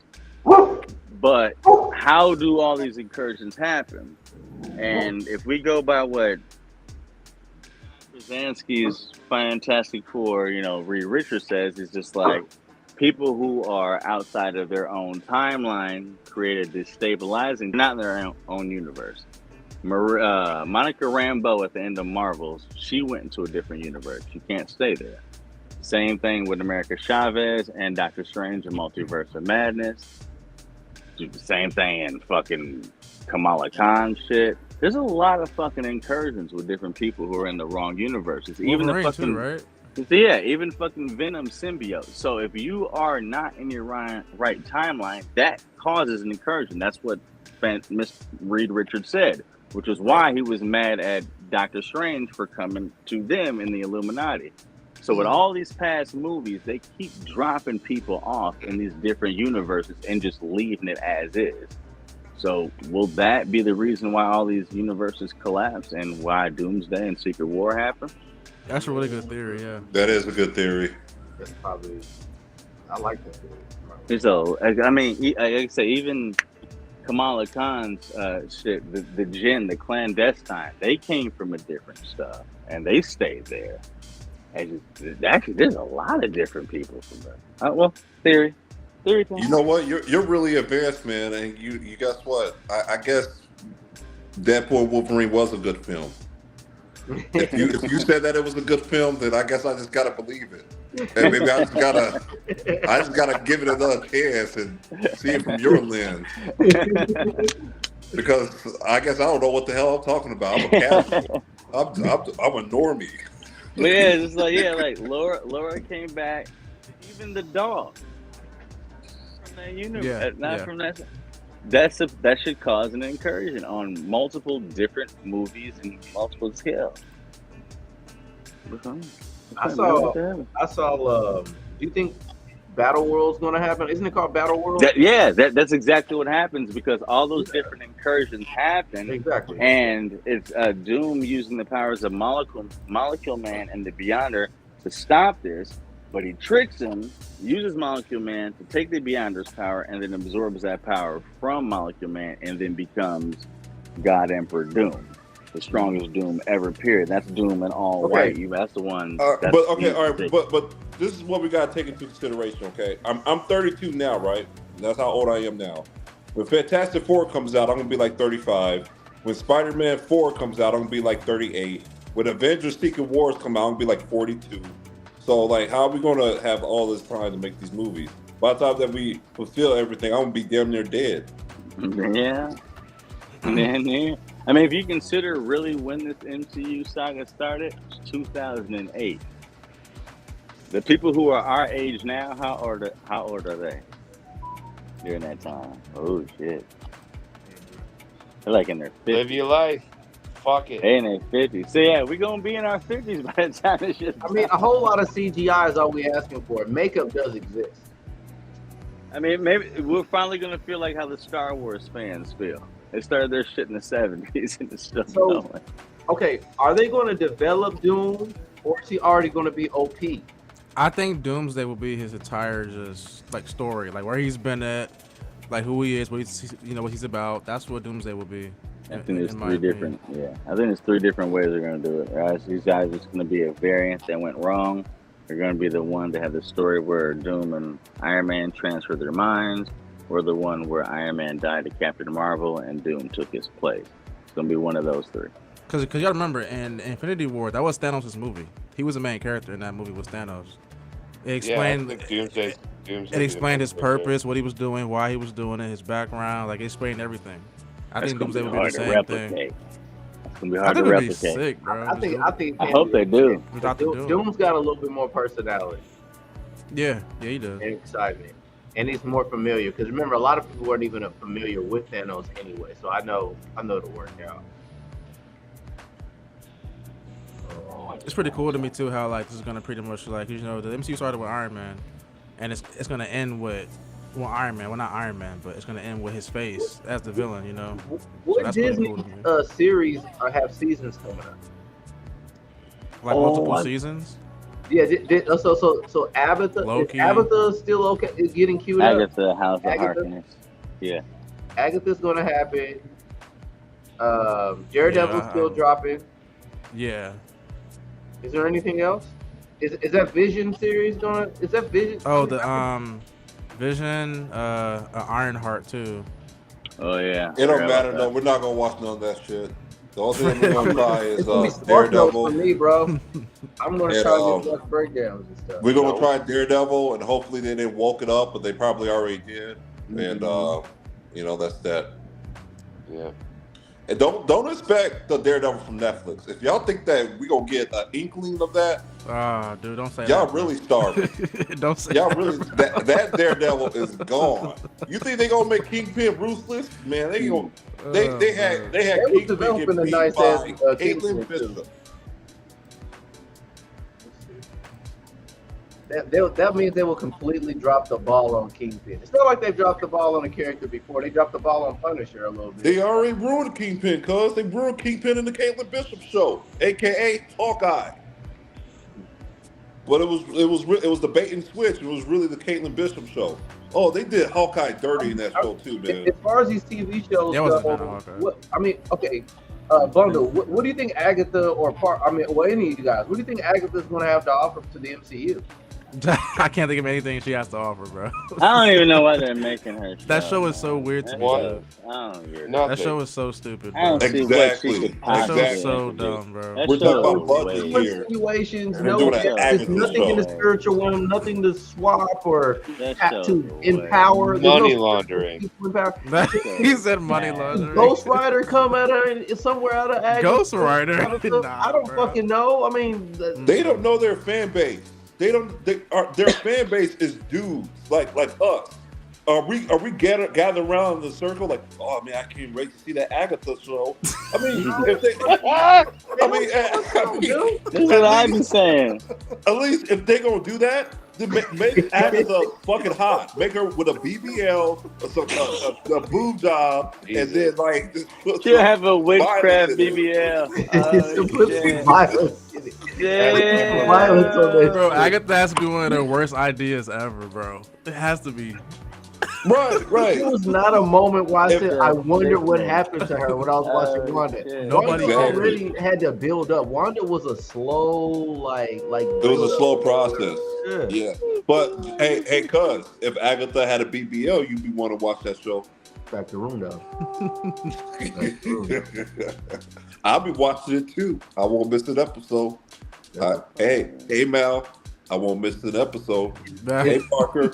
Speaker 5: But how do all these incursions happen? And if we go by what Krasinski's Fantastic Four, Reed Richards says, is just like people who are outside of their own timeline created destabilizing, not in their own universe. Monica Rambeau at the end of Marvels, she went into a different universe. She can't stay there. Same thing with America Chavez and Doctor Strange and Multiverse of Madness. Same thing in fucking Kamala Khan shit. There's a lot of fucking incursions with different people who are in the wrong universes. Even the fucking
Speaker 6: too, right?
Speaker 5: Yeah, even fucking Venom symbiote. So if you are not in your right timeline, that causes an incursion. That's what Miss Reed Richards said, which is why he was mad at Doctor Strange for coming to them in the Illuminati. So with all these past movies, they keep dropping people off in these different universes and just leaving it as is. So will that be the reason why all these universes collapse and why Doomsday and Secret War happen?
Speaker 6: That's a really good theory, yeah.
Speaker 3: That is a good theory.
Speaker 1: That's probably. I like that theory.
Speaker 5: So I mean, like I say, even Kamala Khan's shit, the Jinn, the clandestine, they came from a different stuff and they stayed there. And actually, there's a lot of different people from there. Well, theory.
Speaker 3: You know what? You're really advanced, man. And you guess what? I guess Deadpool Wolverine was a good film. If you said that it was a good film, then I guess I just gotta believe it. And maybe I just gotta give it another chance and see it from your lens. because I guess I don't know what the hell I'm talking about. I'm a casual. I'm a normie.
Speaker 5: But yeah, it's like Laura came back. Even the dog from that universe, not
Speaker 6: yeah.
Speaker 5: from that. That should cause an incursion on multiple different movies and multiple scales.
Speaker 1: I saw. Do you think Battle World's gonna happen? Isn't it called Battle World?
Speaker 5: That's exactly what happens because all those different incursions happen.
Speaker 1: Exactly.
Speaker 5: And it's Doom using the powers of Molecule Man and the Beyonder to stop this, but he tricks him, uses Molecule Man to take the Beyonder's power, and then absorbs that power from Molecule Man, and then becomes God Emperor Doom, the strongest Doom ever. Period. That's Doom in all white. That's the one.
Speaker 3: But this is what we gotta take into consideration. Okay, I'm 32 now, right? That's how old I am now. When Fantastic Four comes out, I'm gonna be like 35. When Spider-Man 4 comes out, I'm gonna be like 38. When Avengers: Secret Wars come out, I'm gonna be like 42. So like, how are we gonna have all this time to make these movies? By the time that we fulfill everything, I'm gonna be damn near dead.
Speaker 5: Yeah. I mean, if you consider really when this MCU saga started, it was 2008. The people who are our age now, how old are they during that time? Oh shit, they're like in their 50s.
Speaker 2: Live your life. Fuck it.
Speaker 5: They in their 50s. So yeah, we're gonna be in our 50s by the time this shit.
Speaker 1: I mean, a whole lot of CGI is all we asking for. Makeup does exist.
Speaker 5: I mean, maybe we're finally gonna feel like how the Star Wars fans feel. They started their shit in the 70s and it's still going.
Speaker 1: Okay, are they going to develop Doom, or is he already going to be OP?
Speaker 6: I think Doomsday will be his entire just like story, like where he's been at, like who he is, what he's about. That's what Doomsday will be.
Speaker 5: I think there's three different. Yeah, I think there's 3 different ways they're going to do it. Right? These guys, it's going to be a variant that went wrong. They're going to be the one that had the story where Doom and Iron Man transferred their minds, or the one where Iron Man died to Captain Marvel and Doom took his place. It's going to be one of those 3.
Speaker 6: Because y'all remember in Infinity War, that was Thanos' movie. He was the main character in that movie with Thanos. It explained,
Speaker 2: Doomsday
Speaker 6: it explained his purpose, what he was doing, why he was doing it, his background. Like, it explained everything. I think Doomsday would be the same thing.
Speaker 5: It's gonna be hard to replicate.
Speaker 6: Sick, bro.
Speaker 1: I
Speaker 5: hope they do.
Speaker 1: Doom's got a little bit more personality.
Speaker 6: Yeah, he does.
Speaker 1: And excitement. And he's more familiar. Because remember, a lot of people weren't even familiar with Thanos anyway. So I know it'll work out.
Speaker 6: It's pretty cool to me too how like this is gonna pretty much like the MCU started with Iron Man, and it's gonna end with Iron Man. Well, not Iron Man, but it's gonna end with his face as the villain.
Speaker 1: What Disney series have seasons coming up?
Speaker 6: Like multiple seasons.
Speaker 1: Yeah. So Agatha. Loki. Is Agatha still okay? Is getting queued up?
Speaker 5: Agatha, House of Harkness. Yeah.
Speaker 1: Agatha's gonna happen. Daredevil's still dropping.
Speaker 6: Yeah.
Speaker 1: Is there anything else? Is that Vision series gonna? Is that Vision?
Speaker 6: Oh, the Vision, Ironheart too.
Speaker 5: Oh yeah.
Speaker 3: It don't matter though. We're not gonna watch none of that shit. The only thing we're gonna try is Daredevil.
Speaker 1: For me, bro. I'm gonna try to get breakdowns and stuff.
Speaker 3: We're gonna try Daredevil, and hopefully they didn't woke it up, but they probably already did. And that's that.
Speaker 2: Yeah.
Speaker 3: And don't expect the Daredevil from Netflix. If y'all think that we gonna get an inkling of that,
Speaker 6: dude, don't say
Speaker 3: y'all
Speaker 6: that.
Speaker 3: Really starving.
Speaker 6: Don't say
Speaker 3: y'all
Speaker 6: that.
Speaker 3: Really that Daredevil is gone. You think they gonna make Kingpin ruthless? Man, they gonna they had Kingpin
Speaker 1: developing a
Speaker 3: beat
Speaker 1: nice
Speaker 3: by
Speaker 1: ass
Speaker 3: Caitlin Bishop.
Speaker 1: That means they will completely drop the ball on Kingpin. It's not like they've dropped the ball on a character before. They dropped the ball on Punisher a little bit.
Speaker 3: They already ruined Kingpin, cuz they ruined Kingpin in the Caitlin Bishop show, aka Hawkeye. But it was the bait and switch. It was really the Caitlin Bishop show. Oh, they did Hawkeye dirty in that show too, man.
Speaker 1: As far as these TV shows go, Bundle, what do you think Agatha any of you guys? What do you think Agatha's going to have to offer to the MCU?
Speaker 6: I can't think of anything she has to offer, bro.
Speaker 5: I don't even know why they're making her.
Speaker 6: That show is so weird to me,
Speaker 2: What?
Speaker 6: dude.
Speaker 5: I don't get it.
Speaker 6: That
Speaker 2: Nothing.
Speaker 6: show is so stupid,
Speaker 5: I don't
Speaker 6: bro.
Speaker 5: see what she
Speaker 3: Exactly.
Speaker 5: could
Speaker 6: That show
Speaker 5: possibly
Speaker 6: is so
Speaker 5: introduce.
Speaker 6: dumb, bro.
Speaker 5: That
Speaker 3: We're
Speaker 5: show
Speaker 3: talking about
Speaker 5: is
Speaker 3: budget
Speaker 5: way-
Speaker 1: No
Speaker 3: here.
Speaker 1: insinuations,
Speaker 3: And they're
Speaker 1: no,
Speaker 3: doing an
Speaker 1: there's
Speaker 3: Agatha
Speaker 1: nothing in the
Speaker 3: show.
Speaker 1: spiritual realm, nothing to swap or
Speaker 5: That
Speaker 1: have
Speaker 5: show
Speaker 1: to
Speaker 5: is way-
Speaker 1: empower. There's
Speaker 2: Money
Speaker 1: no
Speaker 2: laundering.
Speaker 1: people empower.
Speaker 6: He said money laundering.
Speaker 1: Ghost Rider come out of somewhere out of Agatha.
Speaker 6: Ghost Rider?
Speaker 1: I don't
Speaker 6: Nah, bro.
Speaker 1: fucking know. I mean,
Speaker 3: They don't know their fan base. Their fan base is dudes like us. Are we gather around in the circle like, oh man, I can't wait to see that Agatha show. I mean, if they,
Speaker 5: This is what I've been saying.
Speaker 3: at least if they gonna do that, then make Agatha fucking hot. Make her with a BBL, a boob job, and then like just put
Speaker 5: She'll
Speaker 3: some
Speaker 5: have a witchcraft
Speaker 3: violence in it.
Speaker 5: BBL.
Speaker 1: it's
Speaker 5: Oh,
Speaker 1: simplistic
Speaker 5: shit.
Speaker 1: violence.
Speaker 5: Yeah.
Speaker 1: Violence on that
Speaker 6: Bro,
Speaker 1: shit.
Speaker 6: Agatha has to be one of the worst ideas ever, bro. It has to be.
Speaker 3: Right.
Speaker 1: There was not a moment where I
Speaker 3: If-
Speaker 1: said I wondered what happened to her when I was watching Wanda.
Speaker 5: shit.
Speaker 6: Nobody
Speaker 1: Wanda
Speaker 3: cared.
Speaker 1: already had to build up. Wanda was a slow, like.
Speaker 3: It was a slow process.
Speaker 1: Yeah.
Speaker 3: Yeah, but hey, cuz if Agatha had a BBL, you'd be want to watch that show.
Speaker 1: Back to room though.
Speaker 3: I'll be watching it too. I won't miss an episode. Hey, Mal, I won't miss an episode. Hey, Parker,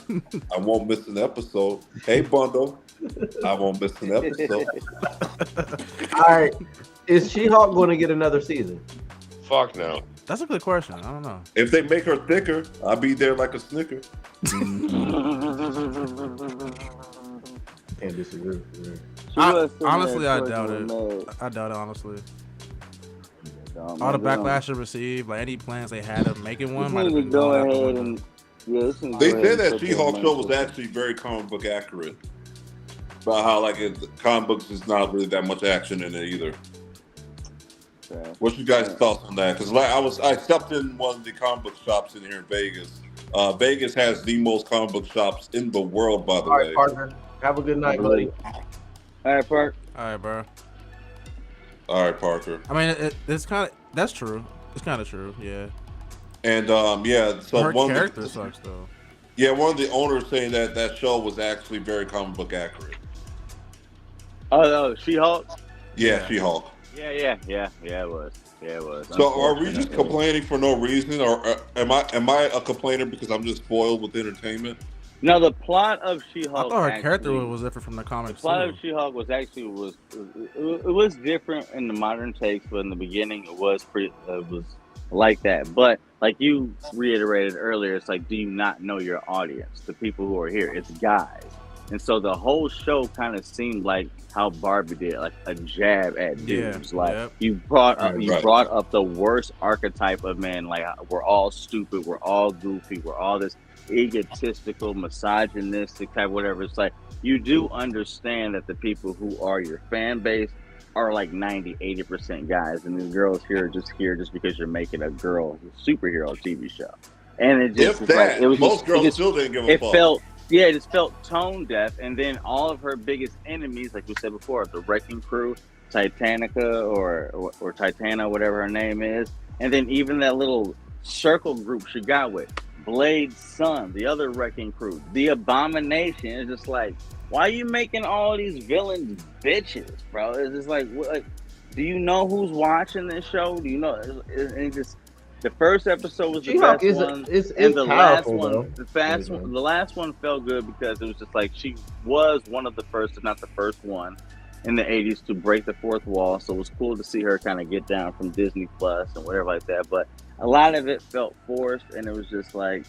Speaker 3: I won't miss an episode. Hey, Bundle, I won't miss an episode.
Speaker 1: All right, is She-Hulk going to get another season?
Speaker 2: Fuck no.
Speaker 6: That's a good question. I don't know.
Speaker 3: If they make her thicker, I'll be there like a Snicker.
Speaker 1: Can't disagree.
Speaker 6: Honestly, I doubt it. I doubt it, honestly. All the backlash it received, like any plans they had of making one, might have been
Speaker 5: go
Speaker 6: going out the
Speaker 5: ahead
Speaker 6: window.
Speaker 5: and yeah,
Speaker 3: They said that She-Hulk show was actually very comic book accurate. About how like comic books is not really that much action in it either. What's you guys' thoughts on that? Because I stepped in one of the comic book shops in here in Vegas. Vegas has the most comic book shops in the world, by the
Speaker 1: All right,
Speaker 3: way.
Speaker 1: partner. Have a good night, buddy.
Speaker 5: All right, Park.
Speaker 6: All right, bro.
Speaker 3: All right, Parker.
Speaker 6: I mean, it's kind of that's true. It's kind of true, yeah.
Speaker 3: And yeah, so
Speaker 6: Her
Speaker 3: one
Speaker 6: character
Speaker 3: of the,
Speaker 6: sucks though.
Speaker 3: yeah, one of the owners saying that show was actually very comic book accurate.
Speaker 5: Oh, She-Hulk.
Speaker 3: Yeah, She-Hulk.
Speaker 5: Yeah, it was. Yeah, it was.
Speaker 3: So are we just
Speaker 5: Unfortunately.
Speaker 3: complaining for no reason, or am I a complainer because I'm just spoiled with entertainment?
Speaker 5: No, the plot of
Speaker 6: I
Speaker 5: She-Hulk.
Speaker 6: thought her
Speaker 5: actually,
Speaker 6: character was different from the
Speaker 5: The
Speaker 6: comics
Speaker 5: plot
Speaker 6: too.
Speaker 5: of She-Hulk was actually it was different in the modern takes, but in the beginning it was like that. But like you reiterated earlier, it's like, do you not know your audience? The people who are here, it's guys, and so the whole show kind of seemed like how Barbie did, like a jab at dudes.
Speaker 6: Yeah,
Speaker 5: Like
Speaker 6: yep.
Speaker 5: you brought up,
Speaker 3: Right.
Speaker 5: brought up the worst archetype of men. Like we're all stupid, we're all goofy, we're all this egotistical, misogynistic type, whatever. It's like you do understand that the people who are your fan base are like 90-80% guys, and the girls here are just here just because you're making a girl superhero TV show. And it just
Speaker 3: If
Speaker 5: was like,
Speaker 3: that,
Speaker 5: it was
Speaker 3: most
Speaker 5: just,
Speaker 3: girls
Speaker 5: it just,
Speaker 3: still didn't give a
Speaker 5: it
Speaker 3: fuck.
Speaker 5: felt it just felt tone deaf. And then all of her biggest enemies, like we said before, the Wrecking Crew, Titanica or Titana, whatever her name is, and then even that little circle group she got with Blade's son, the other Wrecking Crew, the Abomination. It's just like, why are you making all these villains bitches, bro? It's just like, do you know who's watching this show? Do you know? It just the first episode was the
Speaker 1: She-Hulk
Speaker 5: best one,
Speaker 1: is
Speaker 5: and the last
Speaker 1: powerful,
Speaker 5: one,
Speaker 1: though.
Speaker 5: the last one felt good because it was just like she was one of the first, if not the first one, in the '80s to break the fourth wall. So it was cool to see her kind of get down from Disney Plus and whatever like that. But a lot of it felt forced, and it was just like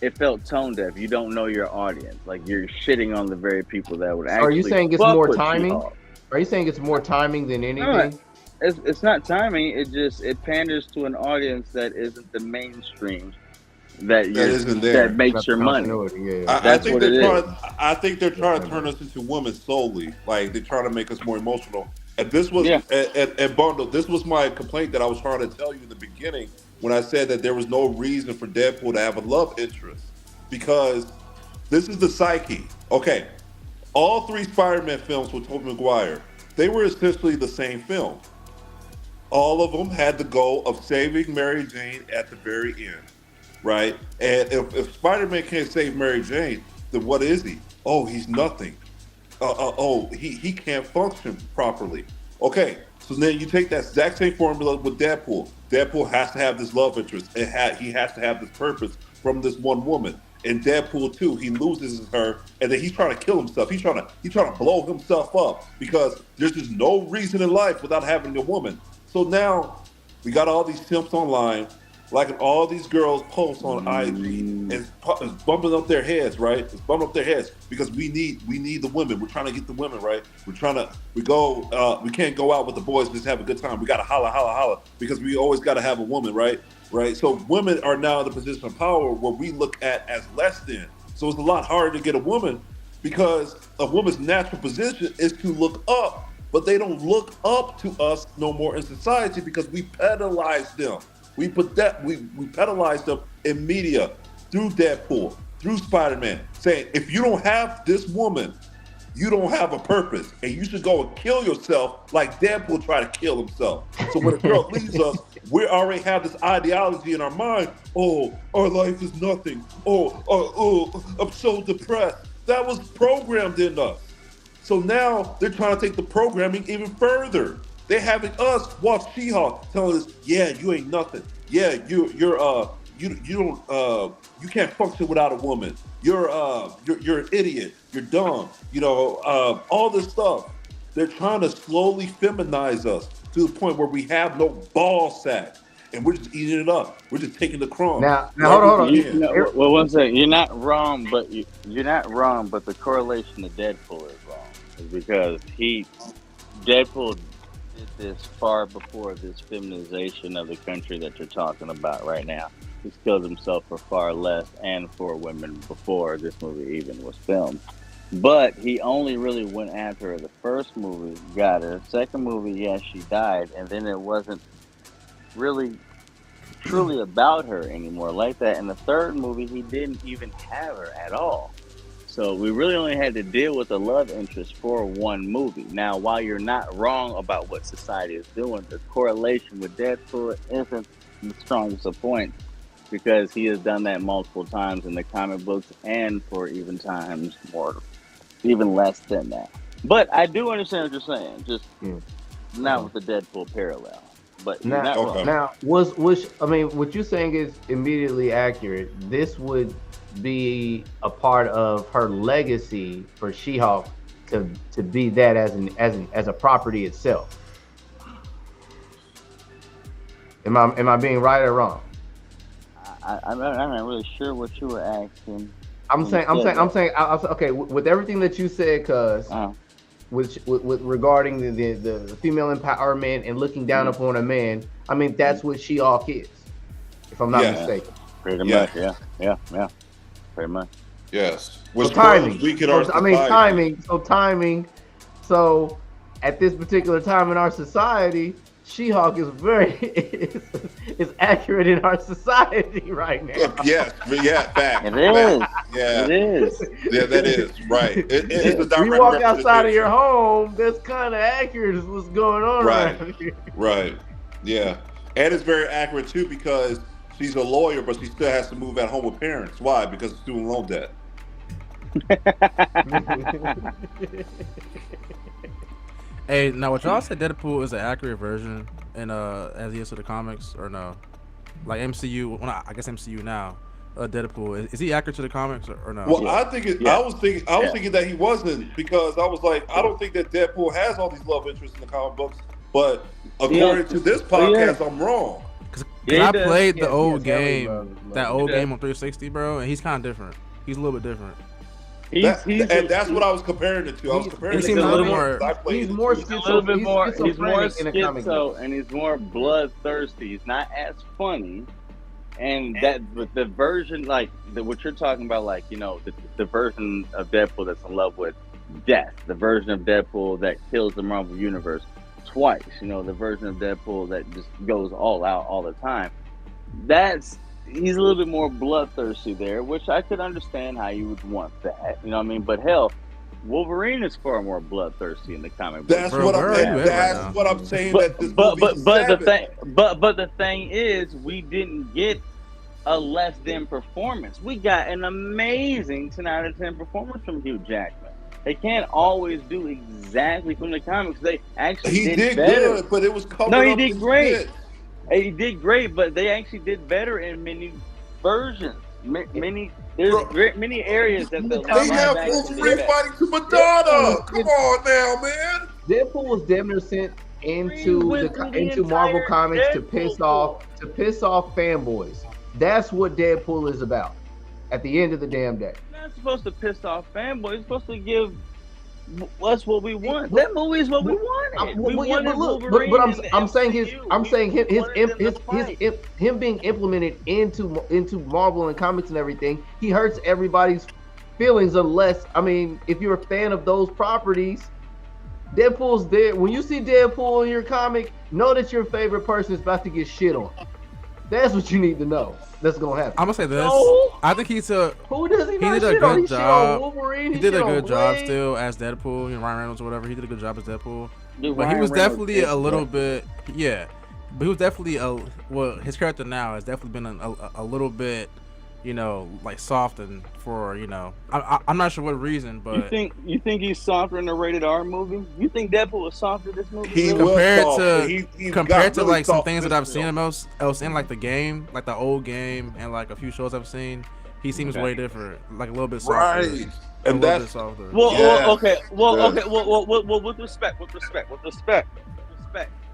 Speaker 5: it felt tone deaf. You don't know your audience. Like you're shitting on the very people that would actually.
Speaker 1: Are you saying it's
Speaker 5: fuck
Speaker 1: more
Speaker 5: with
Speaker 1: timing?
Speaker 5: She-Hulk.
Speaker 1: Are you saying it's more timing than anything?
Speaker 5: It's not timing. It panders to an audience that isn't the mainstream that
Speaker 3: isn't there.
Speaker 5: makes
Speaker 1: That's
Speaker 5: your money.
Speaker 1: continuity, yeah.
Speaker 3: I
Speaker 5: That's
Speaker 3: think
Speaker 5: what
Speaker 3: they're
Speaker 5: it
Speaker 3: trying. I think they're trying to turn us into women solely. Like they're trying to make us more emotional. And this was
Speaker 5: Yeah.
Speaker 3: and Bundle. This was my complaint that I was trying to tell you in the beginning when I said that there was no reason for Deadpool to have a love interest because this is the psyche. Okay, all three Spider-Man films with Tobey Maguire, they were essentially the same film. All of them had the goal of saving Mary Jane at the very end. right? And if Spider-Man can't save Mary Jane, then what is he? Oh, he's nothing. He can't function properly. Okay, so then you take that exact same formula with Deadpool. Deadpool has to have this love interest. He has to have this purpose from this one woman. In Deadpool 2, he loses her, and then he's trying to kill himself. He's trying to blow himself up because there's just no reason in life without having a woman. So now we got all these simps online, liking all these girls' posts on IG, and it's bumping up their heads, right? It's bumping up their heads because we need the women. We're trying to get the women, right? We can't go out with the boys and just have a good time. We got to holla, holla, holla because we always got to have a woman, right? Right. So women are now in the position of power where we look at as less than. So it's a lot harder to get a woman because a woman's natural position is to look up, but they don't look up to us no more in society because we penalize them. We penalize them in media through Deadpool, through Spider-Man, saying if you don't have this woman, you don't have a purpose, and you should go and kill yourself like Deadpool tried to kill himself. So when a girl leaves us, we already have this ideology in our mind. Oh, our life is nothing. Oh, I'm so depressed. That was programmed in us. So now they're trying to take the programming even further. They're having us watch She-Hulk, telling us, "Yeah, you ain't nothing. Yeah, you can't function without a woman. You're an idiot. You're dumb. All this stuff." They're trying to slowly feminize us to the point where we have no ball sack, and we're just eating it up. We're just taking the crumbs.
Speaker 1: Now hold on.
Speaker 5: Well, one second. You're not wrong, but you're not wrong. But the correlation to Deadpool is wrong, is because Deadpool did this far before this feminization of the country that you're talking about right now. He's killed himself for far less and for women before this movie even was filmed. But he only really went after her. The first movie got her. Second movie, yes, she died, and then it wasn't really truly about her anymore like that. In the third movie, he didn't even have her at all. So we really only had to deal with the love interest for one movie. Now, while you're not wrong about what society is doing, the correlation with Deadpool isn't the strongest of points because he has done that multiple times in the comic books and for even less than that. But I do understand what you're saying, just not with the Deadpool parallel. But you're not wrong.
Speaker 1: Now, what you're saying is immediately accurate. This would be a part of her legacy for She-Hulk to be that as a property itself. Am I being right or wrong?
Speaker 5: I'm not really sure what you were asking.
Speaker 1: I'm saying. Okay, with everything that you said, cuz, with regarding the female empowerment and looking down upon a man, I mean that's what She-Hulk is, if I'm not mistaken.
Speaker 5: Pretty much, yeah. Pretty much.
Speaker 3: Yes.
Speaker 1: So timing. Timing. So at this particular time in our society, She-Hulk is is accurate in our society right now.
Speaker 3: Yes, fact.
Speaker 5: It is.
Speaker 3: Yeah.
Speaker 5: It is.
Speaker 3: Yeah, that is right. It is a direct
Speaker 1: you walk outside of your home, that's kind of accurate is what's going on
Speaker 3: right
Speaker 1: here.
Speaker 3: Right. Yeah, and it's very accurate too because she's a lawyer, but she still has to move at home with parents. Why? Because of student loan debt.
Speaker 6: Hey, now what y'all said Deadpool is an accurate version in as he is to the comics or no? Like MCU, I guess MCU now. Deadpool is he accurate to the comics or no?
Speaker 3: Well, I think I was thinking that he wasn't because I was like, I don't think that Deadpool has all these love interests in the comic books, but according to this podcast, I'm wrong.
Speaker 6: Cause I played the old game, that old game on 360, bro, and he's kind of different. He's a little bit different.
Speaker 3: That's what I was comparing it to. I was comparing it to
Speaker 6: a little more.
Speaker 1: He's more schizo,
Speaker 5: he's more schizo, and he's more bloodthirsty. He's not as funny, and that the version what you're talking about, like the version of Deadpool that's in love with death, the version of Deadpool that kills the Marvel universe twice. The version of Deadpool that just goes all out all the time. He's a little bit more bloodthirsty there, which I could understand how you would want that. You know what I mean? But hell, Wolverine is far more bloodthirsty in the comic book.
Speaker 3: That's what I'm saying. That this
Speaker 5: but the thing is, we didn't get a less than performance. We got an amazing 10 out of 10 performance from Hugh Jackman. They can't always do exactly from the comics. They actually
Speaker 3: He did
Speaker 5: better.
Speaker 3: good, but it was covered
Speaker 5: No, he
Speaker 3: up
Speaker 5: did
Speaker 3: in
Speaker 5: great.
Speaker 3: shit.
Speaker 5: He did great, but they actually did better in many versions. There's many areas that the
Speaker 3: They have
Speaker 5: live action did
Speaker 3: Wolverine
Speaker 5: better.
Speaker 3: fighting to Madonna. Come on now, man.
Speaker 1: Deadpool was damn near sent into Marvel
Speaker 5: entire
Speaker 1: Comics to
Speaker 5: Deadpool
Speaker 1: piss off fanboys. That's what Deadpool is about. At the end of the damn day,
Speaker 5: It's not supposed to piss off fanboys. It's supposed to give us what we want. That movie is what we wanted. We wanted Wolverine.
Speaker 1: But I'm saying
Speaker 5: MCU.
Speaker 1: him being implemented into Marvel and comics and everything, he hurts everybody's feelings unless, I mean, if you're a fan of those properties, Deadpool's there. When you see Deadpool in your comic, know that your favorite person is about to get shit on. That's what you need to know. That's gonna happen.
Speaker 6: I'm gonna say this.
Speaker 5: No.
Speaker 6: I think he took.
Speaker 1: Who does he not
Speaker 6: did a
Speaker 1: shit on?
Speaker 6: good
Speaker 1: He shit on
Speaker 6: job.
Speaker 1: Wolverine.
Speaker 6: He did
Speaker 1: shit
Speaker 6: a
Speaker 1: on
Speaker 6: good job
Speaker 1: Blade.
Speaker 6: still as Deadpool, you know, Ryan Reynolds or whatever. He did a good job as Deadpool.
Speaker 5: Dude,
Speaker 6: But he
Speaker 5: Ryan
Speaker 6: was
Speaker 5: Reynolds
Speaker 6: definitely
Speaker 5: did
Speaker 6: a little
Speaker 5: great.
Speaker 6: bit, yeah. But he was definitely well, his character now has definitely been a little bit, you know, like softened for, you know, I'm not sure what reason, but
Speaker 5: You think he's softer in a rated R movie? You think Deadpool was softer in this movie?
Speaker 3: He
Speaker 5: really?
Speaker 3: was
Speaker 6: compared
Speaker 3: soft,
Speaker 6: to
Speaker 3: but he's
Speaker 6: compared
Speaker 3: got
Speaker 6: to
Speaker 3: really
Speaker 6: like some
Speaker 3: soft
Speaker 6: things that I've seen
Speaker 3: film.
Speaker 6: else in like the game, like the old game, and like a few shows I've seen, he seems way different, like a little bit softer.
Speaker 3: Right.
Speaker 6: A
Speaker 3: And
Speaker 6: little bit
Speaker 3: that's
Speaker 6: softer.
Speaker 5: Well,
Speaker 3: Yes.
Speaker 5: okay. Well,
Speaker 3: Yes.
Speaker 5: okay. Well, with respect.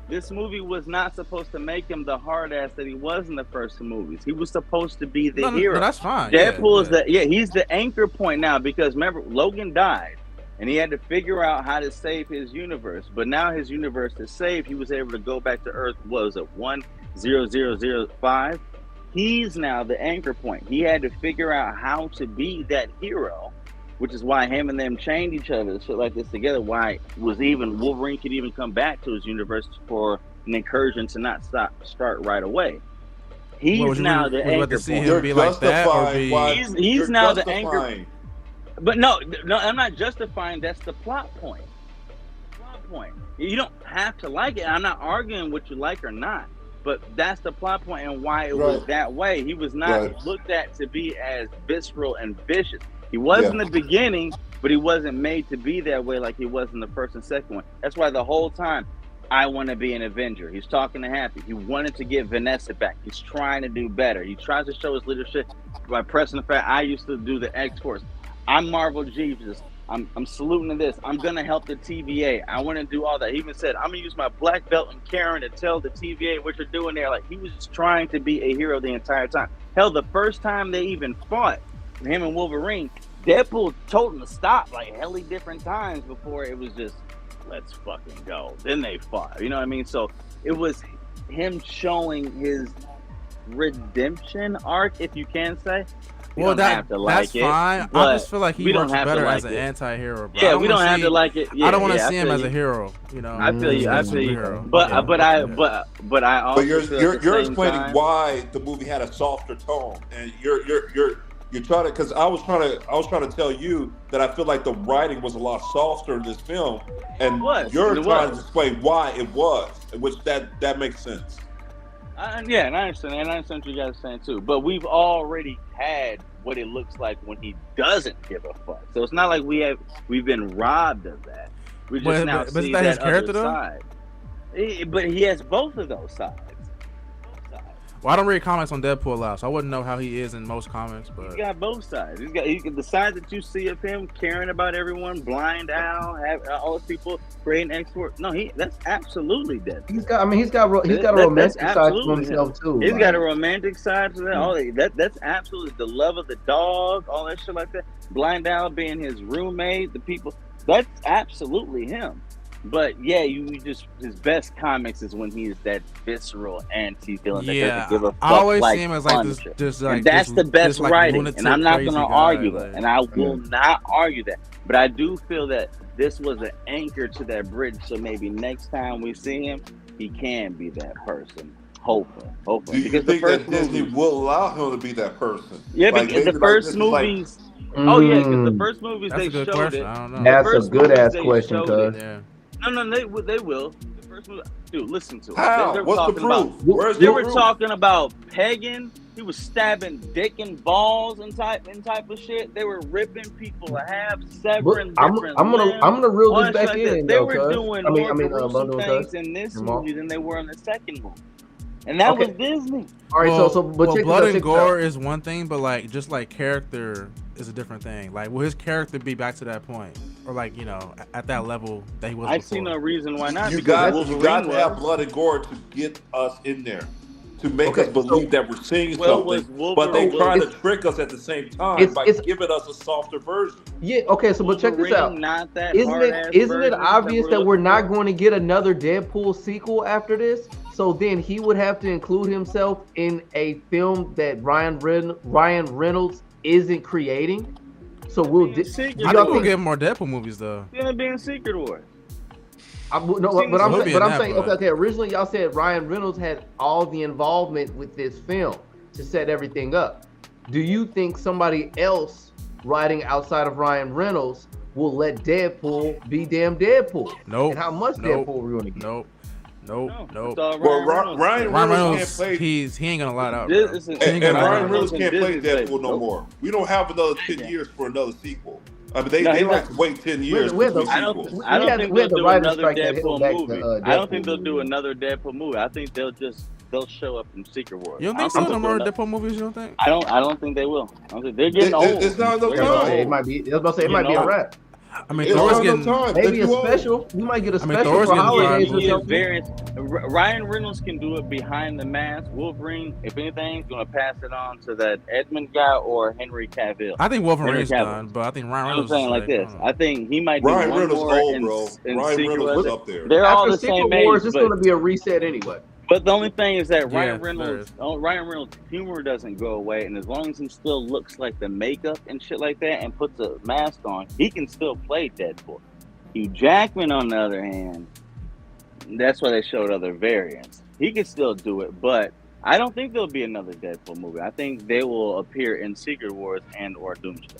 Speaker 5: This movie was not supposed to make him the hard ass that he was in the first two movies. He was supposed to be the hero.
Speaker 6: No, that's fine.
Speaker 5: Deadpool is he's the anchor point now, because remember, Logan died and he had to figure out how to save his universe. But now his universe is saved. He was able to go back to Earth. What was it, 10005? He's now the anchor point. He had to figure out how to be that hero, which is why him and them chained each other, shit like this together. Why was even Wolverine could even come back to his universe for an incursion to not start right away. He's now the anchor
Speaker 6: see
Speaker 5: point.
Speaker 6: him be like that, or be
Speaker 5: He's now the anchor. But no, I'm not justifying. That's the plot point. You don't have to like it. I'm not arguing what you like or not. But that's the plot point and why it was that way. He was not looked at to be as visceral and vicious. He was in the beginning, but he wasn't made to be that way like he was in the first and second one. That's why the whole time, I want to be an Avenger. He's talking to Happy. He wanted to get Vanessa back. He's trying to do better. He tries to show his leadership by pressing the fact, I used to do the X-Force. I'm Marvel Jesus. I'm saluting to this. I'm going to help the TVA. I want to do all that. He even said, I'm going to use my black belt and Karen to tell the TVA what you're doing there. Like, he was just trying to be a hero the entire time. Hell, the first time they even fought, him and Wolverine, Deadpool told him to stop like helly different times before it was just, let's fucking go. Then they fought. You know what I mean? So it was him showing his redemption arc, if you can say.
Speaker 6: Well, that's fine. I just feel like he works better as an anti-hero. Bro.
Speaker 5: Yeah, we don't have to like it. Yeah,
Speaker 6: I don't want to see him as a hero. You know,
Speaker 5: I feel you. I feel you. But I also.
Speaker 3: But you're explaining why the movie had a softer tone, and you're trying to, because I was trying to tell you that I feel like the writing was a lot softer in this film, and you're trying to explain why it was, which that makes sense.
Speaker 5: Yeah, and I understand. And I understand what you guys are saying too. But we've already had what it looks like when he doesn't give a fuck. So it's not like we've been robbed of that. We just now see that other side. But he has both of those sides.
Speaker 6: Well, I don't read comics on Deadpool a lot, so I wouldn't know how he is in most comics. But
Speaker 5: he's got both sides. He's got the side that you see of him caring about everyone, blind Al, all those people creating X-Force. No, that's absolutely Deadpool.
Speaker 1: He's got a romantic side to himself too.
Speaker 5: He's got a romantic side to that. All that's absolutely the love of the dog, all that shit like that. Blind Al being his roommate, the people. That's absolutely him. But yeah, his best comics is when he's that visceral anti-villain that doesn't give a fuck.
Speaker 6: I always see him as like this like,
Speaker 5: and that's the best
Speaker 6: like
Speaker 5: writing, and I'm not going to argue
Speaker 6: it,
Speaker 5: it, and I will not argue that. But I do feel that this was an anchor to that bridge, so maybe next time we see him, he can be that person. Hopefully.
Speaker 3: Do you think that Disney will allow him to be that person?
Speaker 5: Yeah, because the first movies. Oh yeah, because the first movies they showed it.
Speaker 6: I don't know.
Speaker 1: That's a good ass question, cuz.
Speaker 5: No, they will. The first movie, dude, listen to it.
Speaker 3: How? What's the proof?
Speaker 5: They were talking about pegging He was stabbing dick and balls and type of shit. They were ripping people in half, severing different limbs.
Speaker 1: I'm gonna reel this
Speaker 5: on
Speaker 1: back
Speaker 5: shit like
Speaker 1: in.
Speaker 5: that. They
Speaker 1: though,
Speaker 5: were
Speaker 1: cuz.
Speaker 5: doing
Speaker 1: I mean,
Speaker 5: more gruesome
Speaker 1: doing
Speaker 5: things
Speaker 1: cuz.
Speaker 5: in this
Speaker 1: Jamal.
Speaker 5: movie than they were in the second movie, and that
Speaker 1: Okay.
Speaker 5: was Disney.
Speaker 1: All right,
Speaker 6: well,
Speaker 1: but
Speaker 6: well,
Speaker 1: check
Speaker 6: blood
Speaker 1: this
Speaker 6: and
Speaker 1: out,
Speaker 6: gore is one thing, but like just like character is a different thing. Like, will his character be back to that point, or like at that level that he was
Speaker 5: I
Speaker 6: before?
Speaker 5: see no reason why not.
Speaker 3: You
Speaker 5: because
Speaker 3: got
Speaker 5: Wolverine
Speaker 3: to have
Speaker 5: was.
Speaker 3: blood and gore to get us in there, to make
Speaker 1: Okay,
Speaker 3: us believe that we're seeing
Speaker 5: Well, was
Speaker 3: something. But they
Speaker 5: Wolverine-
Speaker 3: try to trick us at the same time
Speaker 1: It's-
Speaker 3: by
Speaker 1: it's-
Speaker 3: giving us a softer version.
Speaker 1: Yeah. Okay. So, but check this out.
Speaker 5: Wolverine, not that
Speaker 1: Isn't
Speaker 5: hard-ass
Speaker 1: it
Speaker 5: version
Speaker 1: obvious that we're
Speaker 5: looking
Speaker 1: not
Speaker 5: for?
Speaker 1: going to get another Deadpool sequel after this? So then he would have to include himself in a film that Ryan Reynolds isn't creating. So we'll. Do
Speaker 5: I think
Speaker 6: I think we'll get more Deadpool movies though.
Speaker 5: It's gonna be in Secret Wars.
Speaker 1: No,
Speaker 5: Seen
Speaker 1: but I'm
Speaker 6: this
Speaker 1: saying, but I'm
Speaker 6: movie
Speaker 1: saying,
Speaker 6: in that,
Speaker 1: okay. Originally, y'all said Ryan Reynolds had all the involvement with this film to set everything up. Do you think somebody else writing outside of Ryan Reynolds will let Deadpool be damn Deadpool?
Speaker 6: Nope.
Speaker 1: And how much
Speaker 6: Nope.
Speaker 1: Deadpool we're gonna get?
Speaker 6: Nope.
Speaker 5: It's
Speaker 6: Nope.
Speaker 5: all
Speaker 3: Well,
Speaker 5: Ryan
Speaker 3: Ryan
Speaker 6: Ryan
Speaker 3: Reynolds
Speaker 6: Reynolds,
Speaker 3: can't play.
Speaker 6: he ain't gonna let out.
Speaker 5: This
Speaker 6: Bro.
Speaker 5: is-
Speaker 6: He ain't
Speaker 3: And
Speaker 6: gonna let
Speaker 3: Ryan
Speaker 6: out.
Speaker 3: Reynolds can't play
Speaker 5: Disney said,
Speaker 3: Deadpool no
Speaker 5: nope.
Speaker 3: more. We don't have another 10 years for another sequel. I mean, they
Speaker 5: No,
Speaker 3: like
Speaker 5: he's
Speaker 3: to wait 10 years
Speaker 1: We're
Speaker 3: between
Speaker 1: the-
Speaker 5: I don't.
Speaker 3: sequels.
Speaker 5: I
Speaker 1: We
Speaker 5: don't
Speaker 1: had-
Speaker 5: think
Speaker 1: we
Speaker 5: they'll
Speaker 1: had the
Speaker 5: do
Speaker 1: writers
Speaker 5: another
Speaker 1: strike that held
Speaker 5: Deadpool
Speaker 1: back
Speaker 5: movie.
Speaker 1: the,
Speaker 5: I don't think they'll
Speaker 1: Deadpool
Speaker 5: do
Speaker 1: movie.
Speaker 5: another Deadpool movie. I think they'll show up in Secret Wars.
Speaker 6: You don't
Speaker 5: I
Speaker 6: think so? No
Speaker 5: they'll
Speaker 6: more
Speaker 5: do another-
Speaker 6: Deadpool movies? You don't think?
Speaker 5: I don't think they will. I don't think they're getting old.
Speaker 3: It's not enough
Speaker 5: They're
Speaker 1: I was
Speaker 5: getting
Speaker 1: about to say,
Speaker 3: time.
Speaker 1: it might be. I was about to say it might be a wrap.
Speaker 6: I mean,
Speaker 3: It's
Speaker 6: Thor's
Speaker 3: not
Speaker 6: getting.
Speaker 3: enough time.
Speaker 1: Maybe
Speaker 3: They're
Speaker 1: a
Speaker 3: too old.
Speaker 1: special. We might get a
Speaker 6: I mean,
Speaker 1: special
Speaker 6: Thor's
Speaker 1: for
Speaker 6: getting
Speaker 1: holidays
Speaker 6: time.
Speaker 1: or
Speaker 5: He is
Speaker 1: something.
Speaker 5: variants. Ryan Reynolds can do it behind the mask. Wolverine, if anything, is going to pass it on to that Edmund guy or Henry Cavill.
Speaker 6: I think Wolverine's
Speaker 5: Henry Cavill.
Speaker 6: done, but I think Ryan
Speaker 5: You know what I'm
Speaker 6: Reynolds.
Speaker 5: saying?
Speaker 6: is
Speaker 5: Like this.
Speaker 6: I don't know.
Speaker 5: I think he might do
Speaker 3: Ryan
Speaker 5: one
Speaker 3: Reynolds
Speaker 5: more
Speaker 3: old,
Speaker 5: in,
Speaker 3: bro.
Speaker 5: in
Speaker 3: Ryan
Speaker 5: Secret
Speaker 3: Reynolds
Speaker 5: Wars.
Speaker 3: is up there.
Speaker 5: They're all
Speaker 1: After
Speaker 5: the
Speaker 1: Secret
Speaker 5: same
Speaker 1: Wars,
Speaker 5: age,
Speaker 1: it's
Speaker 5: but,
Speaker 1: going to be a reset anyway.
Speaker 5: but the only thing is that
Speaker 6: Yeah,
Speaker 5: Ryan Reynolds' humor doesn't go away, and as long as he still looks like the makeup and shit like that, and puts a mask on, he can still play Deadpool. Hugh Jackman, on the other hand, that's why they showed other variants. He can still do it, but I don't think there'll be another Deadpool movie. I think they will appear in Secret Wars and or Doomsday.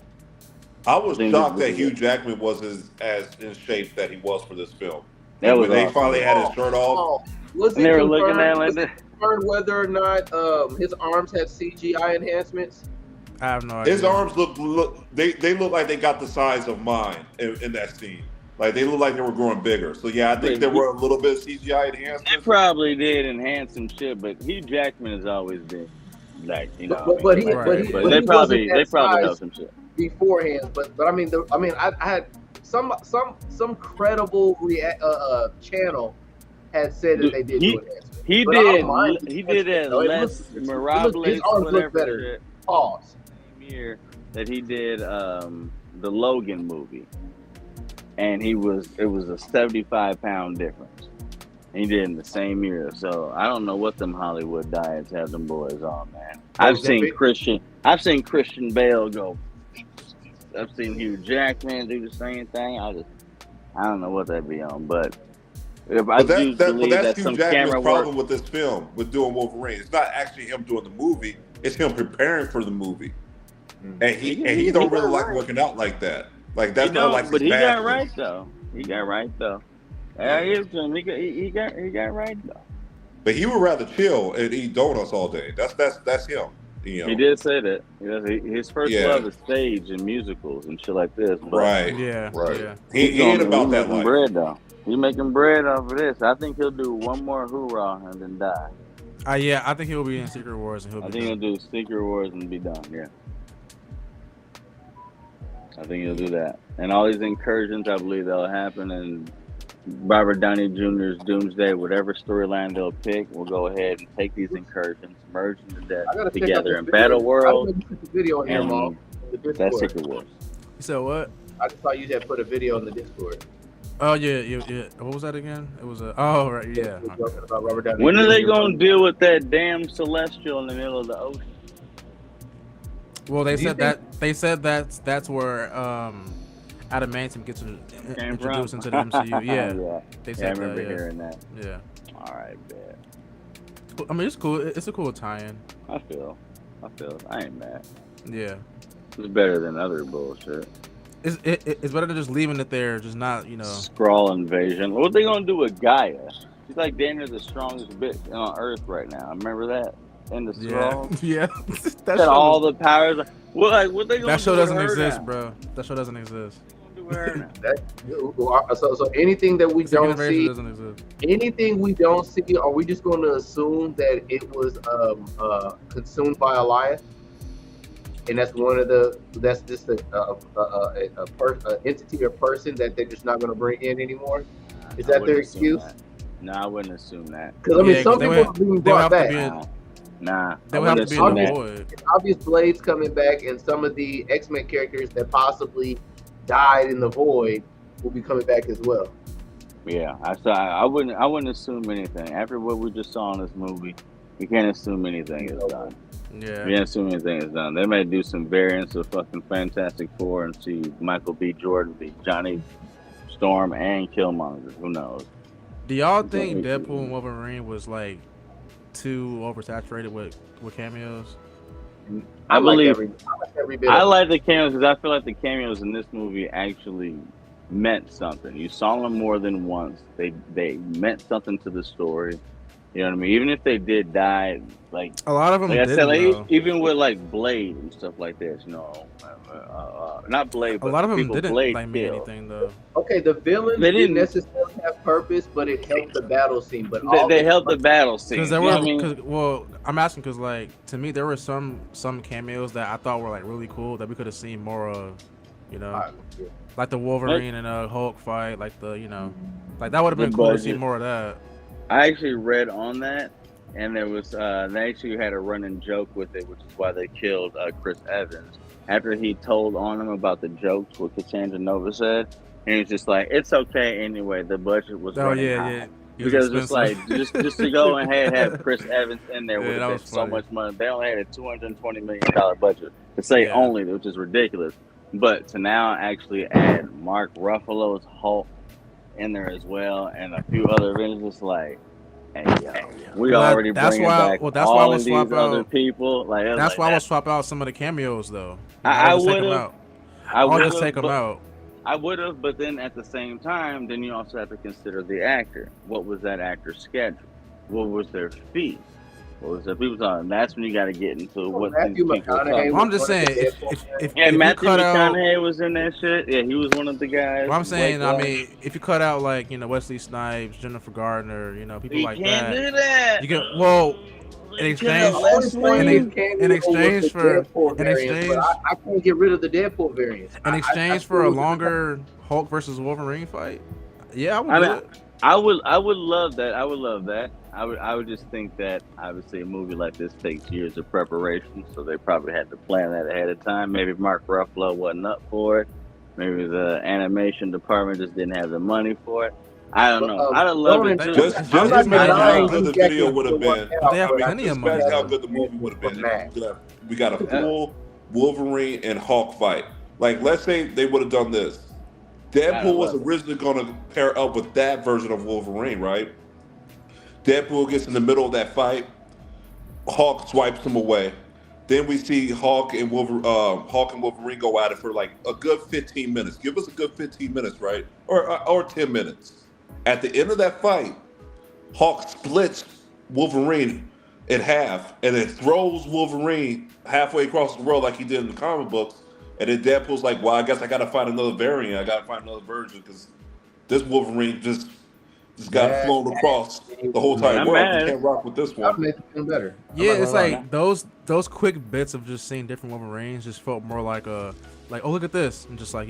Speaker 3: I was
Speaker 5: I think
Speaker 3: shocked
Speaker 5: this
Speaker 3: that
Speaker 5: is
Speaker 3: Hugh
Speaker 5: it.
Speaker 3: Jackman was as in shape that he was for this film.
Speaker 5: That
Speaker 3: And
Speaker 5: was
Speaker 3: when they
Speaker 5: awesome.
Speaker 3: finally had his shirt off,
Speaker 1: Was
Speaker 5: And
Speaker 1: it
Speaker 5: they were looking at
Speaker 1: confirmed,
Speaker 5: it like
Speaker 1: was it
Speaker 5: that.
Speaker 1: confirmed whether or not his arms had CGI enhancements?
Speaker 6: I have no idea.
Speaker 3: his arms look they look like they got the size of mine in that scene. Like they look like they were growing bigger. So yeah, I think there were a little bit of CGI
Speaker 5: They
Speaker 3: enhancements.
Speaker 5: probably did enhance some shit, but Hugh Jackman has always been like, you know,
Speaker 1: But- but he-
Speaker 5: like,
Speaker 6: but he-
Speaker 5: but
Speaker 1: but
Speaker 5: they
Speaker 1: he wasn't
Speaker 5: probably
Speaker 1: that
Speaker 5: they probably know
Speaker 1: size.
Speaker 5: some shit.
Speaker 1: Beforehand, but I mean, I had some credible channel had said that they did do enhancements.
Speaker 5: He
Speaker 1: But I don't
Speaker 5: did.
Speaker 1: mind
Speaker 5: He did
Speaker 1: enhancements,
Speaker 5: it
Speaker 1: though. It
Speaker 5: less
Speaker 1: looks- his
Speaker 5: Mirabilis,
Speaker 1: arms look
Speaker 5: whatever
Speaker 1: better.
Speaker 5: shit.
Speaker 1: Pause.
Speaker 5: Same year that he did the Logan movie, and it was a 75-pound difference. And he did it in the same year, so I don't know what them Hollywood diets have them boys on, man. I've
Speaker 1: is that
Speaker 5: seen
Speaker 1: big?
Speaker 5: Christian Bale go. I've seen Hugh Jackman do the same thing. I don't know what that'd be on, but if I do believe that
Speaker 3: Hugh
Speaker 5: some
Speaker 3: Jackman's
Speaker 5: camera
Speaker 3: problem
Speaker 5: work.
Speaker 3: with this film, with doing Wolverine. It's not actually him doing the movie. It's him preparing for the movie, and he don't really like working out like that. Like that's not like.
Speaker 5: But
Speaker 3: his
Speaker 5: he got
Speaker 3: passion.
Speaker 5: right though. He got right though. Yeah, he got right though.
Speaker 3: But he would rather chill and eat donuts all day. That's him. You know?
Speaker 5: He did say that. His first
Speaker 3: Yeah.
Speaker 5: love is stage and musicals and shit like this. But
Speaker 3: Right.
Speaker 6: Yeah.
Speaker 3: Right.
Speaker 6: Yeah.
Speaker 3: He ain't about that
Speaker 5: making
Speaker 3: life.
Speaker 5: bread though. He making bread off of this. I think he'll do one more hoorah and then die.
Speaker 6: Yeah. I think he'll be in Secret Wars and he'll
Speaker 5: I
Speaker 6: be.
Speaker 5: think he'll
Speaker 6: Done.
Speaker 5: do Secret Wars and be done. Yeah. I think he'll do that. And all these incursions, I believe that'll happen. And Robert Downey Jr.'s Doomsday, whatever storyline they'll pick, we'll go ahead and take these incursions, merge them
Speaker 1: I gotta check out
Speaker 5: together
Speaker 1: this
Speaker 5: in
Speaker 1: video.
Speaker 5: Battle
Speaker 1: I
Speaker 5: World.
Speaker 1: didn't put the video in here,
Speaker 5: And
Speaker 1: Mom. The
Speaker 5: that's
Speaker 1: Discord.
Speaker 5: Secret Wars.
Speaker 6: You said what?
Speaker 1: I just saw you had put a video in the Discord.
Speaker 6: Oh yeah. What was that again? It was a. Oh right. Yeah.
Speaker 1: We're talking about Robert Downey
Speaker 5: When are they
Speaker 1: Jr.
Speaker 5: going to deal with that damn celestial in the middle of the ocean?
Speaker 6: Well, they
Speaker 1: Do you
Speaker 6: said that. They said that's where Adamantium gets introduced into the MCU. Yeah.
Speaker 5: yeah.
Speaker 6: They
Speaker 5: Yeah, I
Speaker 6: said
Speaker 5: remember
Speaker 6: that. Yeah.
Speaker 5: hearing that.
Speaker 6: Yeah.
Speaker 5: All right, bet.
Speaker 6: I mean, it's cool. It's a cool tie-in.
Speaker 5: I feel. I ain't mad.
Speaker 6: Yeah.
Speaker 5: It's better than other bullshit.
Speaker 6: It's better than just leaving it there, just not,
Speaker 5: Skrull invasion. What they gonna do with Gaia? She's like damn near the strongest bitch on Earth right now. Remember that? in the
Speaker 6: Yeah,
Speaker 5: scroll.
Speaker 6: yeah.
Speaker 5: Got all the powers. What they gonna
Speaker 6: That show
Speaker 5: do with
Speaker 6: doesn't
Speaker 5: her
Speaker 6: exist,
Speaker 5: now?
Speaker 6: bro. That show doesn't exist.
Speaker 5: What they gonna do with her now?
Speaker 1: So anything that we
Speaker 6: The second
Speaker 1: don't
Speaker 6: version
Speaker 1: see,
Speaker 6: doesn't exist.
Speaker 1: anything we don't see, are we just going to assume that it was consumed by a lion? And that's that's just a entity or person that they're just not going to bring in anymore. Is
Speaker 5: I
Speaker 1: that their
Speaker 5: wouldn't assume
Speaker 1: excuse?
Speaker 5: that. No, I wouldn't assume that.
Speaker 1: Because I mean,
Speaker 6: Yeah,
Speaker 1: some
Speaker 6: 'cause they
Speaker 1: people
Speaker 6: would-
Speaker 1: are being
Speaker 6: they would
Speaker 1: brought
Speaker 6: have to
Speaker 1: back.
Speaker 6: be in-
Speaker 5: Nah,
Speaker 6: They
Speaker 5: I
Speaker 6: would have
Speaker 5: wouldn't
Speaker 6: to be in
Speaker 5: assume
Speaker 6: the
Speaker 5: that.
Speaker 6: void.
Speaker 1: It's obvious Blade's coming back, and some of the X-Men characters that possibly died in the void will be coming back as well.
Speaker 5: Yeah, I wouldn't assume anything. After what we just saw in this movie, you can't assume anything is done.
Speaker 6: Yeah.
Speaker 5: You can't assume anything is done. They may do some variants of fucking Fantastic Four and see Michael B. Jordan be Johnny Storm and Killmonger. Who knows?
Speaker 6: Do y'all think Deadpool and Wolverine was like too oversaturated with cameos?
Speaker 5: I believe
Speaker 1: every bit.
Speaker 5: I
Speaker 1: of it.
Speaker 5: like the cameos because I feel like the cameos in this movie actually meant something. You saw them more than once. They meant something to the story. You know what I mean? Even if they did die, like
Speaker 6: A lot of them
Speaker 5: like I
Speaker 6: didn't.
Speaker 5: said, like,
Speaker 6: Though.
Speaker 5: even with like Blade and stuff like this, you know, not Blade,
Speaker 6: A
Speaker 5: but
Speaker 6: lot of them
Speaker 5: people
Speaker 6: didn't
Speaker 5: Blade
Speaker 6: like mean
Speaker 5: killed.
Speaker 6: anything though.
Speaker 1: Okay, the villains
Speaker 5: They
Speaker 1: didn't
Speaker 5: didn't-
Speaker 1: necessarily have purpose, but it helped the battle scene. But
Speaker 5: They helped the battle scene.
Speaker 6: Because
Speaker 5: You
Speaker 6: there
Speaker 5: know
Speaker 6: were,
Speaker 5: what I mean?
Speaker 6: well, I'm asking because like to me there were some cameos that I thought were like really cool that we could have seen more of, you know, like the Wolverine and Hulk fight, like the like that would have been
Speaker 5: The
Speaker 6: cool to see
Speaker 5: budget.
Speaker 6: more of that.
Speaker 5: I actually read on that, and there was they actually had a running joke with it, which is why they killed Chris Evans after he told on them about the jokes what Cassandra Nova said, and he was just like, "It's okay anyway. The budget was
Speaker 6: Oh
Speaker 5: running
Speaker 6: yeah,
Speaker 5: high."
Speaker 6: yeah. He was
Speaker 5: Because it's like
Speaker 6: expensive.
Speaker 5: just to go ahead and have Chris Evans in there
Speaker 6: Yeah,
Speaker 5: would
Speaker 6: that
Speaker 5: have
Speaker 6: was
Speaker 5: been so
Speaker 6: funny.
Speaker 5: much money. They only had a $220 million budget to say
Speaker 6: Yeah.
Speaker 5: only, which is ridiculous. But to now actually add Mark Ruffalo's Hulk in there as well, and a few other Avengers, it's like, hey yo, we
Speaker 6: Well,
Speaker 5: already
Speaker 6: that's
Speaker 5: bringing
Speaker 6: why-
Speaker 5: back
Speaker 6: well, that's why
Speaker 5: all
Speaker 6: we'll
Speaker 5: of these
Speaker 6: swap
Speaker 5: other
Speaker 6: out-
Speaker 5: people. Like it was
Speaker 6: That's
Speaker 5: like,
Speaker 6: why I would swap out some of the cameos though.
Speaker 5: I
Speaker 6: Just take 'em
Speaker 5: would've-
Speaker 6: out.
Speaker 5: I
Speaker 6: Or
Speaker 5: would
Speaker 6: just take them out.
Speaker 5: I would have, but then at the same time, then you also have to consider the actor. What was that actor's schedule? What was their fee? What was their people talking? That's when you got to get into what these
Speaker 1: Matthew
Speaker 5: people are
Speaker 1: McConaughey
Speaker 5: talking.
Speaker 6: Well, I'm
Speaker 1: was
Speaker 6: just
Speaker 1: one of
Speaker 6: saying,
Speaker 1: the
Speaker 6: if
Speaker 1: Deadpool
Speaker 5: Yeah,
Speaker 6: you
Speaker 5: Matthew
Speaker 6: cut out,
Speaker 5: McConaughey was in that shit. Yeah, he was one of the guys.
Speaker 6: well, I'm saying,
Speaker 5: Blake
Speaker 6: I
Speaker 5: Lively.
Speaker 6: mean, if you cut out like Wesley Snipes, Jennifer Gardner, people
Speaker 5: you
Speaker 6: like
Speaker 5: can't
Speaker 6: that,
Speaker 5: do that.
Speaker 6: you can in exchange in exchange for
Speaker 1: I can't get rid of the Deadpool variants.
Speaker 6: in exchange for a longer Hulk versus Wolverine fight. Yeah, I would
Speaker 5: I
Speaker 6: do
Speaker 5: mean,
Speaker 6: it.
Speaker 5: I would love that. I would love that. I would just think that obviously a movie like this takes years of preparation, so they probably had to plan that ahead of time. Maybe Mark Ruffalo wasn't up for it. Maybe the animation department just didn't have the money for it. I don't know. I'd have loved it too.
Speaker 3: Just
Speaker 1: I'm not
Speaker 3: imagine
Speaker 1: denying
Speaker 3: how good the
Speaker 1: Hugh
Speaker 3: video
Speaker 1: Jackman
Speaker 3: would have
Speaker 1: still
Speaker 3: been.
Speaker 1: worked out,
Speaker 6: They have
Speaker 1: but
Speaker 6: plenty
Speaker 3: Just
Speaker 6: of money.
Speaker 3: imagine how good the movie would have been. We got a full Wolverine and Hulk fight. Like, let's say they would have done this. Deadpool was originally going to pair up with that version of Wolverine, right? Deadpool gets in the middle of that fight. Hulk swipes him away. Then we see Hulk and Wolverine go at it for like a good 15 minutes. Give us a good 15 minutes, right? Or 10 minutes. At the end of that fight, Hulk splits Wolverine in half and then throws Wolverine halfway across the world like he did in the comic books. And then Deadpool's like, well, I guess I got to find another variant. I got to find another version because this Wolverine just got flown across the whole entire
Speaker 5: I'm
Speaker 3: world.
Speaker 5: mad.
Speaker 3: You can't rock with this
Speaker 1: That
Speaker 3: one.
Speaker 1: makes it feel better.
Speaker 6: Yeah,
Speaker 1: I'm
Speaker 6: it's
Speaker 1: not gonna
Speaker 6: like those quick bits of just seeing different Wolverines just felt more like oh, look at this, and just like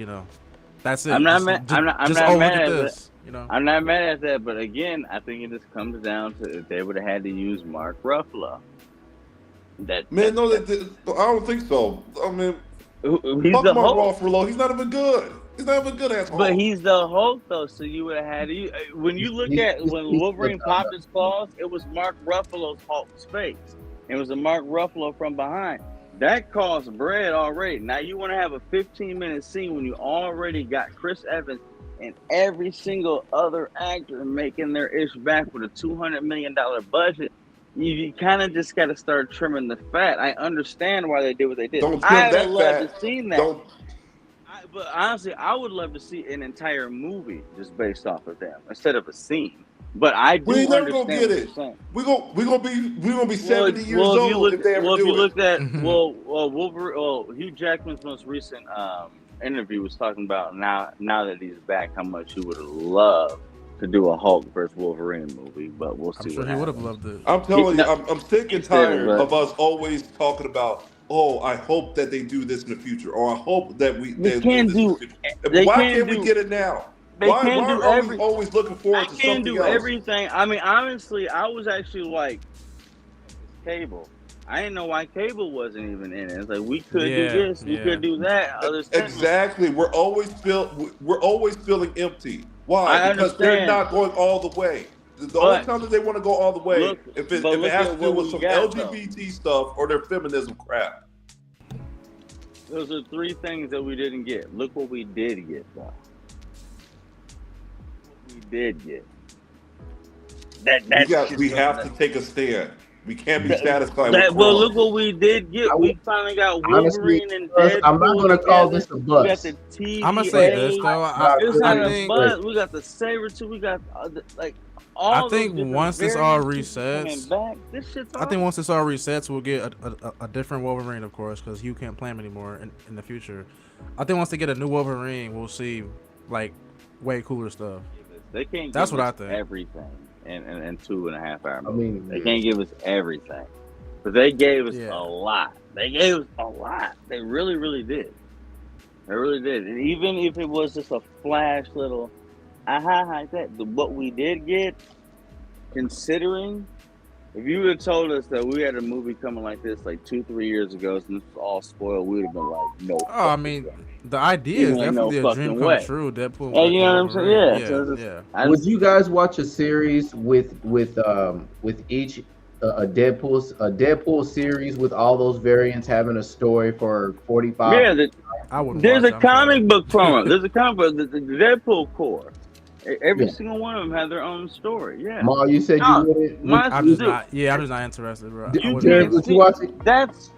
Speaker 6: that's it.
Speaker 5: I'm not
Speaker 6: Just-
Speaker 5: mad-
Speaker 6: just-
Speaker 5: I'm not
Speaker 6: just,
Speaker 5: mad
Speaker 6: oh, look
Speaker 5: at
Speaker 6: at
Speaker 5: it.
Speaker 6: this.
Speaker 5: I'm not mad at that, but again, I think it just comes down to if they would have had to use Mark Ruffalo.
Speaker 3: Man, no, I don't think so. I mean,
Speaker 5: he's
Speaker 3: fuck
Speaker 5: the
Speaker 3: Mark
Speaker 5: Hulk.
Speaker 3: Ruffalo. He's not even good. He's not even good at
Speaker 5: But he's the Hulk, though, so you would have had to. When you look at when Wolverine popped his claws, it was Mark Ruffalo's Hulk's face. It was a Mark Ruffalo from behind. That costs bread already. Now you want to have a 15-minute scene when you already got Chris Evans and every single other actor making their ish back with a $200 million budget. You kind of just got to start trimming the fat. I understand why they did what they did.
Speaker 3: Don't trim
Speaker 5: I
Speaker 3: that
Speaker 5: would love
Speaker 3: fat.
Speaker 5: to see that.
Speaker 3: Don't.
Speaker 5: But honestly, I would love to see an entire movie just based off of them instead of a scene. But I do
Speaker 3: We ain't never
Speaker 5: understand
Speaker 3: gonna get
Speaker 5: what
Speaker 3: it.
Speaker 5: you're saying.
Speaker 3: We gonna be 70 years old if they ever
Speaker 5: if you
Speaker 3: do it.
Speaker 5: looked at
Speaker 6: Mhm.
Speaker 5: Wolverine, Hugh Jackman's most recent interview was talking about now that he's back, how much he would have loved to do a Hulk versus Wolverine movie, but we'll see
Speaker 6: I'm sure
Speaker 5: what
Speaker 6: he would have
Speaker 5: happens.
Speaker 6: loved it.
Speaker 3: I'm telling you,
Speaker 5: No,
Speaker 3: I'm sick
Speaker 5: he
Speaker 3: and
Speaker 5: said it,
Speaker 3: tired
Speaker 5: but
Speaker 3: of us always talking about. Oh, I hope that they do this in the future, or I hope that
Speaker 5: they
Speaker 3: they do
Speaker 5: can't
Speaker 3: this in the
Speaker 5: do
Speaker 3: future.
Speaker 5: they
Speaker 3: Why
Speaker 5: can't
Speaker 3: can't we
Speaker 5: do
Speaker 3: get it now?
Speaker 5: they
Speaker 3: Why
Speaker 5: can't do
Speaker 3: are we always looking forward to
Speaker 5: can't
Speaker 3: something
Speaker 5: do
Speaker 3: else?
Speaker 5: everything. I mean, honestly, I was actually like Cable. I didn't know why Cable wasn't even in it. It's like we could do
Speaker 6: Yeah,
Speaker 5: this, we
Speaker 6: yeah.
Speaker 5: could do that. Other segments.
Speaker 3: Exactly. We're always feeling empty. Why?
Speaker 5: I
Speaker 3: Because they're
Speaker 5: understand,
Speaker 3: not going all the way. The only
Speaker 5: but
Speaker 3: time that they want to go all the way
Speaker 5: look,
Speaker 3: if
Speaker 5: but
Speaker 3: it
Speaker 5: look
Speaker 3: has
Speaker 5: at
Speaker 3: to do
Speaker 5: what
Speaker 3: with
Speaker 5: we
Speaker 3: some
Speaker 5: got though.
Speaker 3: LGBT stuff or their feminism crap.
Speaker 5: Those are three things that we didn't get. Look what we did get though. We did get.
Speaker 3: We have to take a stand. We can't be satisfied with
Speaker 5: Well,
Speaker 3: crumbs.
Speaker 5: look what we did get. We finally got
Speaker 1: Honestly,
Speaker 5: Wolverine and
Speaker 1: Russ,
Speaker 5: Deadpool
Speaker 1: I'm not gonna call
Speaker 5: together.
Speaker 1: this a
Speaker 5: We got
Speaker 1: bust.
Speaker 5: the TVA.
Speaker 6: I'm gonna say this though.
Speaker 5: It's
Speaker 6: I
Speaker 5: not a
Speaker 6: think
Speaker 5: buzz. We got the Saber-tooth. We got like all.
Speaker 6: I think
Speaker 5: those
Speaker 6: once this all
Speaker 5: variants coming
Speaker 6: resets,
Speaker 5: back, this shit's
Speaker 6: I think once this all resets, we'll get a different Wolverine, of course, because Hugh can't play him anymore in the future. I think once they get a new Wolverine, we'll see like way cooler stuff.
Speaker 5: They can't.
Speaker 6: That's
Speaker 5: give
Speaker 6: what I
Speaker 5: us
Speaker 6: think.
Speaker 5: everything in 2.5 hours.
Speaker 1: I mean,
Speaker 5: They can't give us everything, but they gave us
Speaker 6: Yeah.
Speaker 5: a lot. They gave us a lot. They really, really did. They really did. And even if it was just a flash little, like that, what we did get, considering, if you would have told us that we had a movie coming like this like 2-3 years ago, and this was all spoiled, we would have been like, no.
Speaker 6: Oh, I mean, the idea is
Speaker 5: Even ain't
Speaker 6: definitely
Speaker 5: no
Speaker 6: a dream
Speaker 5: fucking
Speaker 6: come
Speaker 5: way.
Speaker 6: true. Deadpool.
Speaker 5: And you know what I'm saying? Yeah.
Speaker 6: Yeah,
Speaker 5: So
Speaker 6: yeah.
Speaker 1: Would you guys watch a series with each a Deadpool series with all those variants having a story for 45?
Speaker 5: Yeah,
Speaker 6: I would.
Speaker 5: there's
Speaker 6: watch
Speaker 5: a
Speaker 6: it,
Speaker 5: comic book from it. There's a comic book, the Deadpool core. Every
Speaker 1: Yeah.
Speaker 5: single one of them had their own story. Yeah.
Speaker 1: Ma, you said
Speaker 5: No,
Speaker 1: you wouldn't.
Speaker 5: my-
Speaker 6: I'm just not. Yeah, I'm just not interested, bro.
Speaker 1: Did
Speaker 6: I
Speaker 1: you,
Speaker 6: wouldn't
Speaker 1: Jared,
Speaker 6: watch
Speaker 1: would
Speaker 6: it.
Speaker 1: you watch it?
Speaker 5: That's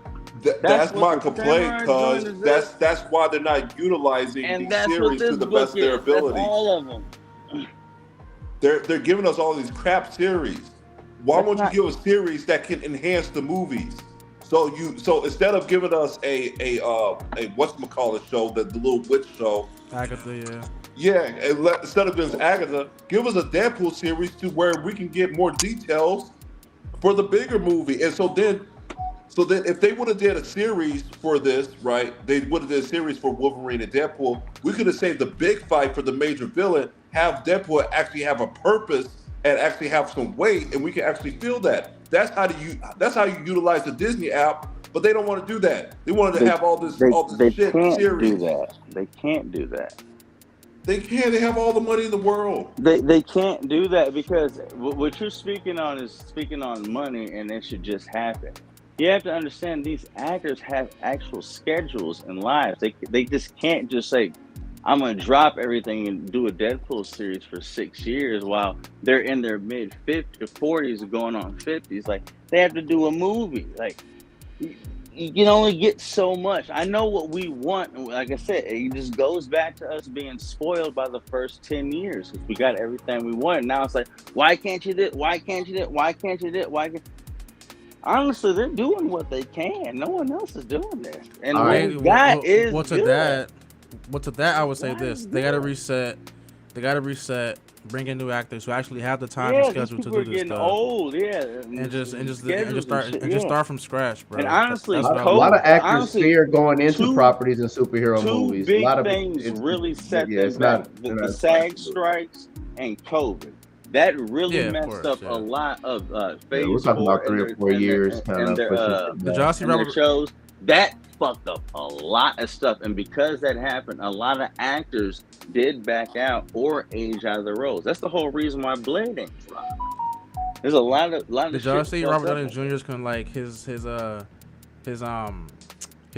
Speaker 3: That's my
Speaker 5: what the
Speaker 3: complaint,
Speaker 5: samurai
Speaker 3: cuz
Speaker 5: joint is.
Speaker 3: that's why they're not utilizing
Speaker 5: And
Speaker 3: these
Speaker 5: that's what
Speaker 3: series
Speaker 5: this
Speaker 3: to the
Speaker 5: book
Speaker 3: best of their
Speaker 5: is. That's
Speaker 3: ability.
Speaker 5: all of them.
Speaker 3: They're giving us all these crap series. Why
Speaker 5: That's
Speaker 3: won't
Speaker 5: not-
Speaker 3: you give a series that can enhance the movies? So instead of giving us a whatchamacallit show, the little witch show,
Speaker 6: Agatha, yeah.
Speaker 3: instead of giving us Agatha, give us a Deadpool series to where we can get more details for the bigger movie. And so then if they would have did a series for this, right? They would have did a series for Wolverine and Deadpool. We could have saved the big fight for the major villain, have Deadpool actually have a purpose and actually have some weight, and we can actually feel that. That's how you utilize the Disney app, but they don't want to do that. They wanted to have all this
Speaker 5: They
Speaker 3: shit
Speaker 5: can't
Speaker 3: series.
Speaker 5: do that. They can't do that.
Speaker 3: They can. They have all the money in the world.
Speaker 5: They can't do that because what you're speaking on is speaking on money, and it should just happen. You have to understand these actors have actual schedules and lives. They just can't just say, I'm gonna drop everything and do a Deadpool series for 6 years while they're in their mid 40s going on 50s. Like they have to do a movie. Like you can only get so much. I know what we want. Like I said, it just goes back to us being spoiled by the first 10 years because we got everything we wanted. Now it's like, why can't you do it? Why can't you do it? Why can't you do it? Why can't... Honestly, they're doing what they can. No one else is doing this. And
Speaker 1: All
Speaker 5: what
Speaker 1: right.
Speaker 5: we got is
Speaker 6: Well, to that, I would say this: they gotta reset. They gotta reset. Bring in new actors who actually have the time and
Speaker 5: these
Speaker 6: schedule to
Speaker 5: people are
Speaker 6: do this
Speaker 5: getting
Speaker 6: stuff.
Speaker 5: old, yeah,
Speaker 6: And just
Speaker 5: schedules
Speaker 6: just start from scratch, bro.
Speaker 5: And honestly,
Speaker 6: That's
Speaker 1: A
Speaker 6: what I
Speaker 1: lot
Speaker 6: would-
Speaker 1: of actors
Speaker 5: honestly,
Speaker 1: fear going into
Speaker 5: two-
Speaker 1: properties and superhero
Speaker 5: two
Speaker 1: movies.
Speaker 5: big
Speaker 1: a lot of
Speaker 5: things
Speaker 1: it's-
Speaker 5: really set
Speaker 1: yeah,
Speaker 5: them
Speaker 1: it's
Speaker 5: back.
Speaker 1: not-
Speaker 5: The
Speaker 1: they're not
Speaker 5: SAG
Speaker 1: flexible.
Speaker 5: strikes and COVID. That really
Speaker 6: Yeah, of
Speaker 5: messed
Speaker 6: course,
Speaker 5: up
Speaker 6: yeah.
Speaker 5: a lot of
Speaker 1: Yeah,
Speaker 5: phase
Speaker 1: we're talking about 3 or 4 years.
Speaker 5: and
Speaker 1: kind of
Speaker 5: their,
Speaker 1: pushing
Speaker 6: Did y'all see
Speaker 5: and their
Speaker 6: Robert?
Speaker 5: shows. That fucked up a lot of stuff, and because that happened, a lot of actors did back out or age out of the roles. That's the whole reason why Blade ain't dropped. There's a lot of
Speaker 6: Did y'all
Speaker 5: shit
Speaker 6: see
Speaker 5: fucked
Speaker 6: Robert
Speaker 5: up.
Speaker 6: Downey Jr.'s kind of like his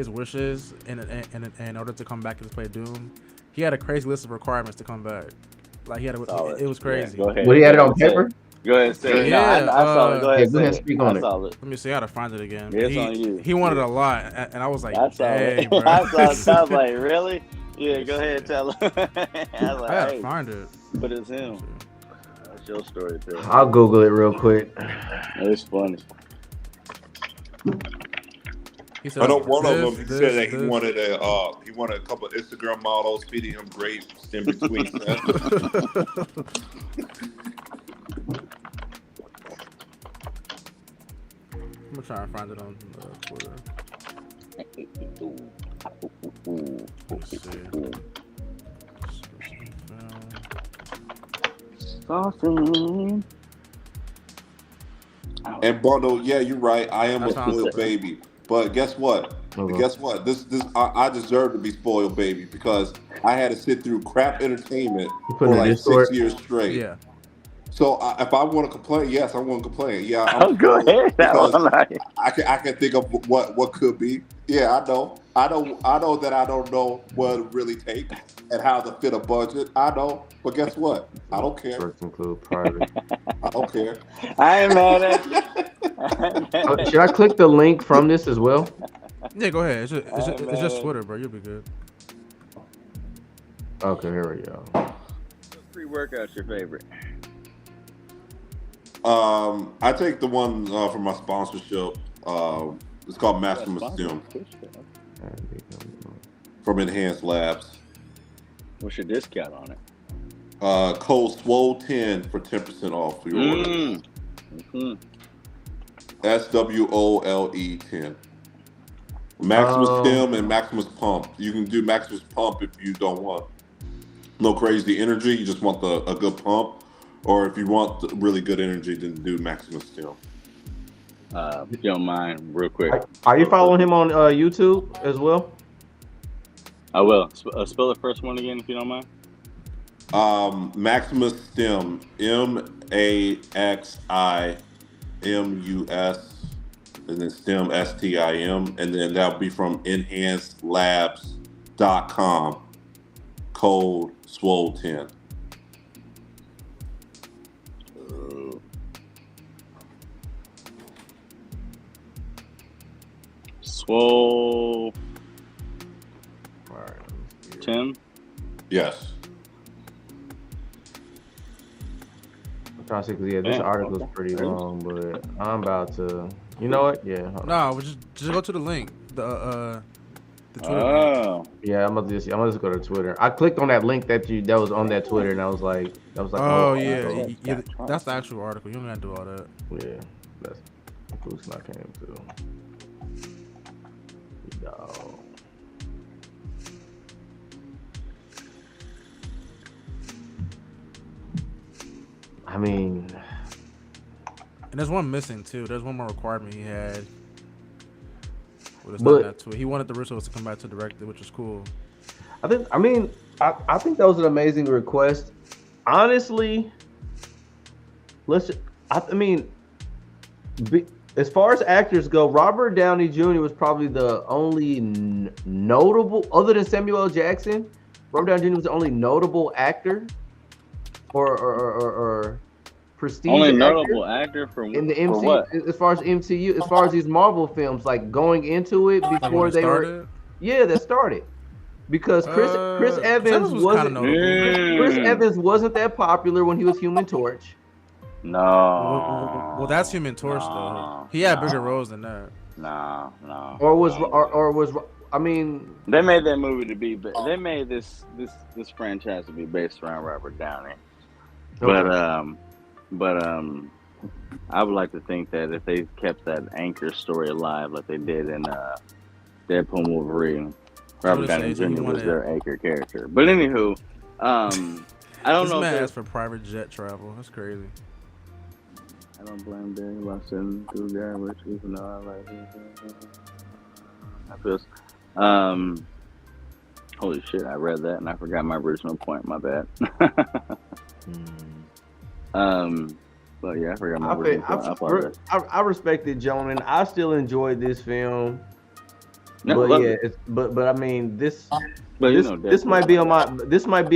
Speaker 6: wishes in order to come back and play Doom? He had a crazy list of requirements to come back. Like he had
Speaker 5: Solid.
Speaker 6: it was crazy.
Speaker 5: Yeah, go ahead.
Speaker 1: What, he had it on paper?
Speaker 5: Go ahead and say it.
Speaker 6: Yeah,
Speaker 5: No, I saw it. Go ahead
Speaker 1: yeah,
Speaker 5: and
Speaker 1: go
Speaker 5: say
Speaker 1: ahead and
Speaker 5: it.
Speaker 1: speak on
Speaker 5: I
Speaker 1: it.
Speaker 5: saw it.
Speaker 6: Let me see how to find it again.
Speaker 5: Yeah, it's on you.
Speaker 6: He wanted a lot, and I was like,
Speaker 5: I saw
Speaker 6: dang,
Speaker 5: it.
Speaker 6: bro.
Speaker 5: I saw it. I was like, really? Yeah, go ahead and tell him. I was
Speaker 6: I
Speaker 5: like,
Speaker 6: gotta
Speaker 5: hey,
Speaker 6: find it.
Speaker 5: but it's him. Chill story too.
Speaker 1: I'll Google it real quick.
Speaker 5: It's funny.
Speaker 6: He said,
Speaker 3: I know one of
Speaker 6: this,
Speaker 3: them. He
Speaker 6: this,
Speaker 3: said that he
Speaker 6: this.
Speaker 3: wanted a couple of Instagram models feeding him grapes in between sets.
Speaker 6: I'm gonna try and find it on Twitter. Let's see.
Speaker 5: Awesome.
Speaker 3: And Bundle, yeah, you're right. I am
Speaker 6: That
Speaker 3: a
Speaker 6: sounds
Speaker 3: spoiled
Speaker 6: good.
Speaker 3: baby. But guess what?
Speaker 1: Okay.
Speaker 3: Guess what? I deserve to be spoiled baby because I had to sit through crap entertainment
Speaker 1: You put
Speaker 3: for
Speaker 1: in the
Speaker 3: like
Speaker 1: Discord?
Speaker 3: 6 years straight.
Speaker 6: Yeah.
Speaker 3: So if I want to complain, yes, I want to complain. Yeah,
Speaker 5: Oh,
Speaker 3: I'm
Speaker 5: go
Speaker 3: spoiled
Speaker 5: ahead. That
Speaker 3: because
Speaker 5: one, like,
Speaker 3: I can think of what could be. Yeah, I know that I don't know what it really takes and how to fit a budget. I know, but guess what? I don't care.
Speaker 1: First include private.
Speaker 3: I don't care.
Speaker 5: I ain't mad at you. I ain't mad at
Speaker 1: Should I click the link from this as well?
Speaker 6: Yeah, go ahead. It's just
Speaker 5: man.
Speaker 6: Twitter, bro. You'll be good.
Speaker 1: Okay, here we go.
Speaker 5: Pre-workout's your favorite.
Speaker 3: I take the one from my sponsorship. It's called Maximus Stim from Enhanced Labs.
Speaker 5: What's your discount on it?
Speaker 3: Code SWOLE10 for 10% off for your order.
Speaker 5: Mm-hmm.
Speaker 3: SWOLE 10. Maximus Stim and Maximus Pump. You can do Maximus Pump if you don't want no crazy energy. You just want a good pump. Or if you want the really good energy, then do Maximus Stim.
Speaker 5: If you don't mind, real quick.
Speaker 1: Are you following him on YouTube as well?
Speaker 5: I will. Spell the first one again, if you don't mind.
Speaker 3: Maximus Stim, MAXIMUS, and then STEM STIM, and then that'll be from enhancedlabs.com. Code SWOLE10.
Speaker 5: Swole
Speaker 1: All right.
Speaker 5: 10.
Speaker 3: Yes.
Speaker 1: I'm trying to see, 'cause, yeah, this
Speaker 5: Damn,
Speaker 1: article's
Speaker 5: okay.
Speaker 1: pretty long, but I'm about to. You know what? Yeah. hold on.
Speaker 6: No, just go to the link. The Twitter link.
Speaker 5: Oh.
Speaker 1: Yeah, I'm gonna just go to Twitter. I clicked on that link that was on that Twitter, and I was like,
Speaker 6: Oh yeah,
Speaker 1: okay.
Speaker 6: yeah, that's the actual article. You don't have to do all that.
Speaker 1: Yeah, that's the conclusion I came to. No. I mean,
Speaker 6: And there's one missing too. There's one more requirement he had. Well, it's
Speaker 1: But-
Speaker 6: not that to it. He wanted the Russos to come back to direct it, which is cool.
Speaker 1: I think that was an amazing request. Honestly, as far as actors go, Robert Downey Jr. was probably the only notable, other than Samuel L. Jackson. Robert Downey Jr. was the only notable actor or prestige
Speaker 5: Only
Speaker 1: actor
Speaker 5: notable actor for
Speaker 1: in the
Speaker 5: for
Speaker 1: MCU.
Speaker 5: what?
Speaker 1: As far as MCU, as far as these Marvel films, like going into it
Speaker 6: Like
Speaker 1: before
Speaker 6: when it
Speaker 1: they were,
Speaker 6: started.
Speaker 1: yeah, that started. Because Chris Evans
Speaker 6: kinda
Speaker 1: wasn't
Speaker 6: notable.
Speaker 1: Chris Evans wasn't that popular when he was Human Torch.
Speaker 5: No.
Speaker 6: Well, that's Human Torch though. He had bigger roles than that.
Speaker 5: No.
Speaker 1: I mean,
Speaker 5: They made that movie to be. They made this franchise to be based around Robert Downey.
Speaker 1: okay.
Speaker 5: But I would like to think that if they kept that anchor story alive, like they did in Deadpool and Wolverine, Robert Downey
Speaker 6: say, so you
Speaker 5: Jr. was
Speaker 6: wanna-
Speaker 5: their anchor character. But anywho, I don't
Speaker 6: This
Speaker 5: know.
Speaker 6: man
Speaker 5: If
Speaker 6: asked for private jet travel. That's crazy.
Speaker 5: I don't blame Barry Watson through garbage, even though I like it. I feel. Holy shit! I read that and I forgot my original point. My bad. But yeah, I forgot my original point. I apologize.
Speaker 1: I respect it, gentlemen. I still enjoyed this film.
Speaker 5: No,
Speaker 1: But
Speaker 5: love
Speaker 1: yeah,
Speaker 5: it.
Speaker 1: but I mean this
Speaker 5: But you
Speaker 1: this,
Speaker 5: know,
Speaker 1: this might be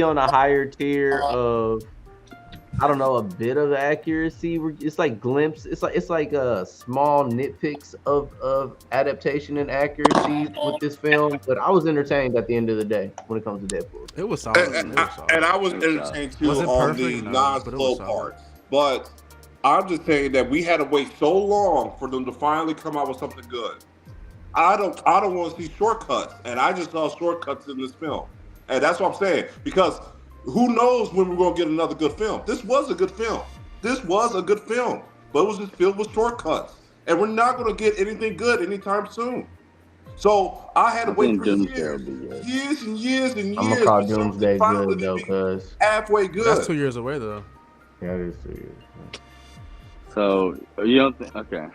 Speaker 1: on a higher tier of, I don't know, a bit of accuracy. It's like glimpse. It's like small nitpicks of adaptation and accuracy with this film. But I was entertained at the end of the day when it comes to Deadpool.
Speaker 6: It was solid. It was solid.
Speaker 3: And I was entertained too
Speaker 6: Was it
Speaker 3: on
Speaker 6: perfect?
Speaker 3: the
Speaker 6: No, but it was
Speaker 3: non-slow
Speaker 6: solid.
Speaker 3: parts. But I'm just saying that we had to wait so long for them to finally come out with something good. I don't want to see shortcuts, and I just saw shortcuts in this film, and that's what I'm saying. Because who knows when we're gonna get another good film? This was a good film. This was a good film, but it was just filled with shortcuts, and we're not gonna get anything good anytime soon. So I had to
Speaker 5: I
Speaker 3: wait
Speaker 5: think
Speaker 3: for
Speaker 5: Doomsday will be good.
Speaker 3: years and years and
Speaker 1: I'm gonna
Speaker 3: years
Speaker 1: call
Speaker 3: for something
Speaker 1: Doomsday
Speaker 3: finally
Speaker 1: good
Speaker 3: to
Speaker 1: though,
Speaker 3: be
Speaker 1: cause
Speaker 3: halfway
Speaker 6: But
Speaker 3: good.
Speaker 6: that's 2 years away though.
Speaker 1: yeah, it is 2 years.
Speaker 5: So you don't think? Okay.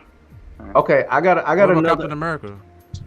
Speaker 1: Okay, I got
Speaker 6: What about
Speaker 1: another.
Speaker 6: Captain America?
Speaker 5: You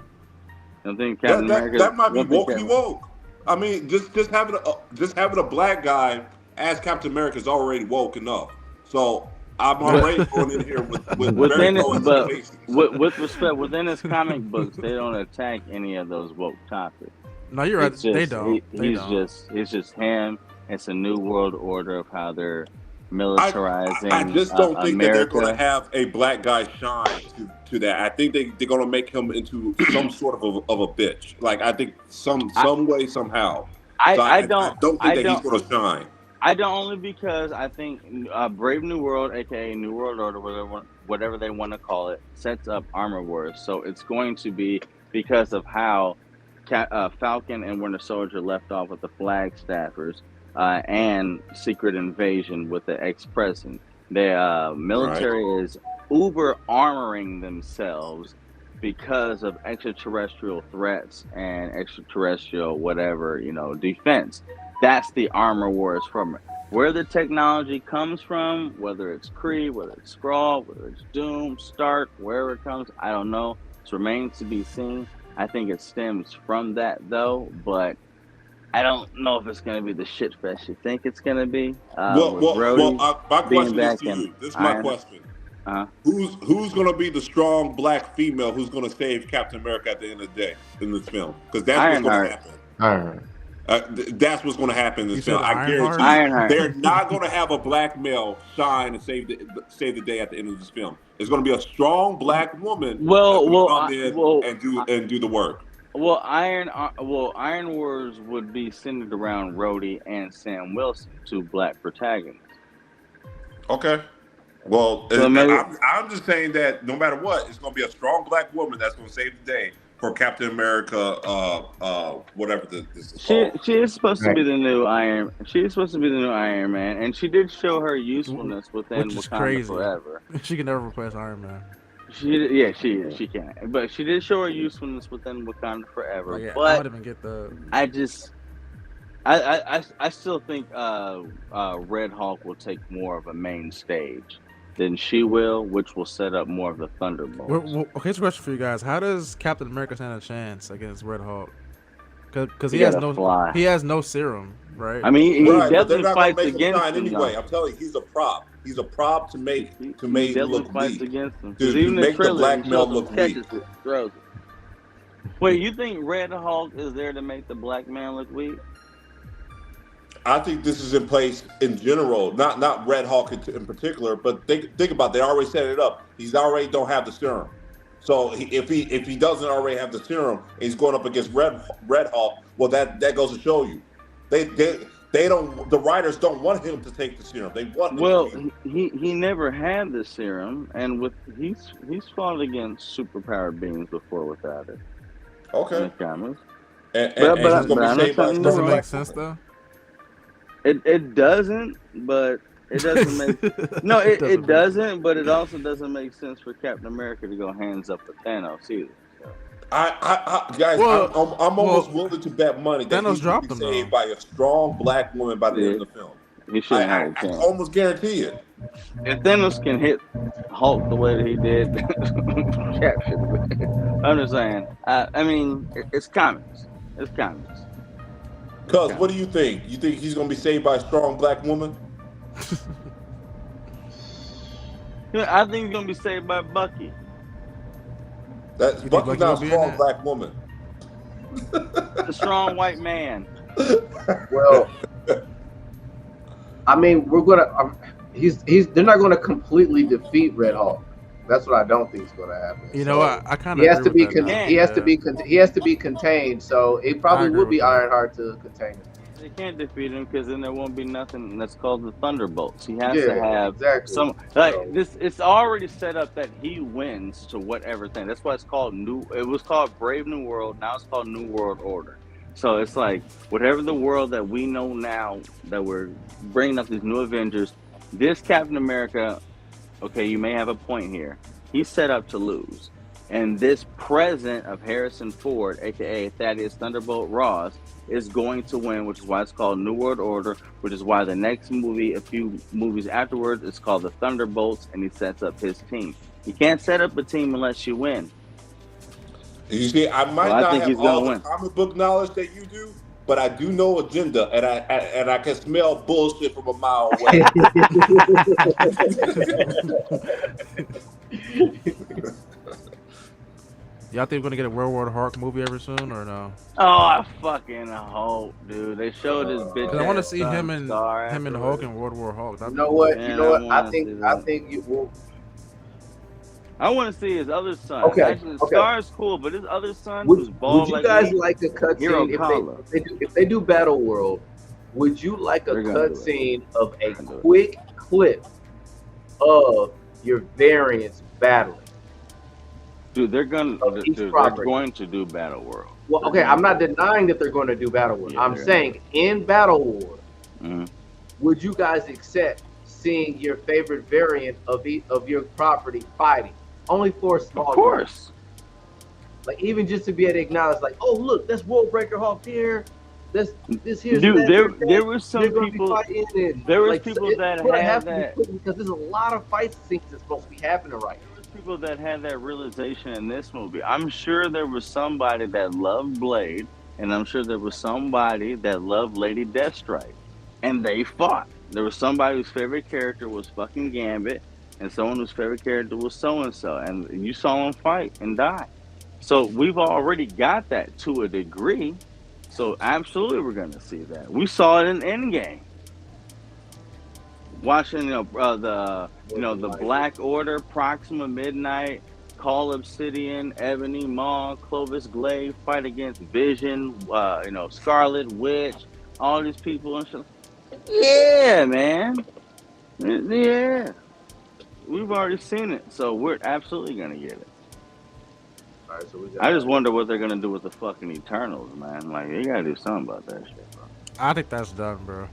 Speaker 5: don't think
Speaker 3: That,
Speaker 5: Captain
Speaker 3: that,
Speaker 5: America?
Speaker 3: that might be
Speaker 5: you don't think
Speaker 3: woke woke. I mean, just having a black guy as Captain America is already woke enough. So I'm already going in here with very
Speaker 5: Within it,
Speaker 3: low
Speaker 5: but
Speaker 3: expectations.
Speaker 5: with respect, within his comic books, they don't attack any of those woke topics.
Speaker 6: No, you're right.
Speaker 5: It's just,
Speaker 6: They don't. They
Speaker 5: he's
Speaker 6: don't.
Speaker 5: it's just him. It's a new world order of how they're
Speaker 3: I
Speaker 5: militarizing
Speaker 3: just don't think that they're going to
Speaker 5: America.
Speaker 3: have a black guy shine to that. I think they're going to make him into some sort of a bitch. Like I think some way somehow. So
Speaker 5: I
Speaker 3: I
Speaker 5: don't
Speaker 3: don't think
Speaker 5: I
Speaker 3: that he's
Speaker 5: don't
Speaker 3: going to shine.
Speaker 5: I don't only because I think Brave New World, aka New World Order, whatever they want to call it, sets up Armor Wars. So it's going to be because of how Falcon and Winter Soldier left off with the Flagstaffers and Secret Invasion with the ex-president. The military is uber armoring themselves because of extraterrestrial threats and extraterrestrial whatever, defense. That's the Armor Wars from it. Where the technology comes from, whether it's Kree, whether it's Skrull, whether it's Doom, Stark, wherever it comes, I don't know. It remains to be seen. I think it stems from that though, but I don't know if it's going to be the shit fest you think it's going to be.
Speaker 3: My
Speaker 5: being
Speaker 3: question is
Speaker 5: back
Speaker 3: to
Speaker 5: in
Speaker 3: you. This is my
Speaker 5: Iron.
Speaker 3: question.
Speaker 5: Uh,
Speaker 3: Who's going to be the strong black female who's going to save Captain America at the end of the day in this film? Because that's what's going to
Speaker 5: Ironheart.
Speaker 3: happen.
Speaker 1: Ironheart.
Speaker 3: That's what's going to happen in
Speaker 6: You
Speaker 3: this
Speaker 6: said
Speaker 3: film. I
Speaker 6: Ironheart?
Speaker 3: guarantee you,
Speaker 5: Ironheart.
Speaker 3: they're not going to have a black male shine and save the day at the end of this film. It's going to be a strong black woman that will come in and do the work.
Speaker 5: Iron Wars would be centered around Rhodey and Sam Wilson, two black protagonists.
Speaker 3: Okay. Well,
Speaker 5: So maybe-
Speaker 3: I'm just saying that no matter what, it's going to be a strong black woman that's going to save the day for Captain America. Whatever this is called.
Speaker 5: She is supposed to be the new Iron. She is supposed to be the new Iron Man, and she did show her usefulness within
Speaker 6: Which is
Speaker 5: Wakanda
Speaker 6: crazy.
Speaker 5: Forever.
Speaker 6: She can never replace Iron Man.
Speaker 5: She is. She can, but she did show her usefulness within Wakanda Forever.
Speaker 6: Like, I
Speaker 5: but
Speaker 6: don't even get the.
Speaker 5: I still think Red Hulk will take more of a main stage than she will, which will set up more of the Thunderbolts.
Speaker 6: Okay, here's a question for you guys: how does Captain America stand a chance against Red Hulk? Because he
Speaker 5: He
Speaker 6: has
Speaker 5: gotta
Speaker 6: no
Speaker 5: fly.
Speaker 6: he has no serum, right?
Speaker 5: I mean, he
Speaker 3: Right, but they're
Speaker 5: definitely
Speaker 3: not going
Speaker 5: fights
Speaker 3: to make him
Speaker 5: against
Speaker 3: shine
Speaker 5: him.
Speaker 3: anyway.
Speaker 5: though.
Speaker 3: I'm telling you, he's a prop. He's a prop to make
Speaker 5: He
Speaker 3: him
Speaker 5: definitely
Speaker 3: look
Speaker 5: fights
Speaker 3: weak.
Speaker 5: against him.
Speaker 3: To
Speaker 5: 'Cause even in
Speaker 3: make the
Speaker 5: trailers,
Speaker 3: black
Speaker 5: he
Speaker 3: male
Speaker 5: shows him
Speaker 3: look
Speaker 5: catches
Speaker 3: weak.
Speaker 5: it, throws it. Wait, you think Red Hulk is there to make the black man look weak?
Speaker 3: I think this is in place in general, not Red Hulk in particular, but think about it, they already set it up. He's already don't have the serum, so if he doesn't already have the serum, and he's going up against Red Hulk. Well, that goes to show you, they don't. The writers don't want him to take the serum. They want him
Speaker 5: Well,
Speaker 3: to
Speaker 5: he never had the serum, and he's fought against superpowered beings before without it. In
Speaker 3: okay,
Speaker 5: the comics.
Speaker 3: and
Speaker 5: But
Speaker 3: he's
Speaker 5: I'm
Speaker 3: going to
Speaker 5: not
Speaker 3: be saved by
Speaker 5: telling you
Speaker 6: Does it
Speaker 5: wrong.
Speaker 6: make sense though?
Speaker 5: It doesn't, but it doesn't make no. It doesn't, but it also doesn't make sense for Captain America to go hands up with Thanos either. So.
Speaker 3: Guys,
Speaker 6: Well,
Speaker 3: I'm almost willing to bet money that
Speaker 6: Thanos
Speaker 3: he's going
Speaker 6: dropped
Speaker 3: to
Speaker 6: him,
Speaker 3: be saved
Speaker 6: though.
Speaker 3: by a strong black woman by the end of the film.
Speaker 5: He shouldn't have a
Speaker 3: I
Speaker 5: chance.
Speaker 3: almost guarantee it.
Speaker 5: If Thanos can hit Hulk the way that he did, capture. I'm just saying. I mean, it's comics. It's comics.
Speaker 3: Cuz, what do you think? You think he's going to be saved by a strong black woman?
Speaker 5: I think he's gonna be saved by Bucky.
Speaker 3: That's
Speaker 6: think
Speaker 3: Bucky's
Speaker 6: Bucky
Speaker 3: not
Speaker 6: will
Speaker 3: a
Speaker 6: be in
Speaker 3: strong
Speaker 6: that?
Speaker 3: black woman.
Speaker 5: The strong white man.
Speaker 1: Well, I mean, we're gonna. They're not gonna completely defeat Red Hulk. That's what I don't think is gonna happen.
Speaker 6: You know what? I kind of
Speaker 1: He has to be.
Speaker 5: now.
Speaker 1: He has to be. He has to be contained. So it
Speaker 6: I
Speaker 1: probably
Speaker 6: agree
Speaker 1: would be
Speaker 6: with that.
Speaker 1: Ironheart to contain him.
Speaker 5: He can't defeat him because then there won't be nothing that's called the Thunderbolts. He has to
Speaker 1: Yeah,
Speaker 5: have
Speaker 1: exactly.
Speaker 5: some like
Speaker 1: So-
Speaker 5: this. It's already set up that he wins to whatever thing. That's why it's called New. It was called Brave New World. Now it's called New World Order. So it's like whatever the world that we know now that we're bringing up these new Avengers. This Captain America, okay, you may have a point here. He's set up to lose. And this present of Harrison Ford, aka Thaddeus Thunderbolt Ross, is going to win, which is why it's called New World Order, which is why the next movie, a few movies afterwards, is called The Thunderbolts, and he sets up his team. You can't set up a team unless you win.
Speaker 3: You see, I might
Speaker 5: Well, I
Speaker 3: not
Speaker 5: think
Speaker 3: have
Speaker 5: he's gonna
Speaker 3: all the
Speaker 5: win.
Speaker 3: comic book knowledge that you do, but I do know agenda, and I can smell bullshit from a mile away.
Speaker 6: Y'all think we're gonna get a World War Hulk movie ever soon or no?
Speaker 5: Oh, I fucking hope, dude. They showed this bitch.
Speaker 6: Because I want to see
Speaker 5: ass
Speaker 6: him and
Speaker 5: star
Speaker 6: Hulk
Speaker 5: afterwards.
Speaker 6: in World War Hulk.
Speaker 1: You
Speaker 6: That'd
Speaker 1: know
Speaker 6: be
Speaker 1: what?
Speaker 5: Man,
Speaker 1: You know what?
Speaker 5: I
Speaker 1: I
Speaker 5: wanna
Speaker 1: think
Speaker 5: see
Speaker 1: I
Speaker 5: that.
Speaker 1: think you will.
Speaker 5: I want to see his other son.
Speaker 1: Okay,
Speaker 5: Actually,
Speaker 1: okay.
Speaker 5: Scar is cool, but his other son,
Speaker 1: Would,
Speaker 5: who's bald
Speaker 1: would you
Speaker 5: like
Speaker 1: guys
Speaker 5: me,
Speaker 1: like a
Speaker 5: Hero
Speaker 1: cutscene
Speaker 5: Kala.
Speaker 1: if they do Battle World? Would you like a
Speaker 5: They're gonna do it.
Speaker 1: cutscene of a
Speaker 5: They're gonna do it.
Speaker 1: quick clip of your variants battling?
Speaker 5: Dude, they're gonna,
Speaker 1: Of each
Speaker 5: they're
Speaker 1: property.
Speaker 5: going to do Battle World.
Speaker 1: Well,
Speaker 5: They're
Speaker 1: okay,
Speaker 5: gonna
Speaker 1: I'm not
Speaker 5: do it.
Speaker 1: denying that they're going to do Battle World.
Speaker 5: Yeah,
Speaker 1: I'm
Speaker 5: they're
Speaker 1: saying in Battle War,
Speaker 5: Mhm.
Speaker 1: would you guys accept seeing your favorite variant of your property fighting? Only for a small
Speaker 5: Of course.
Speaker 1: Like even just to be able to acknowledge, like, oh look, that's World Breaker Hulk here. This here's
Speaker 5: Dude,
Speaker 1: that,
Speaker 5: there were some
Speaker 1: they're gonna
Speaker 5: people.
Speaker 1: be fighting and
Speaker 5: There was
Speaker 1: like,
Speaker 5: people
Speaker 1: it's
Speaker 5: that
Speaker 1: gonna
Speaker 5: had
Speaker 1: have to be
Speaker 5: that.
Speaker 1: quick because there's a lot of fight scenes that's supposed to be happening right now.
Speaker 5: There's people that had that realization in this movie. I'm sure there was somebody that loved Blade, and I'm sure there was somebody that loved Lady Deathstrike, and they fought. There was somebody whose favorite character was fucking Gambit, and someone whose favorite character was so and so, and you saw them fight and die. So we've already got that to a degree. So absolutely, we're gonna see that. We saw it in Endgame. Watching the Black Order, Proxima Midnight, Call Obsidian, Ebony Maw, Clovis Glaive fight against Vision, Scarlet Witch, all these people and shit. Yeah, man. Yeah. We've already seen it, so we're absolutely gonna get it.
Speaker 1: All right, so we got
Speaker 5: I just wonder what they're gonna do with the fucking Eternals, man. Like, they gotta do something about that shit, bro.
Speaker 6: I think that's done, bro.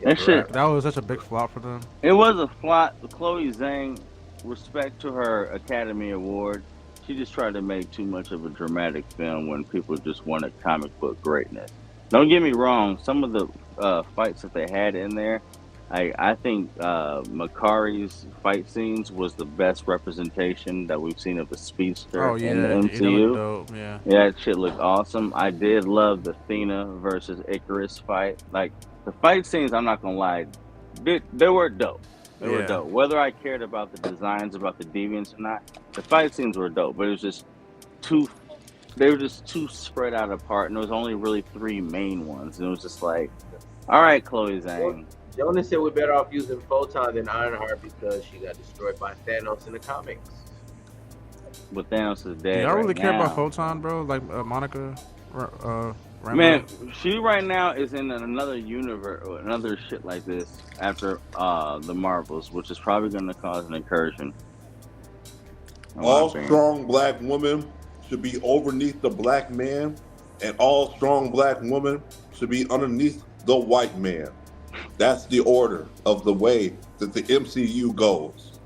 Speaker 5: That shit,
Speaker 6: That was such a big flop for them.
Speaker 5: it was a flop. Chloe Zhang, respect to her Academy Award, she just tried to make too much of a dramatic film when people just wanted comic book greatness. Don't get me wrong, some of the fights that they had in there, I think Makari's fight scenes was the best representation that we've seen of a speedster
Speaker 6: Oh yeah,
Speaker 5: in the
Speaker 6: it
Speaker 5: MCU.
Speaker 6: looked dope. Yeah.
Speaker 5: Yeah, that shit looked awesome. I did love the Athena versus Icarus fight. Like, the fight scenes, I'm not gonna lie, they were dope. They were
Speaker 6: Yeah.
Speaker 5: dope. Whether I cared about the designs, about the deviants or not, the fight scenes were dope. But it was just they were just too spread out apart, and there was only really 3 main ones. And it was just like, all right, Chloe Zhang.
Speaker 1: Jonas said we're better off using Photon than Ironheart because she got destroyed by Thanos in the comics.
Speaker 5: But Thanos is
Speaker 6: Do
Speaker 5: dead.
Speaker 6: y'all really
Speaker 5: right
Speaker 6: care
Speaker 5: now.
Speaker 6: about Photon, bro? Like Monica, Rambeau?
Speaker 5: Man, she right now is in another universe, or another shit like this after the Marvels, which is probably going to cause an incursion. in my
Speaker 3: All
Speaker 5: opinion.
Speaker 3: strong black women should be underneath the black man, and all strong black women should be underneath the white man. That's the order of the way that the MCU goes.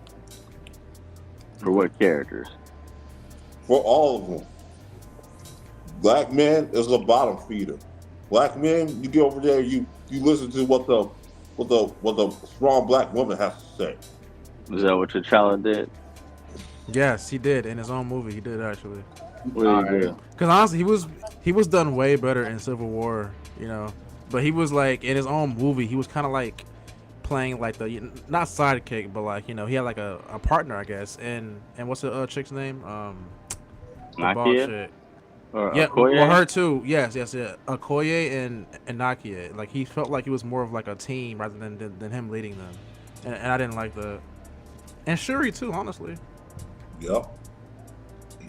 Speaker 5: For what characters?
Speaker 3: For all of them. Black man is a bottom feeder. Black men, you get over there, you listen to what the strong black woman has to say.
Speaker 5: Is that what T'Challa did?
Speaker 6: Yes, he did in his own movie. He did actually.
Speaker 5: What did he do?
Speaker 6: Because honestly, he was done way better in Civil War, you know. But he was like in his own movie. He was kind of like playing like the not sidekick, but like he had like a partner, I guess. And what's the chick's name? The bald
Speaker 5: Nakia?
Speaker 6: chick.
Speaker 5: Or
Speaker 6: Yeah,
Speaker 5: Okoye?
Speaker 6: well, her too. Yes, yeah. Okoye and Nakia. Like he felt like he was more of like a team rather than him leading them, and I didn't like that. And Shuri too, honestly.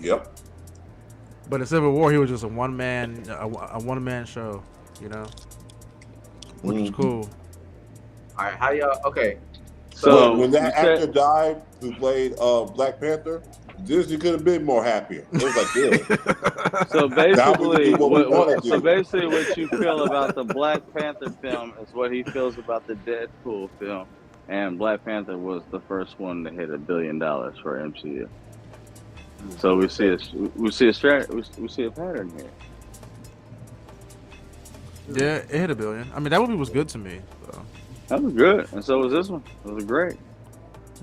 Speaker 3: Yep.
Speaker 6: But in Civil War, he was just a one man show, you know. which was cool.
Speaker 1: All right, how y'all? Okay,
Speaker 5: So
Speaker 3: when
Speaker 5: you
Speaker 3: that
Speaker 5: said
Speaker 3: actor died who played Black Panther, Disney could have been more happier. It was like, good.
Speaker 5: so
Speaker 3: Now we can do
Speaker 5: basically
Speaker 3: what we want to
Speaker 5: so
Speaker 3: do.
Speaker 5: basically what you feel about the Black Panther film is what he feels about the Deadpool film, and Black Panther was the first one to hit $1 billion for MCU. So we see we see a pattern here.
Speaker 6: Yeah, it hit $1 billion. I mean, that movie was good to me. So.
Speaker 5: That was good, and so was this one. It was great.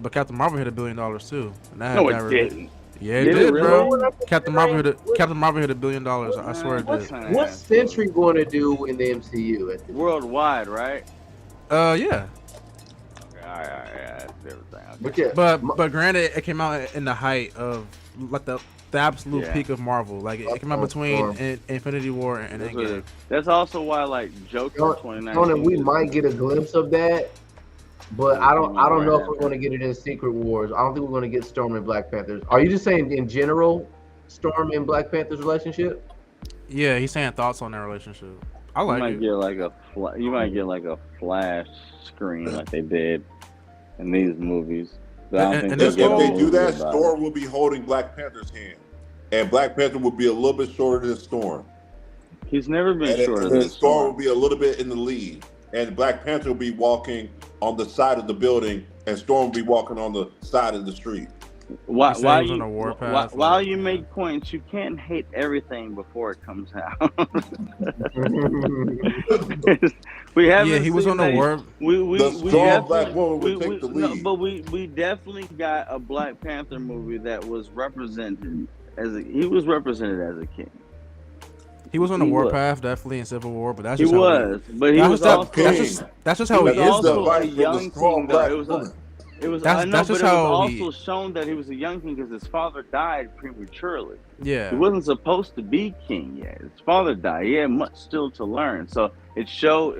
Speaker 6: But Captain Marvel hit $1 billion too. And that
Speaker 5: No,
Speaker 6: that
Speaker 5: it
Speaker 6: really-
Speaker 5: didn't.
Speaker 6: Yeah, it
Speaker 5: Did it
Speaker 6: did,
Speaker 5: really?
Speaker 6: bro. Captain Marvel hit $1 billion. I swear it did.
Speaker 1: what's Sentry going to do in the MCU at this?
Speaker 5: Worldwide, right?
Speaker 6: Yeah.
Speaker 5: Okay, all right, that's everything. Okay.
Speaker 1: But yeah,
Speaker 6: But granted, it came out in the height of like the absolute
Speaker 5: Yeah.
Speaker 6: peak of Marvel. Like it came out between Infinity War and
Speaker 5: That's,
Speaker 6: Endgame.
Speaker 5: that's also why, like, Joker
Speaker 1: Conan,
Speaker 5: 2019.
Speaker 1: we might get a glimpse of that, but I don't know if we're going to get it in Secret Wars. I don't think we're going to get Storm and Black Panthers. Are you just saying in general, Storm and Black Panther's relationship?
Speaker 6: Yeah, he's saying thoughts on their relationship. I
Speaker 5: You
Speaker 6: like
Speaker 5: might
Speaker 6: it.
Speaker 5: get like you might get like a flash screen like they did in these movies. But I don't think
Speaker 6: And
Speaker 5: they'll
Speaker 6: this
Speaker 5: get
Speaker 3: If
Speaker 5: a
Speaker 3: they
Speaker 5: movie
Speaker 3: do that,
Speaker 5: about
Speaker 3: Storm will be holding Black Panther's hand, and Black Panther will be a little bit shorter than Storm.
Speaker 5: it. He's never been
Speaker 3: And
Speaker 5: shorter
Speaker 3: then
Speaker 5: than
Speaker 3: Storm will be a little bit in the lead, and Black Panther will be walking on the side of the building, and Storm will be walking on the side of the street.
Speaker 5: Why
Speaker 6: He said he was
Speaker 5: you
Speaker 6: on a warpath,
Speaker 5: while
Speaker 6: like,
Speaker 5: you
Speaker 6: yeah.
Speaker 5: make points, you can't hate everything before it comes out. We haven't.
Speaker 6: Yeah, he was
Speaker 5: seen
Speaker 6: on the
Speaker 5: that-
Speaker 6: war.
Speaker 5: We
Speaker 3: The strong
Speaker 5: definitely-
Speaker 3: black woman would
Speaker 5: we-
Speaker 3: take the
Speaker 5: no,
Speaker 3: lead.
Speaker 5: but we definitely got a Black Panther movie that was represented he was represented as a king.
Speaker 6: He was on the
Speaker 5: He was.
Speaker 6: warpath, definitely in Civil War, but that's
Speaker 5: He
Speaker 6: just how
Speaker 5: was, but he
Speaker 6: that's
Speaker 5: was
Speaker 6: just,
Speaker 5: also
Speaker 6: that's just
Speaker 5: he
Speaker 6: how
Speaker 5: was
Speaker 6: he is,
Speaker 5: also
Speaker 6: though.
Speaker 5: a
Speaker 3: Advice from the
Speaker 5: young
Speaker 3: strong
Speaker 5: king. Though
Speaker 3: black
Speaker 5: it was
Speaker 3: woman.
Speaker 5: it was
Speaker 6: That's-
Speaker 5: I know,
Speaker 6: that's
Speaker 5: but
Speaker 6: just
Speaker 5: it was
Speaker 6: how
Speaker 5: also
Speaker 6: he-
Speaker 5: shown that he was a young king because his father died prematurely. He
Speaker 6: Yeah.
Speaker 5: wasn't supposed to be king yet. His father died. He had much still to learn. So it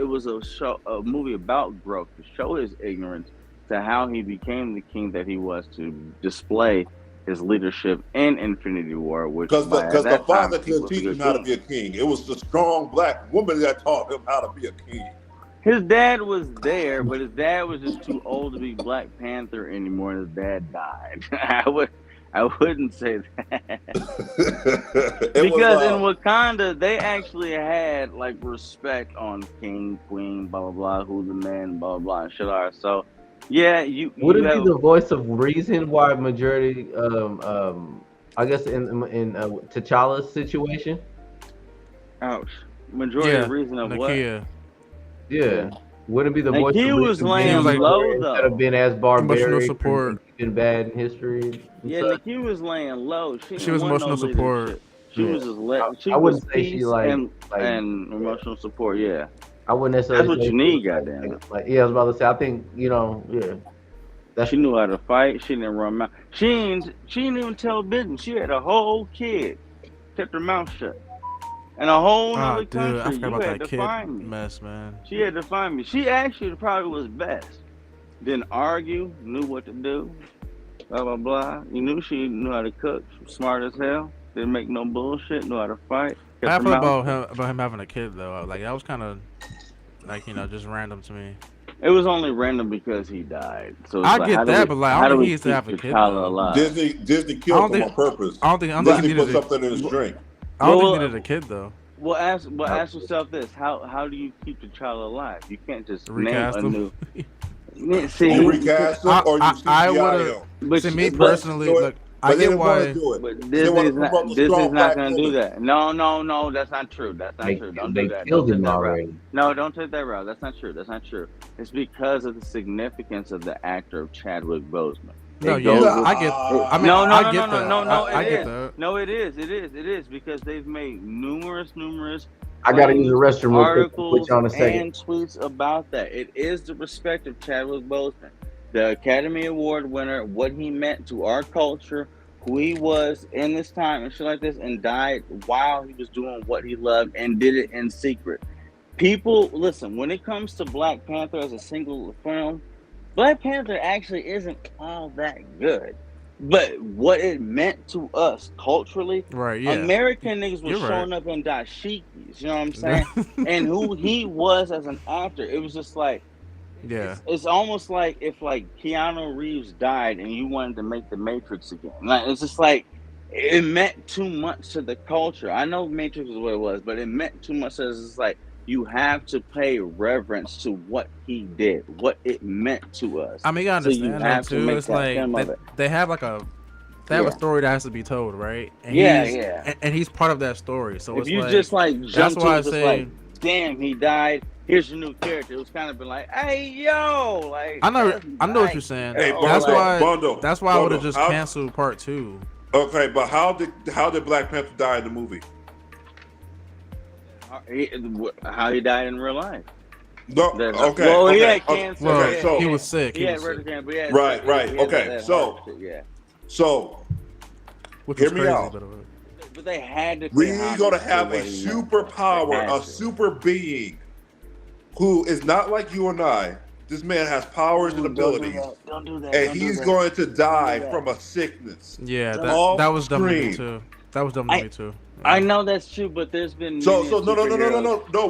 Speaker 5: was a movie about growth to show his ignorance to how he became the king that he was, to display his leadership in Infinity War, which
Speaker 3: Because
Speaker 5: by
Speaker 3: the
Speaker 5: that
Speaker 3: father
Speaker 5: time, he was
Speaker 3: couldn't
Speaker 5: a
Speaker 3: teach
Speaker 5: good
Speaker 3: him how to
Speaker 5: king.
Speaker 3: be a king. It was the strong black woman that taught him how to be a king.
Speaker 5: His dad was there, but his dad was just too old to be Black Panther anymore, and his dad died. I wouldn't say that. Because in Wakanda, they actually had like respect on king, queen, blah blah blah, who the men, blah blah blah, and shit are. So, yeah,
Speaker 1: Would
Speaker 5: you
Speaker 1: it
Speaker 5: have,
Speaker 1: be the voice of reason why majority, I guess in T'Challa's situation?
Speaker 5: ouch, majority
Speaker 6: Yeah.
Speaker 5: of reason of what?
Speaker 6: Nakia.
Speaker 1: Yeah. Wouldn't it be the
Speaker 5: Like,
Speaker 1: voice
Speaker 5: he
Speaker 1: of
Speaker 5: was
Speaker 1: reason
Speaker 5: laying
Speaker 1: being
Speaker 6: low,
Speaker 1: barbaric
Speaker 5: though.
Speaker 1: instead of being as barbaric
Speaker 6: Emotional
Speaker 1: and
Speaker 6: support.
Speaker 1: been bad in history? and
Speaker 5: Yeah,
Speaker 1: such?
Speaker 5: Nikki was laying low. She
Speaker 6: She
Speaker 5: didn't
Speaker 6: was
Speaker 5: want no
Speaker 6: emotional support.
Speaker 5: leadership. She
Speaker 1: Yeah.
Speaker 5: was just she
Speaker 1: I
Speaker 5: was
Speaker 1: wouldn't say she
Speaker 5: peace
Speaker 1: like
Speaker 5: and emotional support. Yeah,
Speaker 1: I wouldn't necessarily.
Speaker 5: That's what
Speaker 1: say
Speaker 5: you
Speaker 1: she
Speaker 5: need,
Speaker 1: was
Speaker 5: goddamn it.
Speaker 1: Like, yeah, I was about to say. I think yeah.
Speaker 5: she knew how to fight. She didn't run mouth. She didn't even tell business. She had a whole kid, kept her mouth shut, and a whole
Speaker 6: Oh,
Speaker 5: nother
Speaker 6: dude, I
Speaker 5: country.
Speaker 6: forgot
Speaker 5: You
Speaker 6: about
Speaker 5: had
Speaker 6: that
Speaker 5: to
Speaker 6: kid
Speaker 5: find me.
Speaker 6: mess, man.
Speaker 5: She had to find me. She actually probably was best. Didn't argue. Knew what to do. Blah blah blah. You knew she knew how to cook. She was smart as hell. Didn't make no bullshit. Knew how to fight. Kept
Speaker 6: I
Speaker 5: her
Speaker 6: feel
Speaker 5: mouth
Speaker 6: about him having a kid though. Like that was kind of like just random to me.
Speaker 5: It was only random because he died. So it's
Speaker 6: I
Speaker 5: like,
Speaker 6: get
Speaker 5: how do
Speaker 6: that,
Speaker 5: we-
Speaker 6: but like I
Speaker 5: how
Speaker 6: don't
Speaker 5: do
Speaker 6: think
Speaker 5: we
Speaker 6: he needs to
Speaker 5: keep
Speaker 6: have a
Speaker 5: the
Speaker 6: kid.
Speaker 5: child
Speaker 6: Though.
Speaker 5: alive?
Speaker 3: Disney
Speaker 6: I
Speaker 3: killed
Speaker 6: don't
Speaker 3: him
Speaker 6: think-
Speaker 3: on purpose.
Speaker 6: I don't think he
Speaker 3: Disney put
Speaker 6: needed.
Speaker 3: something in his drink.
Speaker 6: I don't think
Speaker 5: Well,
Speaker 6: he needed a kid though.
Speaker 5: Well, ask yourself this: How do you keep the child alive? You can't just
Speaker 6: Recast
Speaker 5: name a
Speaker 6: him.
Speaker 5: new. See,
Speaker 3: You recast him or you
Speaker 6: I
Speaker 3: CGI
Speaker 6: would've-
Speaker 3: him.
Speaker 5: but
Speaker 6: See, me
Speaker 5: but-
Speaker 6: personally,
Speaker 3: but-
Speaker 6: look, I
Speaker 3: But they
Speaker 6: get
Speaker 3: didn't want
Speaker 6: why.
Speaker 3: to do it.
Speaker 5: But
Speaker 3: They want to
Speaker 5: Disney's
Speaker 3: promote the
Speaker 5: not
Speaker 3: strong black
Speaker 5: going to do
Speaker 3: woman.
Speaker 5: that. No, that's not true. That's not true. Don't
Speaker 1: they
Speaker 5: do that.
Speaker 1: killed
Speaker 5: Don't take
Speaker 1: him
Speaker 5: that route.
Speaker 1: already.
Speaker 5: No, don't take that route. That's not true. That's not true. It's because of the significance of the actor of Chadwick Boseman.
Speaker 6: No,
Speaker 5: It
Speaker 6: yeah,
Speaker 5: goes-
Speaker 6: I get. I mean,
Speaker 5: no,
Speaker 6: I get that. I
Speaker 5: it
Speaker 6: get
Speaker 5: is.
Speaker 6: that.
Speaker 5: No, it is because they've made numerous
Speaker 1: I gotta use the restroom real quick.
Speaker 5: articles
Speaker 1: Put you on a second.
Speaker 5: and tweets about that. It is the respect of Chadwick Boseman, the Academy Award winner, what he meant to our culture, who he was in this time and shit like this, and died while he was doing what he loved and did it in secret. People, listen, when it comes to Black Panther as a single film, Black Panther actually isn't all that good. But what it meant to us culturally,
Speaker 6: Right, yeah.
Speaker 5: American niggas was
Speaker 6: You're right.
Speaker 5: showing up in dashikis, you know what I'm saying? And who he was as an actor, it was just like,
Speaker 6: Yeah.
Speaker 5: it's almost like if like Keanu Reeves died and you wanted to make the Matrix again. Like it's just like it meant too much to the culture. I know Matrix is what it was, but it meant too much. As it's like you have to pay reverence to what he did, what it meant to us.
Speaker 6: I mean, you
Speaker 5: So you
Speaker 6: understand
Speaker 5: have
Speaker 6: that
Speaker 5: to
Speaker 6: too.
Speaker 5: make
Speaker 6: It's
Speaker 5: that
Speaker 6: like
Speaker 5: film of it.
Speaker 6: they have like a a story that has to be told, right? And
Speaker 5: Yeah,
Speaker 6: he's,
Speaker 5: yeah.
Speaker 6: And he's part of that story. So
Speaker 5: If
Speaker 6: it's
Speaker 5: you
Speaker 6: like,
Speaker 5: just like
Speaker 6: that's
Speaker 5: jump to
Speaker 6: why I
Speaker 5: it, just
Speaker 6: say
Speaker 5: like, damn, he died. Here's your new character. It was kind of been like, hey, yo, like
Speaker 6: I know what
Speaker 5: nice,
Speaker 6: you're saying.
Speaker 3: Hey,
Speaker 6: that's
Speaker 3: Bondo,
Speaker 6: why. That's why I would have
Speaker 3: Bondo,
Speaker 6: just canceled part 2.
Speaker 3: Okay, but how did Black Panther die in the movie?
Speaker 5: How he died in real life.
Speaker 3: No, okay.
Speaker 5: Well,
Speaker 3: okay,
Speaker 5: he had
Speaker 3: okay,
Speaker 5: cancer.
Speaker 3: okay, so
Speaker 6: he was sick.
Speaker 5: He had cancer. But
Speaker 3: right. Okay, so
Speaker 6: which
Speaker 3: hear
Speaker 6: was
Speaker 3: me
Speaker 6: crazy,
Speaker 3: out.
Speaker 5: But they had to.
Speaker 3: We're gonna have a superpower, a super being, who is not like you and I. This man has powers and abilities.
Speaker 5: Don't do that.
Speaker 3: And he's going to die from a sickness.
Speaker 6: Yeah, that was dumb to me too. That was dumb to me too.
Speaker 5: I know that's true, but there's been
Speaker 3: no.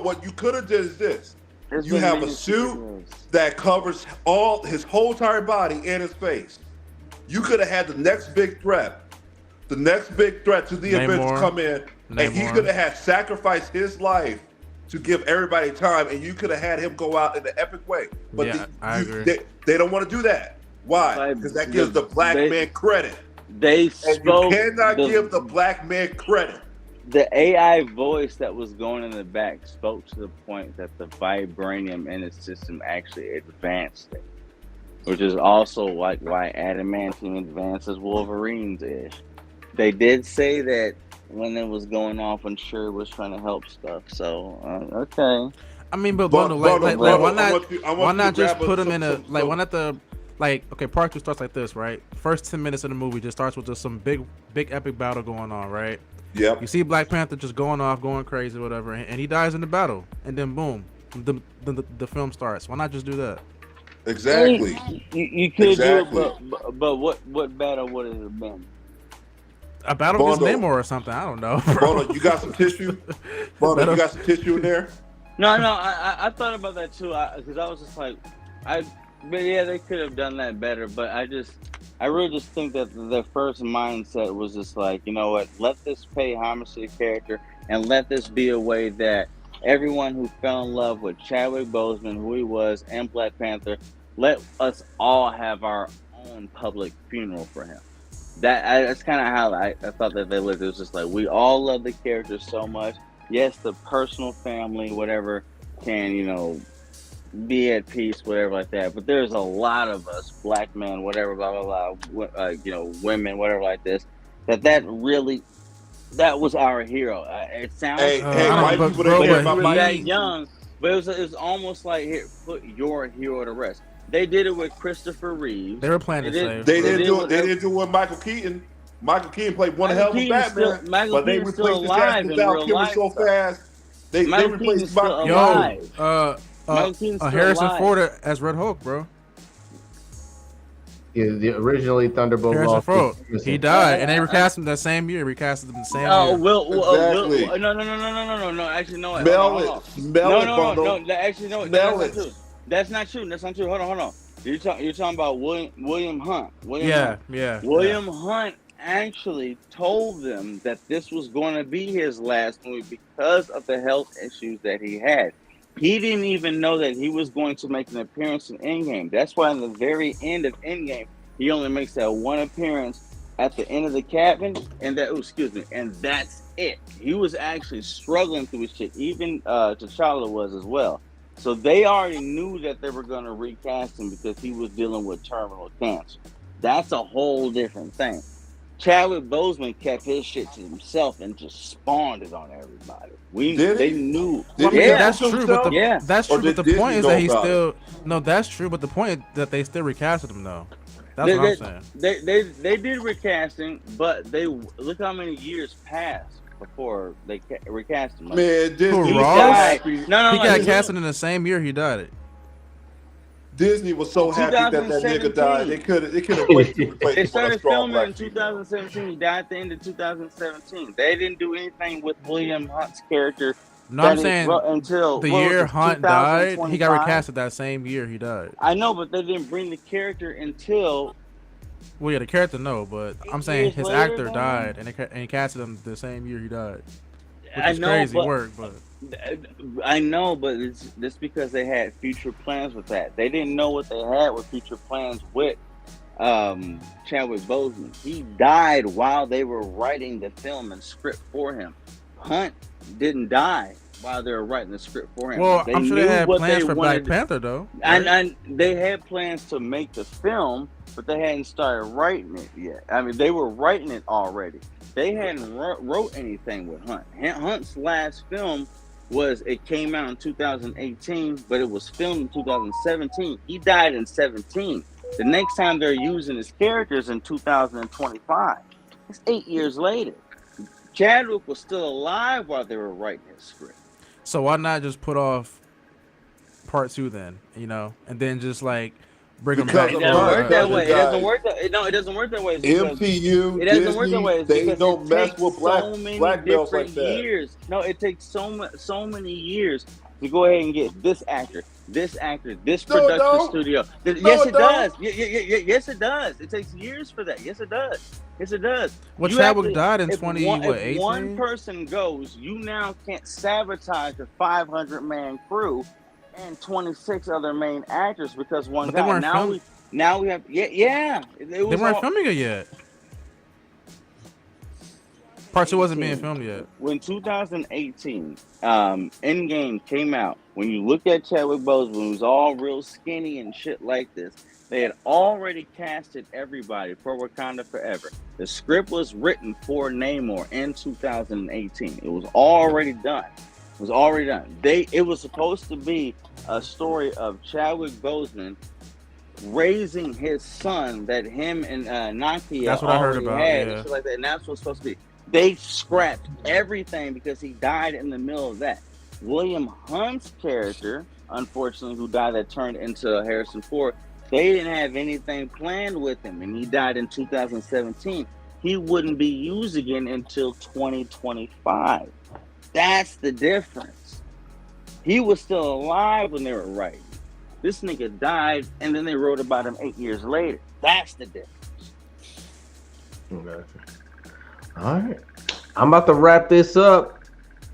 Speaker 3: What you could have did is this: you have a suit that covers his whole entire body and his face. You could have had the next big threat to the Avengers come in, and he could have had sacrificed his life to give everybody time, and you could have had him go out in an epic way. But
Speaker 6: I agree.
Speaker 3: They don't want to do that. Why? Because that gives the black man credit.
Speaker 5: They spoke.
Speaker 3: You cannot give the black man credit.
Speaker 5: The AI voice that was going in the back spoke to the point that the vibranium in its system actually advanced it, which is also like why adamantium advances Wolverine's ish. They did say that when it was going off and Shuri was trying to help stuff. So okay.
Speaker 6: I mean, but why not just put him in why not okay, part 2 starts like this, right? First 10 minutes of the movie just starts with just some big epic battle going on, right?
Speaker 3: Yep.
Speaker 6: You see Black Panther just going off, going crazy, whatever, and he dies in the battle, and then boom, the film starts. Why not just do that?
Speaker 3: Exactly.
Speaker 5: You could do it, but what battle would it have been?
Speaker 6: A battle against Namor or something. I don't know.
Speaker 3: Bono, you got some tissue? Bono, you got some tissue in there?
Speaker 5: No, I thought about that too. Because I was just like, but yeah, they could have done that better. But I really just think that their first mindset was just like, you know what? Let this pay homage to the character, and let this be a way that everyone who fell in love with Chadwick Boseman, who he was, and Black Panther, let us all have our own public funeral for him. That's kind of how I thought that they lived. It was just like, we all love the character so much. Yes, the personal family, whatever, can, be at peace, whatever like that. But there's a lot of us, black men, whatever, blah, blah, blah, women, whatever like this, that was our hero. It sounds
Speaker 3: white people don't care about my
Speaker 5: that young, but it was almost like, here, put your hero to rest. They did it with Christopher Reeves.
Speaker 6: They were playing the same.
Speaker 3: They didn't do it with Michael Keaton. Michael Keaton played one hell of a Batman, but they replaced his ass with Val Kilmer so fast. They replaced Michael.
Speaker 6: Harrison Ford as Red Hulk, bro.
Speaker 1: Yeah, originally Thunderbolt.
Speaker 6: Harrison Ford. He died, and they recast him that same year. Recasted him the same year.
Speaker 5: No. Actually, no. Actually, no. That's not true. Hold on. You're talking about William Hunt. William Hunt actually told them that this was going to be his last movie because of the health issues that he had. He didn't even know that he was going to make an appearance in Endgame. That's why in the very end of Endgame, he only makes that one appearance at the end of the cabin, and that's it. He was actually struggling through his shit. Even T'Challa was as well. So they already knew that they were going to recast him because he was dealing with terminal cancer. That's a whole different thing. Chadwick Boseman kept his shit to himself and just spawned it on everybody. They knew.
Speaker 6: That's true. But that's true. But the point is that he still. No, that's true. But the point is that they still recasted him though. That's what I'm saying.
Speaker 5: They did recasting, but they look how many years passed before they recast him.
Speaker 3: Man,
Speaker 6: he got casted in the same year he died.
Speaker 3: Disney was so happy that that nigga died.
Speaker 5: 2017.
Speaker 3: They couldn't wait to replace
Speaker 5: They
Speaker 3: him with a
Speaker 5: started
Speaker 3: strong
Speaker 5: filming
Speaker 3: black
Speaker 5: in
Speaker 3: female.
Speaker 5: 2017. He died at the end of 2017. They didn't do anything with William Hunt's character
Speaker 6: No, I'm saying
Speaker 5: until
Speaker 6: the
Speaker 5: what was
Speaker 6: year
Speaker 5: it,
Speaker 6: Hunt died, he got
Speaker 5: 2025?
Speaker 6: recasted that same year he died.
Speaker 5: I know, but they didn't bring the character until
Speaker 6: Well, yeah, the character no, but I'm
Speaker 5: 8
Speaker 6: saying
Speaker 5: years
Speaker 6: his
Speaker 5: later.
Speaker 6: actor
Speaker 5: Though?
Speaker 6: died, and he casted him the same year he died, which
Speaker 5: I
Speaker 6: is
Speaker 5: know,
Speaker 6: crazy
Speaker 5: but
Speaker 6: work. But
Speaker 5: I know, but it's just because they had future plans with that. They didn't know what they had with future plans with Chadwick Boseman. He died while they were writing the film and script for him. Hunt didn't die while they were writing the script for him.
Speaker 6: well,
Speaker 5: They
Speaker 6: I'm sure they
Speaker 5: knew
Speaker 6: had
Speaker 5: what
Speaker 6: plans
Speaker 5: they
Speaker 6: for Black
Speaker 5: wanted,
Speaker 6: Panther though. Right?
Speaker 5: and they had plans to make the film, but they hadn't started writing it yet. I mean, they were writing it already. They hadn't wrote anything with Hunt. Hunt's last film it came out in 2018, but it was filmed in 2017. He died in 17. The next time they're using his characters in 2025. It's 8 years later. Chadwick was still alive while they were writing his script.
Speaker 6: So why not just put off part 2 then? You know, and then just like bring him back.
Speaker 3: Because
Speaker 5: It
Speaker 3: of
Speaker 5: doesn't
Speaker 3: Hunt,
Speaker 5: work that way. It
Speaker 3: guys.
Speaker 5: doesn't work that. No, it doesn't work that way. It's because
Speaker 3: MCU,
Speaker 5: it doesn't work that way.
Speaker 3: Disney,
Speaker 5: It's
Speaker 3: they
Speaker 5: because
Speaker 3: don't
Speaker 5: it
Speaker 3: mess
Speaker 5: takes
Speaker 3: with
Speaker 5: so many
Speaker 3: black males
Speaker 5: different
Speaker 3: like that.
Speaker 5: years. No, it takes so many years to go ahead and get this actor, this
Speaker 3: No, it
Speaker 5: production
Speaker 3: don't.
Speaker 5: studio.
Speaker 3: No,
Speaker 5: Yes,
Speaker 3: it
Speaker 5: it does.
Speaker 3: don't.
Speaker 5: Yes, it does. It takes years for that. Yes, it does. Yes, it does.
Speaker 6: Well,
Speaker 5: You have
Speaker 6: Chadwick
Speaker 5: to-
Speaker 6: died in
Speaker 5: if
Speaker 6: 2018.
Speaker 5: If one person goes, you now can't sabotage the 500-man crew and 26 other main actors because one
Speaker 6: But they
Speaker 5: guy.
Speaker 6: weren't filming.
Speaker 5: Now we have yeah. It
Speaker 6: They
Speaker 5: was
Speaker 6: weren't
Speaker 5: all-
Speaker 6: filming it yet. Part 2 wasn't being filmed yet.
Speaker 5: When 2018 Endgame came out, when you look at Chadwick Boseman, who was all real skinny and shit like this, they had already casted everybody for Wakanda Forever. The script was written for Namor in 2018. It was already done. It was supposed to be a story of Chadwick Boseman raising his son that him and Nakia
Speaker 6: That's what I heard
Speaker 5: already
Speaker 6: about,
Speaker 5: had
Speaker 6: yeah.
Speaker 5: and shit like that. And that's what's supposed to be. They scrapped everything because he died in the middle of that. William Hunt's character, unfortunately, who died that turned into Harrison Ford, they didn't have anything planned with him, and he died in 2017. He wouldn't be used again until 2025. That's the difference. He was still alive when they were writing. This nigga died, and then they wrote about him 8 years later. That's the difference.
Speaker 1: Gotcha. All right, I'm about to wrap this up.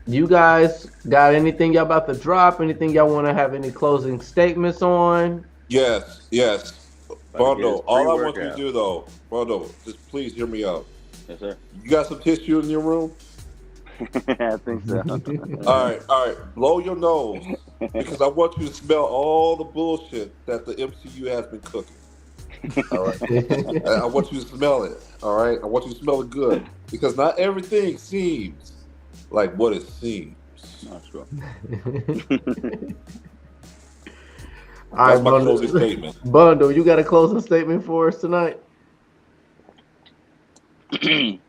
Speaker 1: You guys got anything y'all about to drop? Anything y'all want to have any closing statements on?
Speaker 3: Yes. Bondo,
Speaker 5: his
Speaker 3: all I want you to
Speaker 5: pre-workout.
Speaker 3: do though, Bondo, just please hear me out.
Speaker 5: Yes, sir.
Speaker 3: You got some tissue in your room?
Speaker 5: I think so.
Speaker 3: All right. Blow your nose because I want you to smell all the bullshit that the MCU has been cooking. All right. I want you to smell it. All right. I want you to smell it good because not everything seems like what it seems.
Speaker 5: That's true.
Speaker 1: All right,
Speaker 3: That's my closing statement.
Speaker 1: Bundle, you got a closing statement for us tonight?
Speaker 5: Excuse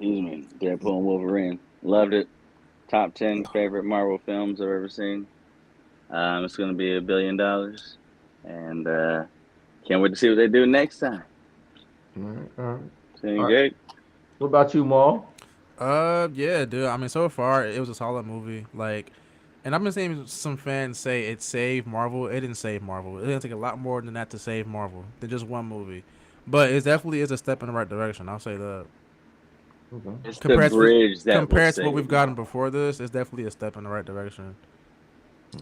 Speaker 5: me. Deadpool and Wolverine. Loved it. Top 10 favorite Marvel films I've ever seen. It's going to be $1 billion. And can't wait to see what they do next time.
Speaker 1: All right.
Speaker 5: Seeing
Speaker 1: All
Speaker 5: good.
Speaker 1: What about you, Maul?
Speaker 6: Yeah, dude. I mean, so far it was a solid movie. Like, and I've been seeing some fans say it saved Marvel. It didn't save Marvel. It's gonna take a lot more than that to save Marvel than just one movie. But it definitely is a step in the right direction. I'll say that.
Speaker 5: It's
Speaker 6: Compared
Speaker 5: the bridge that
Speaker 6: compared to
Speaker 5: will
Speaker 6: what we've
Speaker 5: save
Speaker 6: gotten before this, it's definitely a step in the right direction.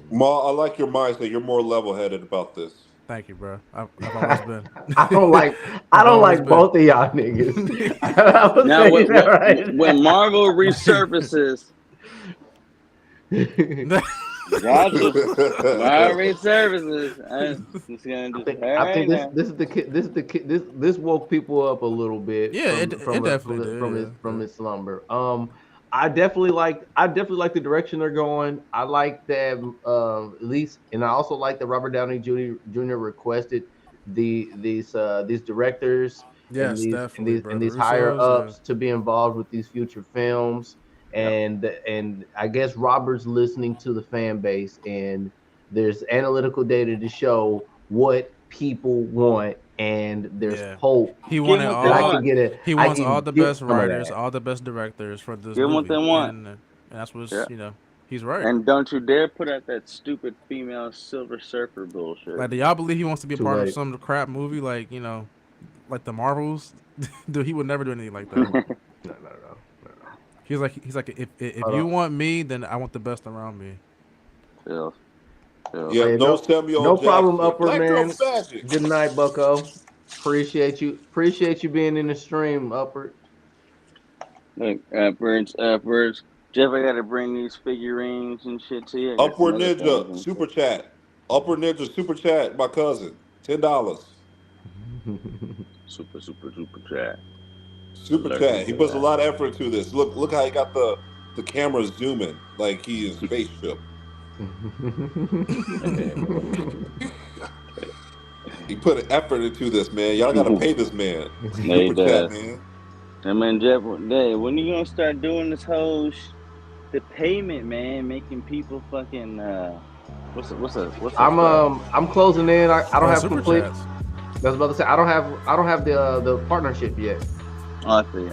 Speaker 3: Ma, I like your mindset. You're more level-headed about this.
Speaker 6: Thank you, bro. I've always been.
Speaker 1: I don't like
Speaker 6: always been.
Speaker 1: both of y'all niggas. I was
Speaker 5: Now,
Speaker 1: saying that right.
Speaker 5: when Marvel resurfaces, gotcha. Marvel resurfaces. It's gonna just,
Speaker 1: I think this woke people up a little bit.
Speaker 6: Yeah, it definitely did,
Speaker 1: from his slumber. I definitely like the direction they're going. I like that at least, and I also like that Robert Downey Jr. requested these directors
Speaker 6: Yes,
Speaker 1: and
Speaker 6: definitely, bro.
Speaker 1: and
Speaker 6: The
Speaker 1: these higher
Speaker 6: Russos,
Speaker 1: ups to be involved with these future films. And I guess Robert's listening to the fan base, and There's analytical data to show what people want, and there's
Speaker 6: Yeah.
Speaker 1: hope
Speaker 6: He
Speaker 5: Give
Speaker 6: wanted
Speaker 5: them what
Speaker 1: that
Speaker 5: they
Speaker 1: I
Speaker 6: all.
Speaker 1: can get it.
Speaker 6: He
Speaker 1: I
Speaker 6: wants
Speaker 1: can
Speaker 6: all the
Speaker 1: get
Speaker 6: best
Speaker 1: some of
Speaker 6: writers,
Speaker 1: that.
Speaker 6: all the best directors for this
Speaker 5: Give 'em
Speaker 6: movie.
Speaker 5: what they want.
Speaker 6: And that's what's
Speaker 5: Yeah.
Speaker 6: he's right.
Speaker 5: And don't you dare put out that stupid female Silver Surfer bullshit.
Speaker 6: Like, do y'all believe he wants to be a
Speaker 1: Too
Speaker 6: part of
Speaker 1: late.
Speaker 6: some crap movie, like like the Marvels? Dude, he would never do anything like that.
Speaker 1: No.
Speaker 6: He's like, if
Speaker 1: Hold
Speaker 6: you
Speaker 1: on.
Speaker 6: want me, then I want the best around me.
Speaker 5: Phil.
Speaker 3: Yeah,
Speaker 1: Hey,
Speaker 3: no Samuel
Speaker 1: no
Speaker 3: Jackson.
Speaker 1: problem, Upper
Speaker 3: Black girl
Speaker 1: man.
Speaker 3: magic.
Speaker 1: Good night, Bucko. Appreciate you being in the stream, Upper.
Speaker 5: Look, birds. Jeff, I gotta bring these figurines and shit to you. I got
Speaker 3: Upward
Speaker 5: some other things
Speaker 3: Ninja
Speaker 5: and
Speaker 3: super
Speaker 5: shit.
Speaker 3: chat. Upward Ninja super chat. My cousin, $10.
Speaker 5: Super chat.
Speaker 3: Super
Speaker 5: Lurking
Speaker 3: chat. He
Speaker 5: for
Speaker 3: puts a
Speaker 5: that.
Speaker 3: lot of effort into this. Look how he got the camera zooming like he is spaceship. He put an effort into this, man. Y'all gotta pay this man.
Speaker 5: Yeah, he
Speaker 3: Super chat,
Speaker 5: does.
Speaker 3: man.
Speaker 5: And man, Jeff, when you gonna start doing this whole the payment, man? Making people fucking what's
Speaker 1: I'm closing in. I don't have
Speaker 6: Super
Speaker 1: complete.
Speaker 6: chats.
Speaker 1: I was about to say I don't have the partnership yet.
Speaker 5: Oh, I see.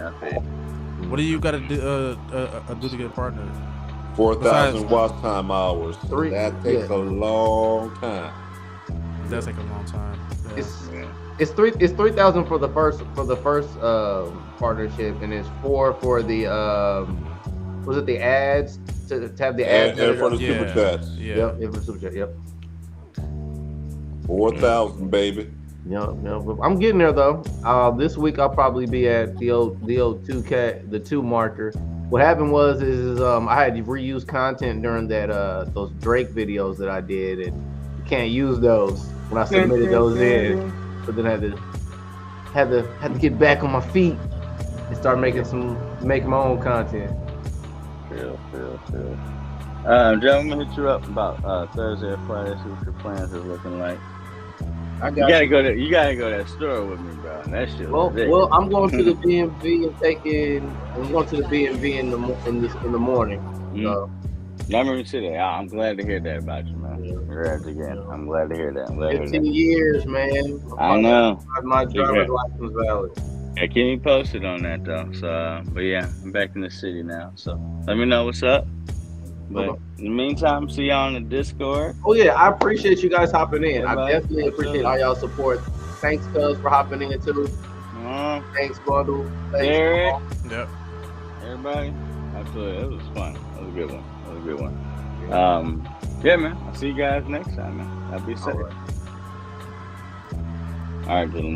Speaker 6: What do you got to do to get a partner?
Speaker 3: 4,000 watch time hours.
Speaker 1: Three-
Speaker 3: That takes
Speaker 1: yeah.
Speaker 3: a long time.
Speaker 6: It does take a long time. Yeah.
Speaker 1: It's 3,000 for the first partnership, and it's 4 for the was it the ads to have the ads
Speaker 3: And for the
Speaker 6: Yeah.
Speaker 3: super chats.
Speaker 6: Yeah.
Speaker 1: Yep, for super chat. Yep.
Speaker 3: 4,000, baby.
Speaker 1: Yep. I'm getting there though. This week I'll probably be at the old 2K, the 2 marker. What happened was I had to reuse content during that those Drake videos that I did, and you can't use those when I submitted those in. So then I had to get back on my feet and start making my own content.
Speaker 5: Phil. Jeff, I'm gonna hit you up about Thursday or Friday. See what your plans is looking like. You gotta go to that store with me, bro. That shit.
Speaker 1: Well, I'm going to the BMV and I'm going to the BMV in the morning. So.
Speaker 5: I'm gonna say that. I'm glad to hear that about you, man. Congrats again. I'm glad to hear that.
Speaker 1: 15 years, man.
Speaker 5: I know.
Speaker 1: My driver's license valid.
Speaker 5: Yeah, keep me posted on that though. So, but yeah, I'm back in the city now. So let me know what's up. But in the meantime, see y'all on the Discord.
Speaker 1: Oh yeah, I appreciate you guys hopping in.
Speaker 5: Everybody,
Speaker 1: I definitely appreciate all y'all support. Thanks, Cuz, for hopping in too. Thanks, Bundle. Thanks,
Speaker 5: Derek.
Speaker 6: Yep.
Speaker 5: Everybody. Absolutely. It was fun. That was a good one. Yeah, man. I'll see you guys next time, man. I'll be safe. All right, gentlemen.